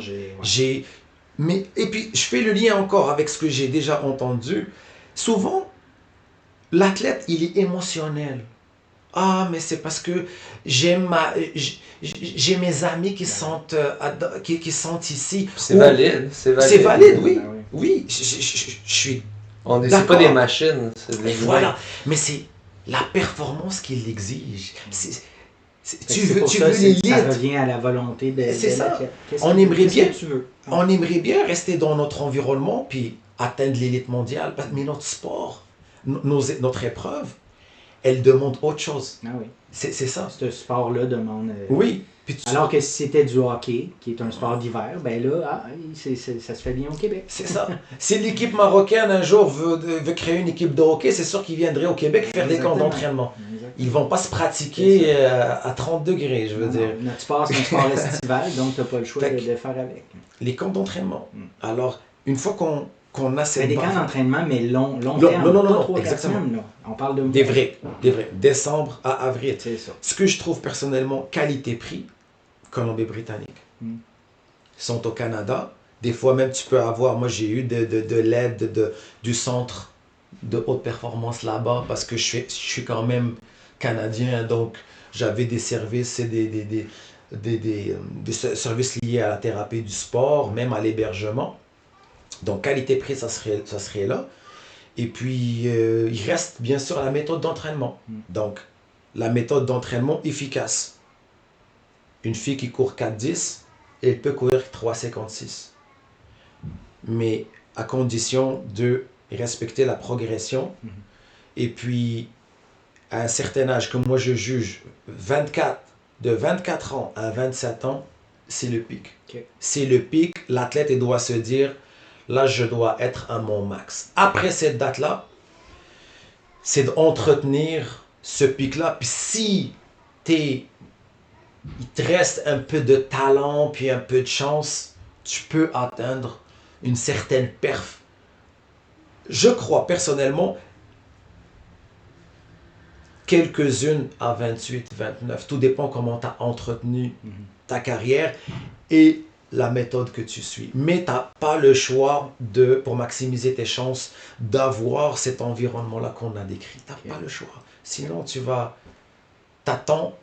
S3: Et puis, je fais le lien encore avec ce que j'ai déjà entendu. Souvent, l'athlète, il est émotionnel. Ah, mais c'est parce que j'ai mes amis qui sont ici.
S1: C'est valide.
S3: C'est valide, oui. Oui, je suis...
S1: C'est pas des machines.
S3: Voilà, mais c'est la performance qui l'exige.
S2: Tu veux les leads. Ça revient à la volonté de
S3: ça. On aimerait bien rester dans notre environnement puis atteindre l'élite mondiale. Mais notre sport, notre épreuve, elle demande autre chose.
S2: Ah oui.
S3: C'est ça.
S2: Ce sport-là demande...
S3: Oui.
S2: Alors que si c'était du hockey, qui est un sport d'hiver, ben là, ça se fait bien au Québec.
S3: C'est ça. Si l'équipe marocaine un jour veut créer une équipe de hockey, c'est sûr qu'ils viendraient au Québec faire des camps d'entraînement. Ils vont pas se pratiquer à 30 degrés, je veux dire.
S2: Notre sport, c'est un sport estival, donc tu n'as pas le choix de faire avec.
S3: Les camps d'entraînement. Alors, une fois qu'on a cette
S2: des camps d'entraînement, mais long terme.
S3: Non, exactement.
S2: Semaines, là. On parle de
S3: des vrais. Décembre à avril.
S2: C'est ça.
S3: Ce que je trouve personnellement qualité-prix, Colombie-Britannique. Ils sont au Canada. Des fois même tu peux avoir, moi j'ai eu de l'aide du centre de haute performance là-bas parce que je suis quand même canadien, donc j'avais des services et des services liés à la thérapie du sport, même à l'hébergement. Donc qualité-prix, ça serait là. Et puis il reste bien sûr la méthode d'entraînement. Donc la méthode d'entraînement efficace. Une fille qui court 4,10, elle peut courir 3,56. Mais à condition de respecter la progression. Et puis, à un certain âge, comme moi je juge, de 24 ans à 27 ans, c'est le pic.
S2: Okay.
S3: C'est le pic. L'athlète il doit se dire, là, je dois être à mon max. Après cette date-là, c'est d'entretenir ce pic-là. Puis si il te reste un peu de talent, puis un peu de chance, tu peux atteindre une certaine perf. Je crois personnellement, quelques-unes à 28, 29, tout dépend comment tu as entretenu ta carrière et la méthode que tu suis. Mais tu n'as pas le choix, pour maximiser tes chances, d'avoir cet environnement-là qu'on a décrit. Tu n'as pas le choix. Sinon, t'attends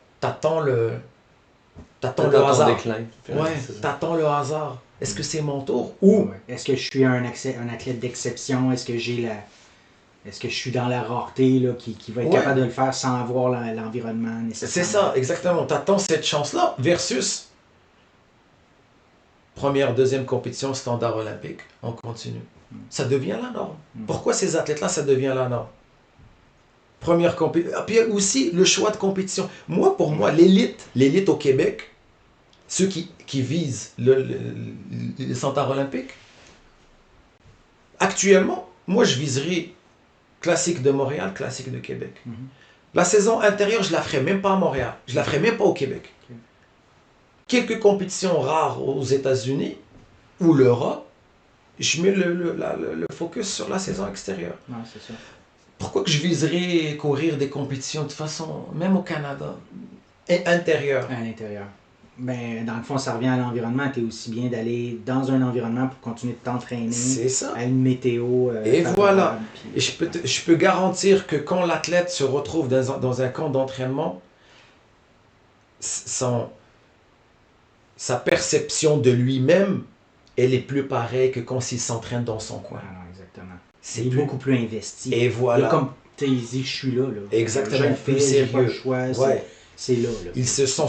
S3: le hasard.
S1: Déclin.
S3: Ouais, t'attends le hasard. Est-ce que c'est mon tour ou
S2: est-ce que je suis un athlète d'exception? Est-ce que je suis dans la rareté là, qui va être capable de le faire sans avoir l'environnement nécessaire?
S3: C'est ça, exactement. Tu attends cette chance-là versus première, deuxième compétition, standard olympique, on continue. Ça devient la norme. Pourquoi ces athlètes-là, ça devient la norme? Première compétition. Puis aussi, le choix de compétition. Pour moi, l'élite au Québec, ceux qui visent le standard olympique, actuellement, moi, je viserais classique de Montréal, classique de Québec. La saison intérieure, je la ferai même pas à Montréal. Je la ferai même pas au Québec. Quelques compétitions rares aux États-Unis ou l'Europe, je mets le focus sur la saison extérieure.
S2: Non, c'est ça.
S3: Pourquoi que je viserais courir des compétitions de façon, même au Canada, et intérieure?
S2: À l'intérieur. Ben, dans le fond, ça revient à l'environnement. Tu es aussi bien d'aller dans un environnement pour continuer de t'entraîner.
S3: C'est ça.
S2: À une météo.
S3: Et voilà. Et je peux garantir que quand l'athlète se retrouve dans un camp d'entraînement, sa perception de lui-même, elle est plus pareille que quand il s'entraîne dans son coin.
S2: Ah non, exactement.
S3: C'est
S2: beaucoup plus investi.
S3: Et voilà.
S2: Là, comme tu dit, je suis là.
S3: Exactement.
S2: Je le fais, j'ai pas le choix. C'est là.
S3: Ils se sont,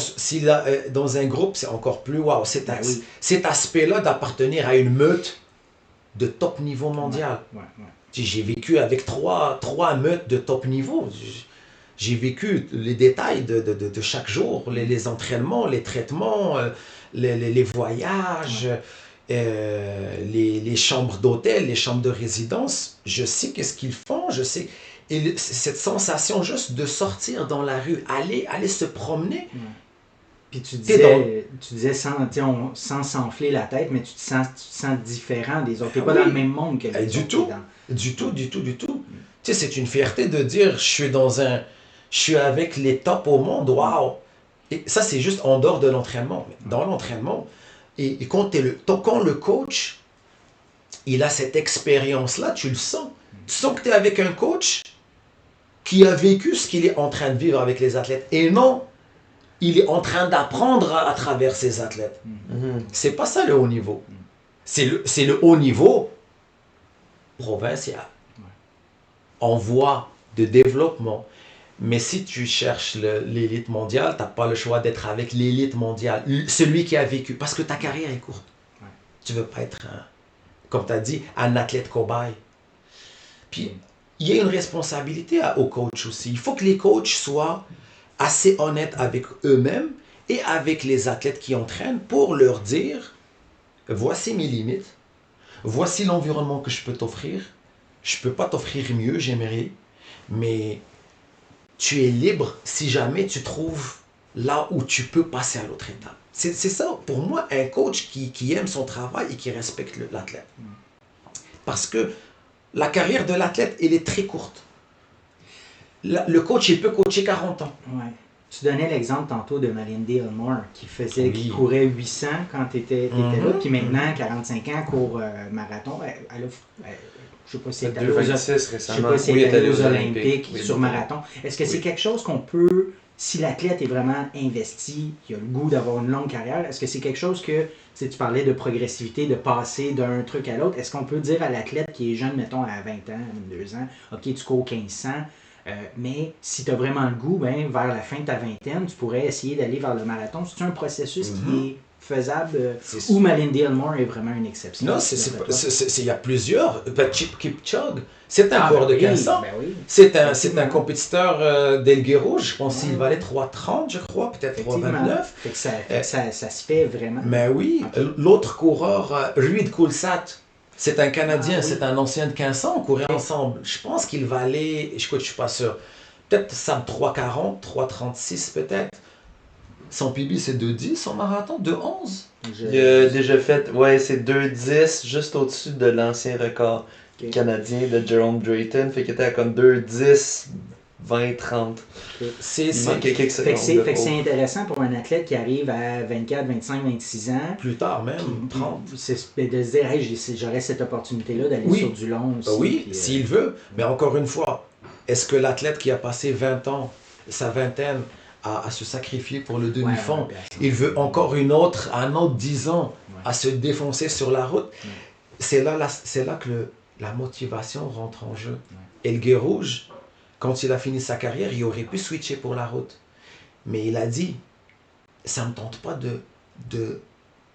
S3: dans un groupe, c'est encore plus wow. Cet aspect-là d'appartenir à une meute de top niveau mondial. J'ai vécu avec trois meutes de top niveau. J'ai vécu les détails de chaque jour, les entraînements, les traitements, les voyages, les chambres d'hôtel, les chambres de résidence. Je sais qu'est-ce qu'ils font, je sais. Et cette sensation juste de sortir dans la rue, aller se promener.
S2: Puis tu disais sans s'enfler la tête, mais tu te sens différent des autres. Tu n'es pas dans le même monde que les autres.
S3: Du tout. Tu sais, c'est une fierté de dire je suis avec les tops au monde, waouh! Et ça, c'est juste en dehors de l'entraînement. Dans l'entraînement, et quand le coach, il a cette expérience-là, tu le sens. Tu sens que tu es avec un coach qui a vécu ce qu'il est en train de vivre avec les athlètes. Et non, il est en train d'apprendre à travers ses athlètes. C'est pas ça le haut niveau. C'est le haut niveau provincial. En voie de développement. Mais si tu cherches l'élite mondiale, tu n'as pas le choix d'être avec l'élite mondiale. Celui qui a vécu. Parce que ta carrière est courte. Tu ne veux pas être, comme tu as dit, un athlète cobaye. Puis, il y a une responsabilité aux coachs aussi. Il faut que les coachs soient assez honnêtes avec eux-mêmes et avec les athlètes qui entraînent pour leur dire, voici mes limites, voici l'environnement que je peux t'offrir, je ne peux pas t'offrir mieux, j'aimerais, mais tu es libre si jamais tu trouves là où tu peux passer à l'autre étape. C'est ça, pour moi, un coach qui aime son travail et qui respecte l'athlète. Parce que la carrière de l'athlète, elle est très courte. Le coach, il peut coacher 40 ans.
S2: Ouais. Tu donnais l'exemple tantôt de Malindi Elmore qui courait 800 quand tu étais là, puis maintenant, 45 ans, court marathon. Je ne sais pas si elle est allée aux Olympiques sur marathon. Est-ce que c'est quelque chose qu'on peut, si l'athlète est vraiment investi, qui a le goût d'avoir une longue carrière, est-ce que c'est quelque chose que, tu parlais de progressivité, de passer d'un truc à l'autre, est-ce qu'on peut dire à l'athlète qui est jeune, mettons à 20 ans, 22 ans, ok, tu cours 1500, mais si tu as vraiment le goût, ben, vers la fin de ta vingtaine, tu pourrais essayer d'aller vers le marathon. C'est un processus qui est faisable ou Malindi Elmore est vraiment une exception?
S3: Non, il y a plusieurs. Kipchoge, c'est un coureur de 15 ans. C'est un compétiteur d'Elguero, je pense qu'il valait 3,30, je crois, peut-être 3,29.
S2: Ça se fait vraiment.
S3: Mais oui, l'autre coureur, Ruud Coulsat, C'est un Canadien,
S2: Ah, oui.
S3: c'est un ancien de 15 ans, on courait ensemble. Je pense qu'il va aller, écoute, je suis pas sûr. Peut-être Sam 3,40, 3,36 peut-être. Son PB c'est 2,10 son marathon, 2,11.
S1: Il a déjà fait, ouais, c'est 2,10 juste au-dessus de l'ancien record
S2: Ok.
S1: canadien de Jerome Drayton. Fait qu'il était à comme 2,10, 20, 30.
S3: C'est
S1: Il manquait quelques
S2: Fait que
S1: secondes.
S2: c'est intéressant pour un athlète qui arrive à 24, 25, 26 ans.
S3: plus tard même,
S2: Puis
S3: 30.
S2: de se dire, hey, j'aurais cette opportunité-là d'aller
S3: Oui.
S2: sur du long aussi.
S3: Oui,
S2: puis,
S3: s'il veut. Mais encore une fois, est-ce que l'athlète qui a passé 20 ans, sa vingtaine, à se sacrifier pour le demi-fond,
S2: ouais,
S3: il veut encore un autre 10 ans à se défoncer sur la route. C'est là que la motivation rentre en jeu. Et le Gué Rouge, quand il a fini sa carrière, il aurait pu switcher pour la route. Mais il a dit, ça ne me tente pas de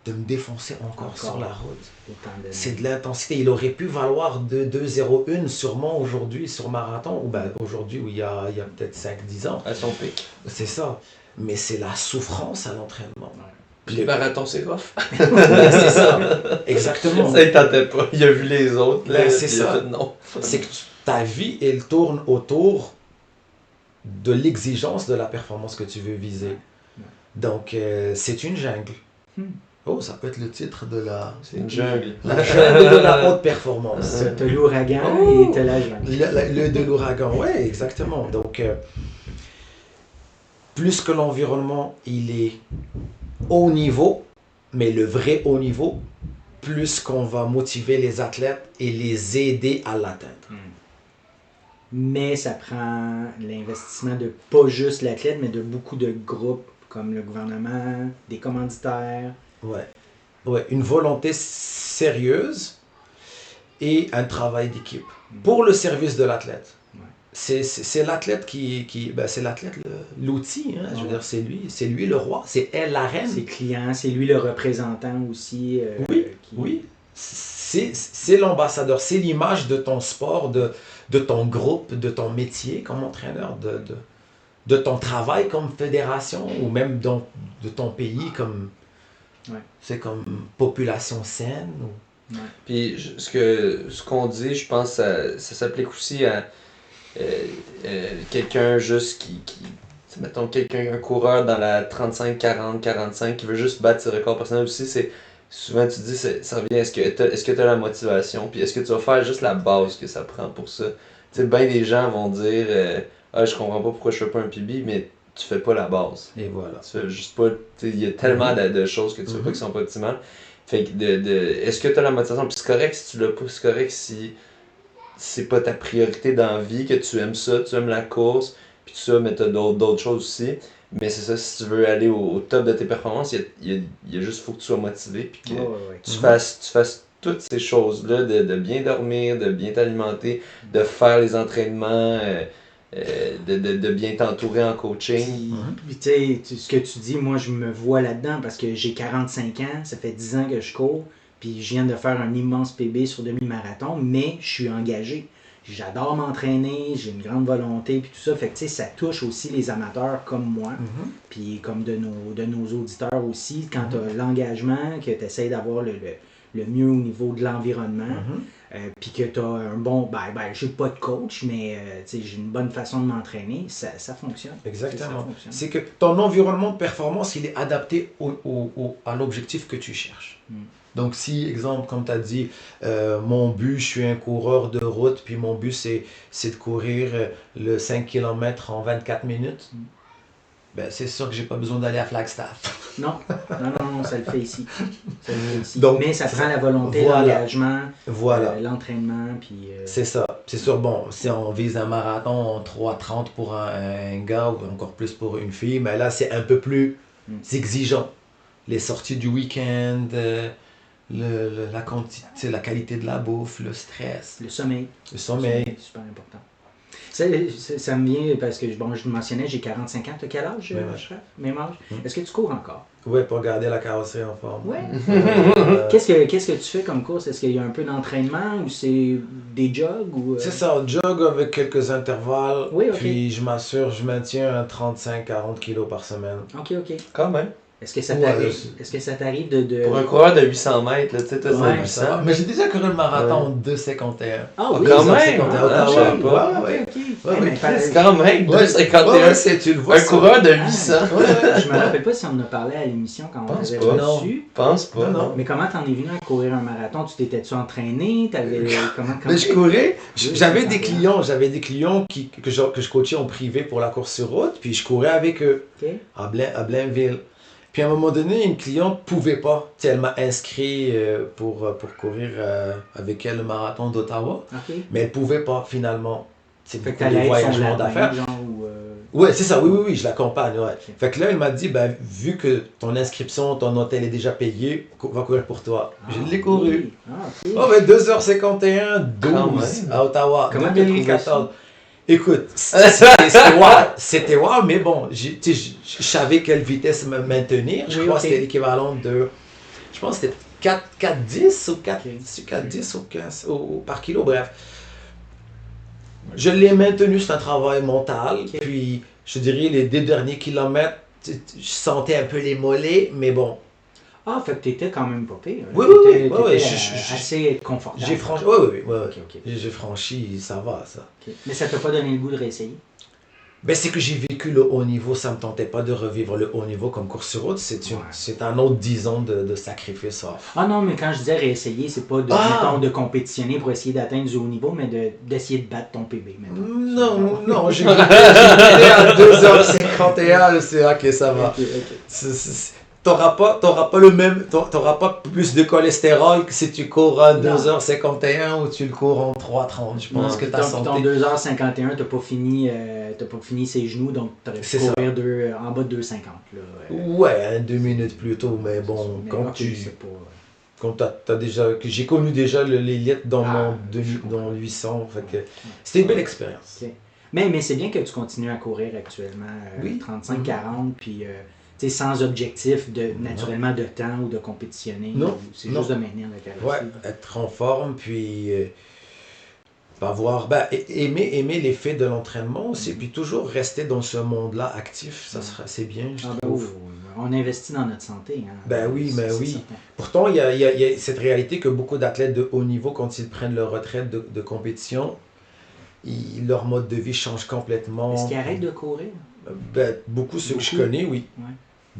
S3: me défoncer encore sur la route. C'est de l'intensité. Il aurait pu valoir de 2,01 sûrement aujourd'hui sur marathon, ou ben aujourd'hui où il y a peut-être 5-10 ans.
S1: À son pic.
S3: C'est ça. Mais c'est la souffrance à l'entraînement.
S1: Puis les marathons, c'est rough.
S3: C'est ça. Exactement.
S1: Ça, il tentait pas. Il a vu les autres. Là,
S3: Ben, c'est
S1: puis il a
S3: ça.
S1: fait non.
S3: C'est que ta vie, elle tourne autour de l'exigence de la performance que tu veux viser. Donc, c'est une jungle. Oh, ça peut être le titre de la...
S1: C'est une jungle.
S3: La jungle de la haute performance.
S2: T'as l'ouragan et t'as la jungle.
S3: Le de l'ouragan, ouais, exactement. Donc, plus que l'environnement, il est haut niveau, mais le vrai haut niveau, plus qu'on va motiver les athlètes et les aider à l'atteindre.
S2: Mais ça prend l'investissement de pas juste l'athlète, mais de beaucoup de groupes comme le gouvernement, des commanditaires.
S3: Ouais, une volonté sérieuse et un travail d'équipe pour le service de l'athlète. C'est l'athlète c'est l'athlète l'outil, hein, je veux dire, c'est lui le roi, c'est elle la reine.
S2: Ses clients, c'est lui le représentant aussi.
S3: Oui, c'est l'ambassadeur, c'est l'image de ton sport, de ton groupe, de ton métier comme entraîneur, de ton travail comme fédération ou même de ton pays comme, c'est comme population saine.
S1: Puis ce qu'on dit, je pense, ça s'applique aussi à quelqu'un juste mettons un coureur dans la 35, 40, 45 qui veut juste battre ses records personnels aussi, c'est souvent tu dis ça revient est-ce que tu as la motivation, puis est-ce que tu vas faire juste la base que ça prend pour ça. Tu sais, bien des gens vont dire je comprends pas pourquoi je fais pas un PB, mais tu fais pas la base.
S3: Et voilà.
S1: Tu fais juste pas, il y a tellement de choses que tu fais pas qui sont pas optimales. Fait que est-ce que tu as la motivation, puis c'est correct si tu l'as pas, c'est correct si c'est pas ta priorité dans la vie, que tu aimes ça, tu aimes la course, puis tout ça, mais tu as d'autres choses aussi. Mais c'est ça, si tu veux aller au top de tes performances, il y a juste faut que tu sois motivé, puis que tu fasses toutes ces choses-là, de bien dormir, de bien t'alimenter, de faire les entraînements, de bien t'entourer en coaching.
S2: Puis tu sais, ce que tu dis, moi je me vois là-dedans parce que j'ai 45 ans, ça fait 10 ans que je cours, puis je viens de faire un immense PB sur demi-marathon, mais je suis engagé. J'adore m'entraîner, j'ai une grande volonté, puis tout ça. Fait que tu sais, ça touche aussi les amateurs comme moi, puis comme de nos auditeurs aussi. Quand tu as l'engagement, que tu essaies d'avoir le mieux au niveau de l'environnement, puis que tu as un bon... je n'ai pas de coach, mais j'ai une bonne façon de m'entraîner, ça fonctionne.
S3: Exactement. C'est que ton environnement de performance, il est adapté à l'objectif que tu cherches. Donc si, exemple, comme tu as dit, mon but, je suis un coureur de route, puis mon but, c'est de courir le 5 km en 24 minutes, ben, c'est sûr que j'ai pas besoin d'aller à Flagstaff.
S2: Non, ça le fait ici.
S3: Donc,
S2: mais ça prend la volonté, l'engagement, l'entraînement. Puis,
S3: c'est ça. C'est sûr, bon, si on vise un marathon en 3,30 pour un gars, ou encore plus pour une fille, mais là, c'est un peu plus exigeant. Les sorties du week-end, la quantité, la qualité de la bouffe, le stress.
S2: Le sommeil.
S3: Sommeil.
S2: Super important. Ça me vient parce que, je le mentionnais, j'ai 45 ans. Tu as quel âge, Même âge. Est-ce que tu cours encore?
S3: Oui, pour garder la carrosserie en forme.
S2: Oui. Qu'est-ce que tu fais comme course? Est-ce qu'il y a un peu d'entraînement ou c'est des jogs?
S3: C'est ça, jog avec quelques intervalles.
S2: Oui, ok.
S3: Puis je m'assure, je maintiens un 35-40 kilos par semaine.
S2: Ok.
S1: Quand même.
S2: Est-ce que ça
S3: Ouais,
S2: t'arrive,
S3: je-
S2: est-ce que ça t'arrive de...
S1: Pour un coureur de 800 mètres, là, tu sais, toi,
S2: Ouais,
S1: c'est
S3: Ça va.
S1: 800.
S3: Mais j'ai déjà couru le marathon
S1: Ouais.
S3: en 2,51.
S2: Ah
S1: Ah,
S2: oui,
S1: quand
S2: ça,
S1: même!
S3: à
S1: Ah,
S3: Ottawa.
S1: je savais pas.
S2: ok,
S3: Ouais,
S2: ok.
S3: ouais,
S2: mais
S3: ouais,
S1: C'est quand même
S3: Ouais,
S1: 2,51.
S3: tu le vois.
S1: Un coureur de 800.
S2: Je me rappelle pas si on en a parlé à l'émission quand on
S1: Pense
S2: t'avait
S1: pas.
S2: reçu.
S1: Pense pas.
S3: Non.
S2: Mais comment t'en es venu à courir un marathon? Tu t'étais-tu entraîné? Comment...
S3: Mais je courais,
S2: Oui,
S3: j'avais
S2: c'est
S3: des clients que je coachais en privé pour la course sur route, puis je courais avec eux
S2: Ok.
S3: à Blainville. Puis à un moment donné, une cliente pouvait pas. Tu sais, elle m'a inscrit pour courir avec elle le marathon d'Ottawa,
S2: Ok.
S3: mais elle pouvait pas finalement. C'est
S2: Fait que
S3: beaucoup de
S2: t'allais être son
S3: voyagements
S2: lapin,
S3: d'affaires.
S2: genre, ou...
S3: Ouais, c'est ça, oui, je l'accompagne, ouais. Fait que là, elle m'a dit, ben, vu que ton inscription, ton hôtel est déjà payé, va courir pour toi. Je l'ai couru.
S2: Oui. Ah, ok.
S3: Oh, ben 2h51,
S1: Quand
S3: 12
S1: même.
S3: à Ottawa,
S2: Comment t'as trouvé
S3: 2014.
S2: ça?
S3: Écoute, c'était wow, c'était wow, mais bon, tu sais, je savais quelle vitesse me maintenir. Je
S2: Oui,
S3: crois
S2: ok.
S3: que c'était l'équivalent de, je pense que c'était 4,10 ou 4,
S2: Ok.
S3: 4,10 ou 15 par kilo, bref. Je l'ai maintenu, c'est un travail mental.
S2: Ok.
S3: Puis, je dirais, les 2 derniers kilomètres, je sentais un peu les mollets, mais bon,
S2: Ah, fait que t'étais quand même pas pire.
S3: Oui,
S2: T'étais-
S3: oui, oui,
S2: t'étais,
S3: je-
S2: assez confortable.
S3: j'ai franchi. Oui.
S2: Ok, ok.
S3: J'ai franchi, ça va, ça.
S2: Ok. Mais ça t'a pas donné le goût de réessayer?
S3: Ben, c'est que j'ai vécu le haut niveau, ça me tentait pas de revivre le haut niveau comme course sur route.
S2: Ouais.
S3: C'est un autre 10 ans de sacrifice.
S2: Ah non, mais quand je disais réessayer, c'est pas de, mettons, de compétitionner pour essayer d'atteindre du haut niveau, mais d'essayer de battre ton PB, mettons.
S3: Non, j'ai quitté à 2h51, c'est ok, ça va.
S2: Ok, ok.
S3: T'auras pas le même, t'auras pas plus de cholestérol que si tu cours à 2h51 ou tu le cours en 3h30. Je pense que ta
S2: Ton
S3: santé.
S2: 2h51, t'as pas fini ses genoux, donc t'aurais pu
S3: C'est ça.
S2: courir en bas de 2h50. Là,
S3: Ouais, 2 minutes plus tôt, mais bon,
S2: mais
S3: quand
S2: ok,
S3: tu.
S2: c'est pas...
S3: Quand t'as déjà, que j'ai connu déjà l'élite dans
S2: je comprends.
S3: dans 800, fait que c'était une belle expérience.
S2: Ok. Mais c'est bien que tu continues à courir actuellement,
S3: Oui.
S2: 35-40, puis tu sais, sans objectif naturellement de temps ou de compétitionner.
S3: Non,
S2: C'est
S3: non.
S2: juste de maintenir la carrosserie.
S3: Ouais, être en forme, puis avoir, aimer l'effet de l'entraînement aussi, puis toujours rester dans ce monde-là actif, ça sera, c'est bien, je
S2: Ah ben
S3: trouve.
S2: oui, on investit dans notre santé. Hein.
S3: Ben oui,
S2: C'est
S3: oui.
S2: certain.
S3: Pourtant, il y a cette réalité que beaucoup d'athlètes de haut niveau, quand ils prennent leur retraite de compétition, leur mode de vie change complètement.
S2: Est-ce qu'ils arrêtent de courir?
S3: Ben, beaucoup ceux que je
S2: Beaucoup.
S3: connais, oui.
S2: Ouais.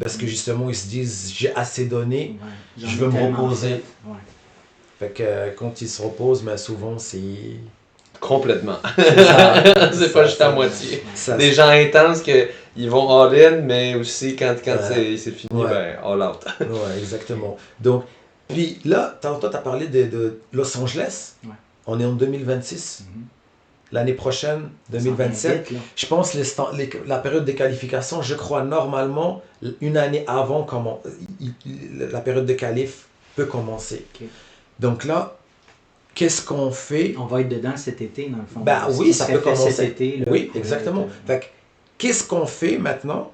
S3: Parce que justement, ils se disent, j'ai assez donné,
S2: Ouais. J'en
S3: je
S2: ai
S3: veux me
S2: tellement
S3: reposer.
S2: fait. Ouais.
S3: Fait que quand ils se reposent, ben, souvent, c'est...
S1: Complètement.
S3: ça-
S1: C'est pas juste à moitié.
S3: ça-
S1: Des gens intenses ils vont all-in, mais aussi quand
S3: Ouais.
S1: c'est fini,
S3: Ouais.
S1: ben all out.
S3: Ouais, exactement. Donc, puis là, tantôt, tu as parlé de Los Angeles.
S2: Ouais.
S3: On est en 2026.
S2: Mhm.
S3: L'année prochaine,
S2: Ça s'en vient
S3: 2027.
S2: vite, là.
S3: Je pense la période de qualification, je crois normalement, une année avant, la période de qualif peut commencer.
S2: Ok.
S3: Donc là, qu'est-ce qu'on fait?
S2: On va être dedans cet été, dans le fond.
S3: Ben
S2: Ce
S3: oui,
S2: qui
S3: ça
S2: serait
S3: peut
S2: fait
S3: commencer.
S2: cet été, là,
S3: Oui,
S2: pour
S3: exactement.
S2: être,
S3: Fait que, qu'est-ce qu'on fait maintenant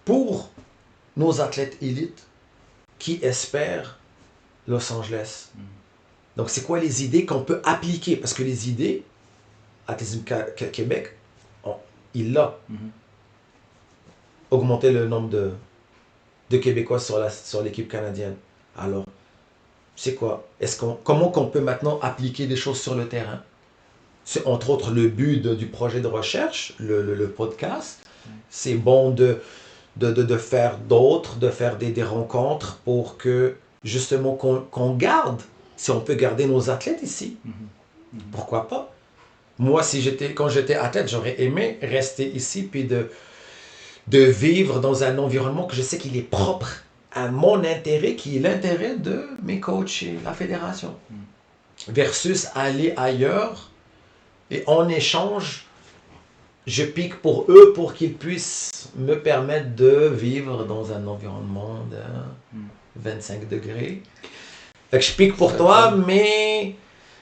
S3: pour nos athlètes élites qui espèrent Los Angeles?
S2: Mm.
S3: Donc, c'est quoi les idées qu'on peut appliquer? Parce que les idées, Athlétisme Québec, il l'a.
S2: Mhm.
S3: Augmenter le nombre de Québécois sur l'équipe canadienne. Alors, c'est quoi? Comment qu'on peut maintenant appliquer des choses sur le terrain? C'est entre autres le but du projet de recherche, le podcast. C'est bon de faire de faire des rencontres pour que justement qu'on garde, si on peut garder nos athlètes ici.
S2: Mhm. Mhm.
S3: Pourquoi pas? Moi, quand j'étais athlète, j'aurais aimé rester ici puis de vivre dans un environnement que je sais qu'il est propre à mon intérêt, qui est l'intérêt de mes coachs et la fédération. Versus aller ailleurs et en échange, je pique pour eux pour qu'ils puissent me permettre de vivre dans un environnement de 25 degrés. Fait que je pique pour toi, mais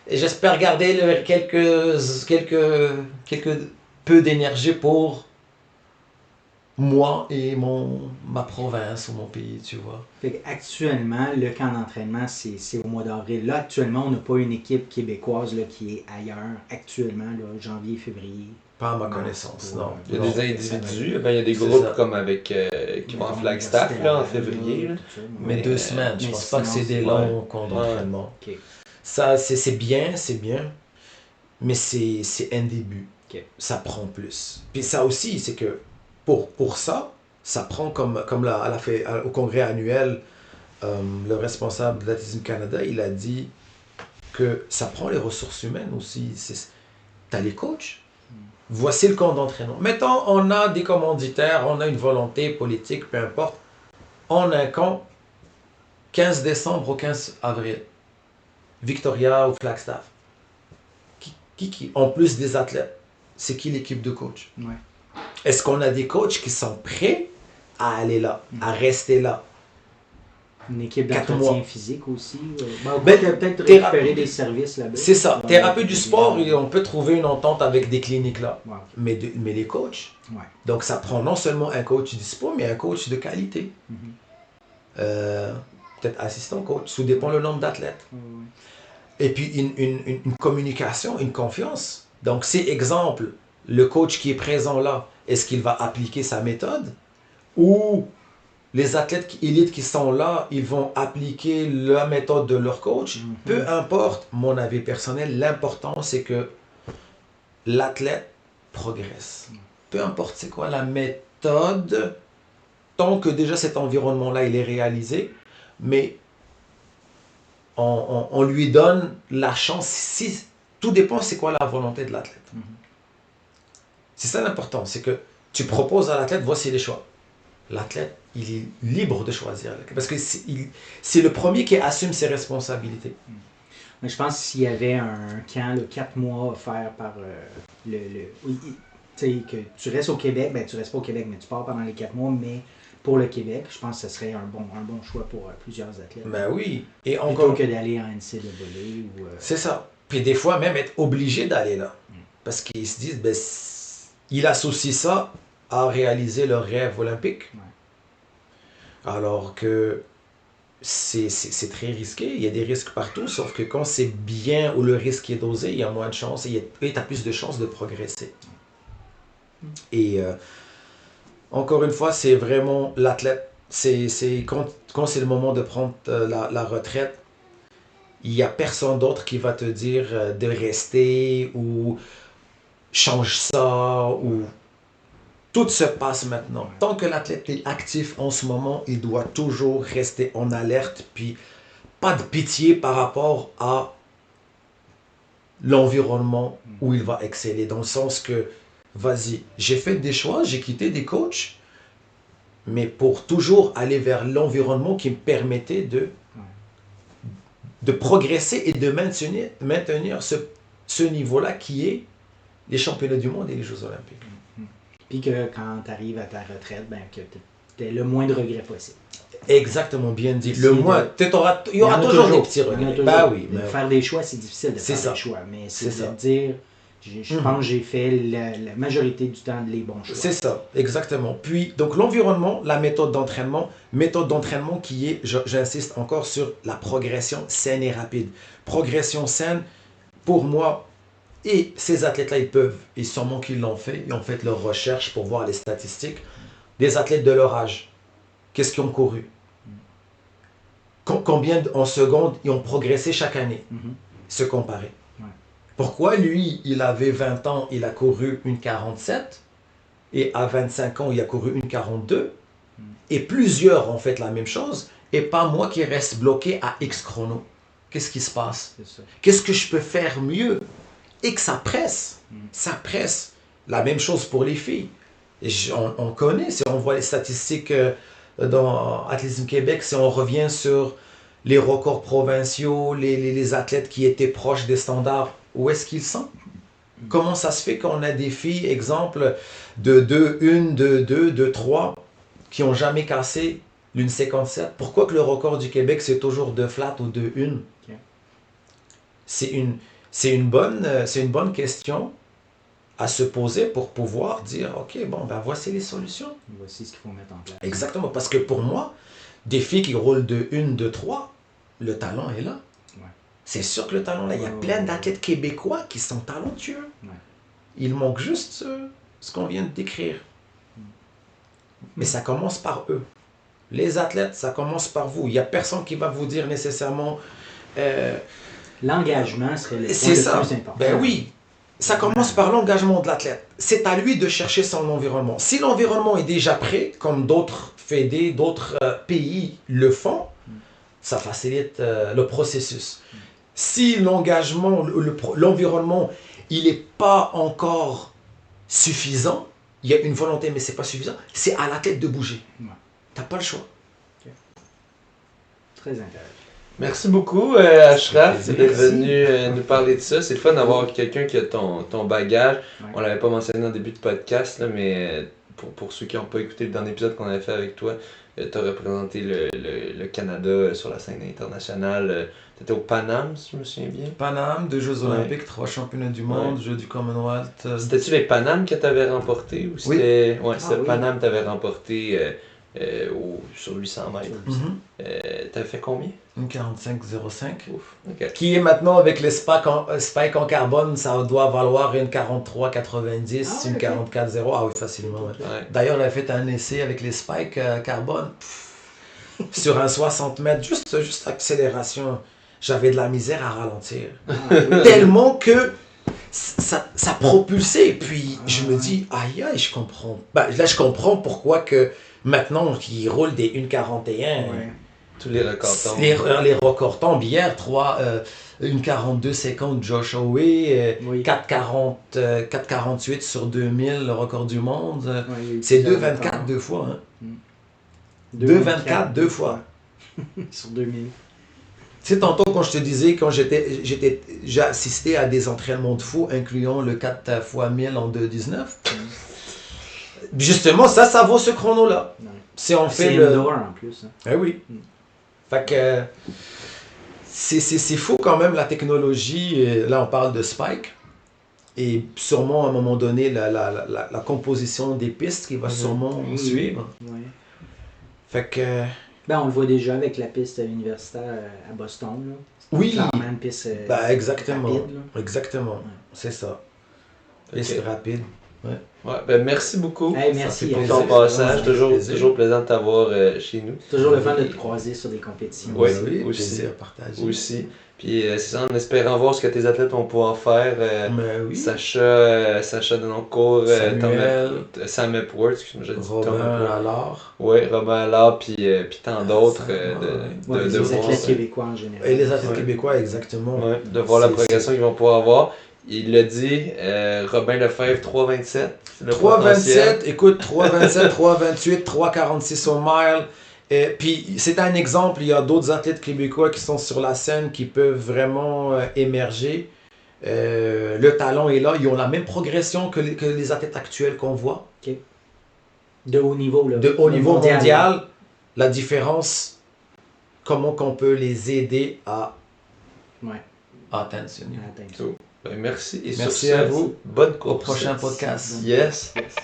S3: j'espère garder quelques peu d'énergie pour moi et ma province ou mon pays, tu vois.
S2: Fait actuellement, le camp d'entraînement, c'est au mois d'avril. Là, actuellement, on n'a pas une équipe québécoise là, qui est ailleurs. Actuellement, là, janvier, février.
S3: Pas à ma connaissance, non.
S1: Il y a
S3: Non.
S1: des individus, ben, il y a des
S3: C'est
S1: groupes
S3: ça.
S1: comme avec qui vont en Flagstaff là, en février. Là.
S3: Mais
S1: Mais,
S3: 2 semaines, je
S2: mais
S3: pense pas que c'est des
S1: sinon,
S3: longs camps d'entraînement.
S2: Ok.
S3: Ça, c'est bien, mais c'est un début.
S2: Ok.
S3: Ça prend plus. Puis ça aussi, c'est que pour ça, ça prend comme elle a fait au congrès annuel, le responsable de l'Athlétisme Canada, il a dit que ça prend les ressources humaines aussi. T'as les coachs. Voici le camp d'entraînement. Mettons, on a des commanditaires, on a une volonté politique, peu importe. On a un camp 15 décembre au 15 avril. Victoria ou Flagstaff. Qui, en plus des athlètes, c'est qui l'équipe de coach?
S2: Ouais.
S3: Est-ce qu'on a des coachs qui sont prêts à aller là, à rester là?
S2: Une équipe
S3: 4
S2: d'entretien
S3: mois.
S2: physique aussi.
S3: Ben,
S2: Peut-être
S3: thérapie-
S2: récupérer des services là-bas.
S3: C'est ça.
S2: Dans
S3: Thérapie
S2: le-
S3: du sport, on peut trouver une entente avec des cliniques là.
S2: Ouais.
S3: Mais les coachs,
S2: Ouais.
S3: donc ça prend non seulement un coach du sport, mais un coach de qualité.
S2: Mhm.
S3: Peut-être assistant coach, tout dépend le nombre d'athlètes.
S2: Ouais, ouais.
S3: Et puis une communication, une confiance. Donc si, exemple, le coach qui est présent là, est-ce qu'il va appliquer sa méthode? Ou les athlètes élites qui sont là, ils vont appliquer la méthode de leur coach?
S2: Mhm.
S3: Peu importe, mon avis personnel, l'important c'est que l'athlète progresse. Peu importe c'est quoi la méthode, tant que déjà cet environnement-là, il est réalisé, mais on lui donne la chance. Si, tout dépend c'est quoi la volonté de l'athlète.
S2: Mhm.
S3: C'est ça l'important, c'est que tu proposes à l'athlète, voici les choix. L'athlète, il est libre de choisir. Parce que c'est le premier qui assume ses responsabilités.
S2: Mais je pense que s'il y avait un camp, 4 mois offert par tu sais, que tu restes au Québec, ben tu restes pas au Québec, mais tu pars pendant les 4 mois, mais pour le Québec, je pense que ce serait un bon choix pour plusieurs athlètes.
S3: Ben oui. Et
S2: Plutôt
S3: encore,
S2: que d'aller en NCAA ou...
S3: c'est ça. Puis des fois même être obligé d'aller là. Parce qu'ils se disent, ben, ils associent ça à réaliser leur rêve olympique.
S2: Ouais.
S3: Alors que c'est très risqué. Il y a des risques partout, sauf que quand c'est bien ou le risque est dosé, il y a moins de chances et tu as plus de chances de progresser. Et encore une fois, c'est vraiment l'athlète. Quand c'est le moment de prendre la retraite, il n'y a personne d'autre qui va te dire de rester ou change ça ou tout se passe maintenant. Tant que l'athlète est actif en ce moment, il doit toujours rester en alerte, puis pas de pitié par rapport à l'environnement où il va exceller. Dans le sens que, vas-y, j'ai fait des choix, j'ai quitté des coachs, mais pour toujours aller vers l'environnement qui me permettait de progresser et de maintenir ce niveau-là qui est les championnats du monde et les Jeux olympiques.
S2: Puis que quand tu arrives à ta retraite, ben, que tu aies le moins de regrets possible.
S3: Exactement, bien dit.
S2: Essayer
S3: Le moins, il y aura toujours des petits
S2: Il y en a
S3: regrets.
S2: toujours.
S3: Bah oui,
S2: De
S3: mais
S2: faire des choix, c'est difficile de
S3: C'est
S2: faire
S3: ça.
S2: des choix, mais
S3: C'est
S2: c'est
S3: ça.
S2: de dire, je pense que j'ai fait la majorité du temps les bons choix.
S3: c'est ça, exactement. Puis, donc l'environnement, la méthode d'entraînement qui est, j'insiste encore sur la progression saine et rapide. Progression saine, pour moi, et ces athlètes-là, ils sûrement qu'ils l'ont fait, ils ont fait leurs recherches pour voir les statistiques. Des athlètes de leur âge, qu'est-ce qu'ils ont couru? Combien en secondes ils ont progressé chaque année?
S2: Mhm.
S3: Se comparer.
S2: Ouais.
S3: Pourquoi lui, il avait 20 ans, il a couru une 47 et à 25 ans, il a couru une 42 et plusieurs ont fait la même chose et pas moi qui reste bloqué à X chrono. Qu'est-ce qui se passe?
S2: C'est ça.
S3: Qu'est-ce que je peux faire mieux? Et que ça presse. Ça presse. La même chose pour les filles. Et on connaît, si on voit les statistiques dans Athlétisme Québec, si on revient sur les records provinciaux, les athlètes qui étaient proches des standards, où est-ce qu'ils sont? Comment ça se fait qu'on a des filles, exemple, de 2-1, 2-2, 2-3, qui n'ont jamais cassé l'une 57? Pourquoi que le record du Québec, c'est toujours 2 flat ou 2-1?
S2: Ok.
S3: C'est une bonne question à se poser pour pouvoir dire, ok, bon, ben voici les solutions.
S2: Voici ce qu'il faut mettre en place.
S3: Exactement, parce que pour moi, des filles qui roulent de 1, de 3, le talent est là.
S2: Ouais.
S3: C'est sûr que le talent est là. Il y a
S2: Ouais,
S3: plein
S2: ouais,
S3: d'athlètes québécois qui sont talentueux.
S2: Ouais.
S3: Il manque juste ce qu'on vient de décrire. Mais ça commence par eux. Les athlètes, ça commence par vous. Il n'y a personne qui va vous dire nécessairement...
S2: L'engagement serait le
S3: c'est ça.
S2: plus important.
S3: Ben oui. Ça commence par l'engagement de l'athlète. C'est à lui de chercher son environnement. Si l'environnement est déjà prêt, comme d'autres fédés, d'autres pays le font, ça facilite le processus. Si l'engagement, l'environnement, il n'est pas encore suffisant, il y a une volonté mais c'est pas suffisant, c'est à l'athlète de bouger.
S2: Ouais.
S3: T'as pas le choix.
S2: Très intéressant.
S1: Merci beaucoup, Ashraf,
S3: Ça fait
S1: d'être
S3: plaisir.
S1: venu nous parler de ça. C'est le fun d'avoir quelqu'un qui a ton bagage.
S2: Ouais.
S1: On l'avait pas mentionné au début du podcast, là, mais pour ceux qui n'ont pas écouté le dernier épisode qu'on avait fait avec toi, tu as représenté le Canada sur la scène internationale. Tu étais au Paname, si je me souviens bien.
S3: Paname, 2 Jeux
S1: Ouais.
S3: Olympiques, 3 championnats du monde, Jeux du Commonwealth.
S1: C'était-tu les Paname que tu avais remporté ou c'était. Ouais, c'était
S2: oui.
S1: Paname que tu avais remporté sur 800 mètres.
S3: Mhm.
S1: T'avais fait combien?
S3: Une 45,05.
S1: Ouf, ok.
S3: Qui est maintenant avec les spikes en carbone, ça doit valoir une 43,90,
S2: Ah ouais,
S3: une
S2: ok.
S3: 44,0. Ah oui, facilement. Ouais.
S1: Ouais.
S3: D'ailleurs, on a fait un essai avec les spikes carbone sur un 60 mètres, juste accélération. J'avais de la misère à ralentir.
S2: Ah, oui.
S3: Tellement que ça propulsait. Puis je me
S2: ouais.
S3: dis, aïe, aïe, je comprends. Ben, là, je comprends pourquoi que maintenant, qu'ils roulent des 1,41.
S2: Ouais.
S1: Tous les records tombent.
S3: Les records tombent hier, 1,42,50 Josh Howe,
S2: Oui.
S3: 4,48 sur 2000, le record du monde.
S2: Ouais, il y a eu
S3: C'est
S2: plusieurs
S3: 2,24
S2: records.
S3: 2 fois. Hein.
S2: 2,24
S3: 2 fois.
S2: Sur 2000.
S3: Tu sais, tantôt, quand je te disais, quand j'ai assisté à des entraînements de fou, incluant le 4 x 1000 en 2,19. Justement, ça vaut ce chrono-là.
S2: Ouais.
S3: Si on fait
S2: C'est
S3: le.
S2: indoor en plus. Hein.
S3: Eh oui.
S2: Mm.
S3: Fait que c'est fou quand même la technologie. Et là, on parle de Spike. Et sûrement à un moment donné, la composition des pistes qui va sûrement
S2: Oui.
S3: suivre.
S2: Ouais.
S3: Fait que.
S2: Ben, on le voit déjà avec la piste universitaire à Boston. Là. C'est
S3: Oui.
S2: clairement une piste
S3: Ben, exactement.
S2: rapide. Là.
S3: Exactement.
S2: Ouais.
S3: C'est ça. Et
S1: Ok.
S3: c'est rapide.
S1: Ouais, ben merci beaucoup
S2: Hey,
S3: Ça
S2: merci.
S3: fait
S1: pour
S3: plaisir.
S1: ton passage.
S3: Ça fait plaisir.
S1: Toujours plaisant de t'avoir chez nous.
S2: Toujours le fun de te croiser sur des compétitions.
S1: Ouais.
S3: Oui,
S1: aussi.
S3: plaisir partagé.
S1: Aussi. Puis c'est ça, en espérant voir ce que tes athlètes vont pouvoir faire.
S3: Mais oui.
S1: Sacha Denoncourt,
S3: Samuel.
S1: Sam Epworth, excuse-moi, j'ai dit Tom
S3: Robin
S1: Epworth.
S3: alors.
S1: Oui, Robin Allard, puis tant d'autres.
S2: Ouais,
S1: de
S2: les
S1: voir,
S2: athlètes québécois en général.
S3: Et les athlètes
S1: Ouais.
S3: québécois, exactement.
S1: ouais, de voir la
S3: C'est-
S1: progression qu'ils vont pouvoir avoir. Il l'a dit, Robin Lefebvre, 3,27. c'est le
S3: 3,27,
S1: potentiel.
S3: écoute, 3,27, 3,28, 3,46 au mile. Et puis, c'est un exemple, il y a d'autres athlètes québécois qui sont sur la scène qui peuvent vraiment émerger. Le talent est là, ils ont la même progression que les athlètes actuels qu'on voit.
S2: De haut niveau. Là.
S3: De haut
S2: Le
S3: niveau mondial, la différence, comment qu'on peut les aider à
S2: Ouais.
S3: atteindre ce niveau.
S2: À atteindre ça.
S1: Ben, merci. Et
S3: Merci
S1: sur ce,
S3: à vous.
S1: bonne
S3: Au
S1: course.
S3: prochain podcast.
S1: Yes.
S2: Yes.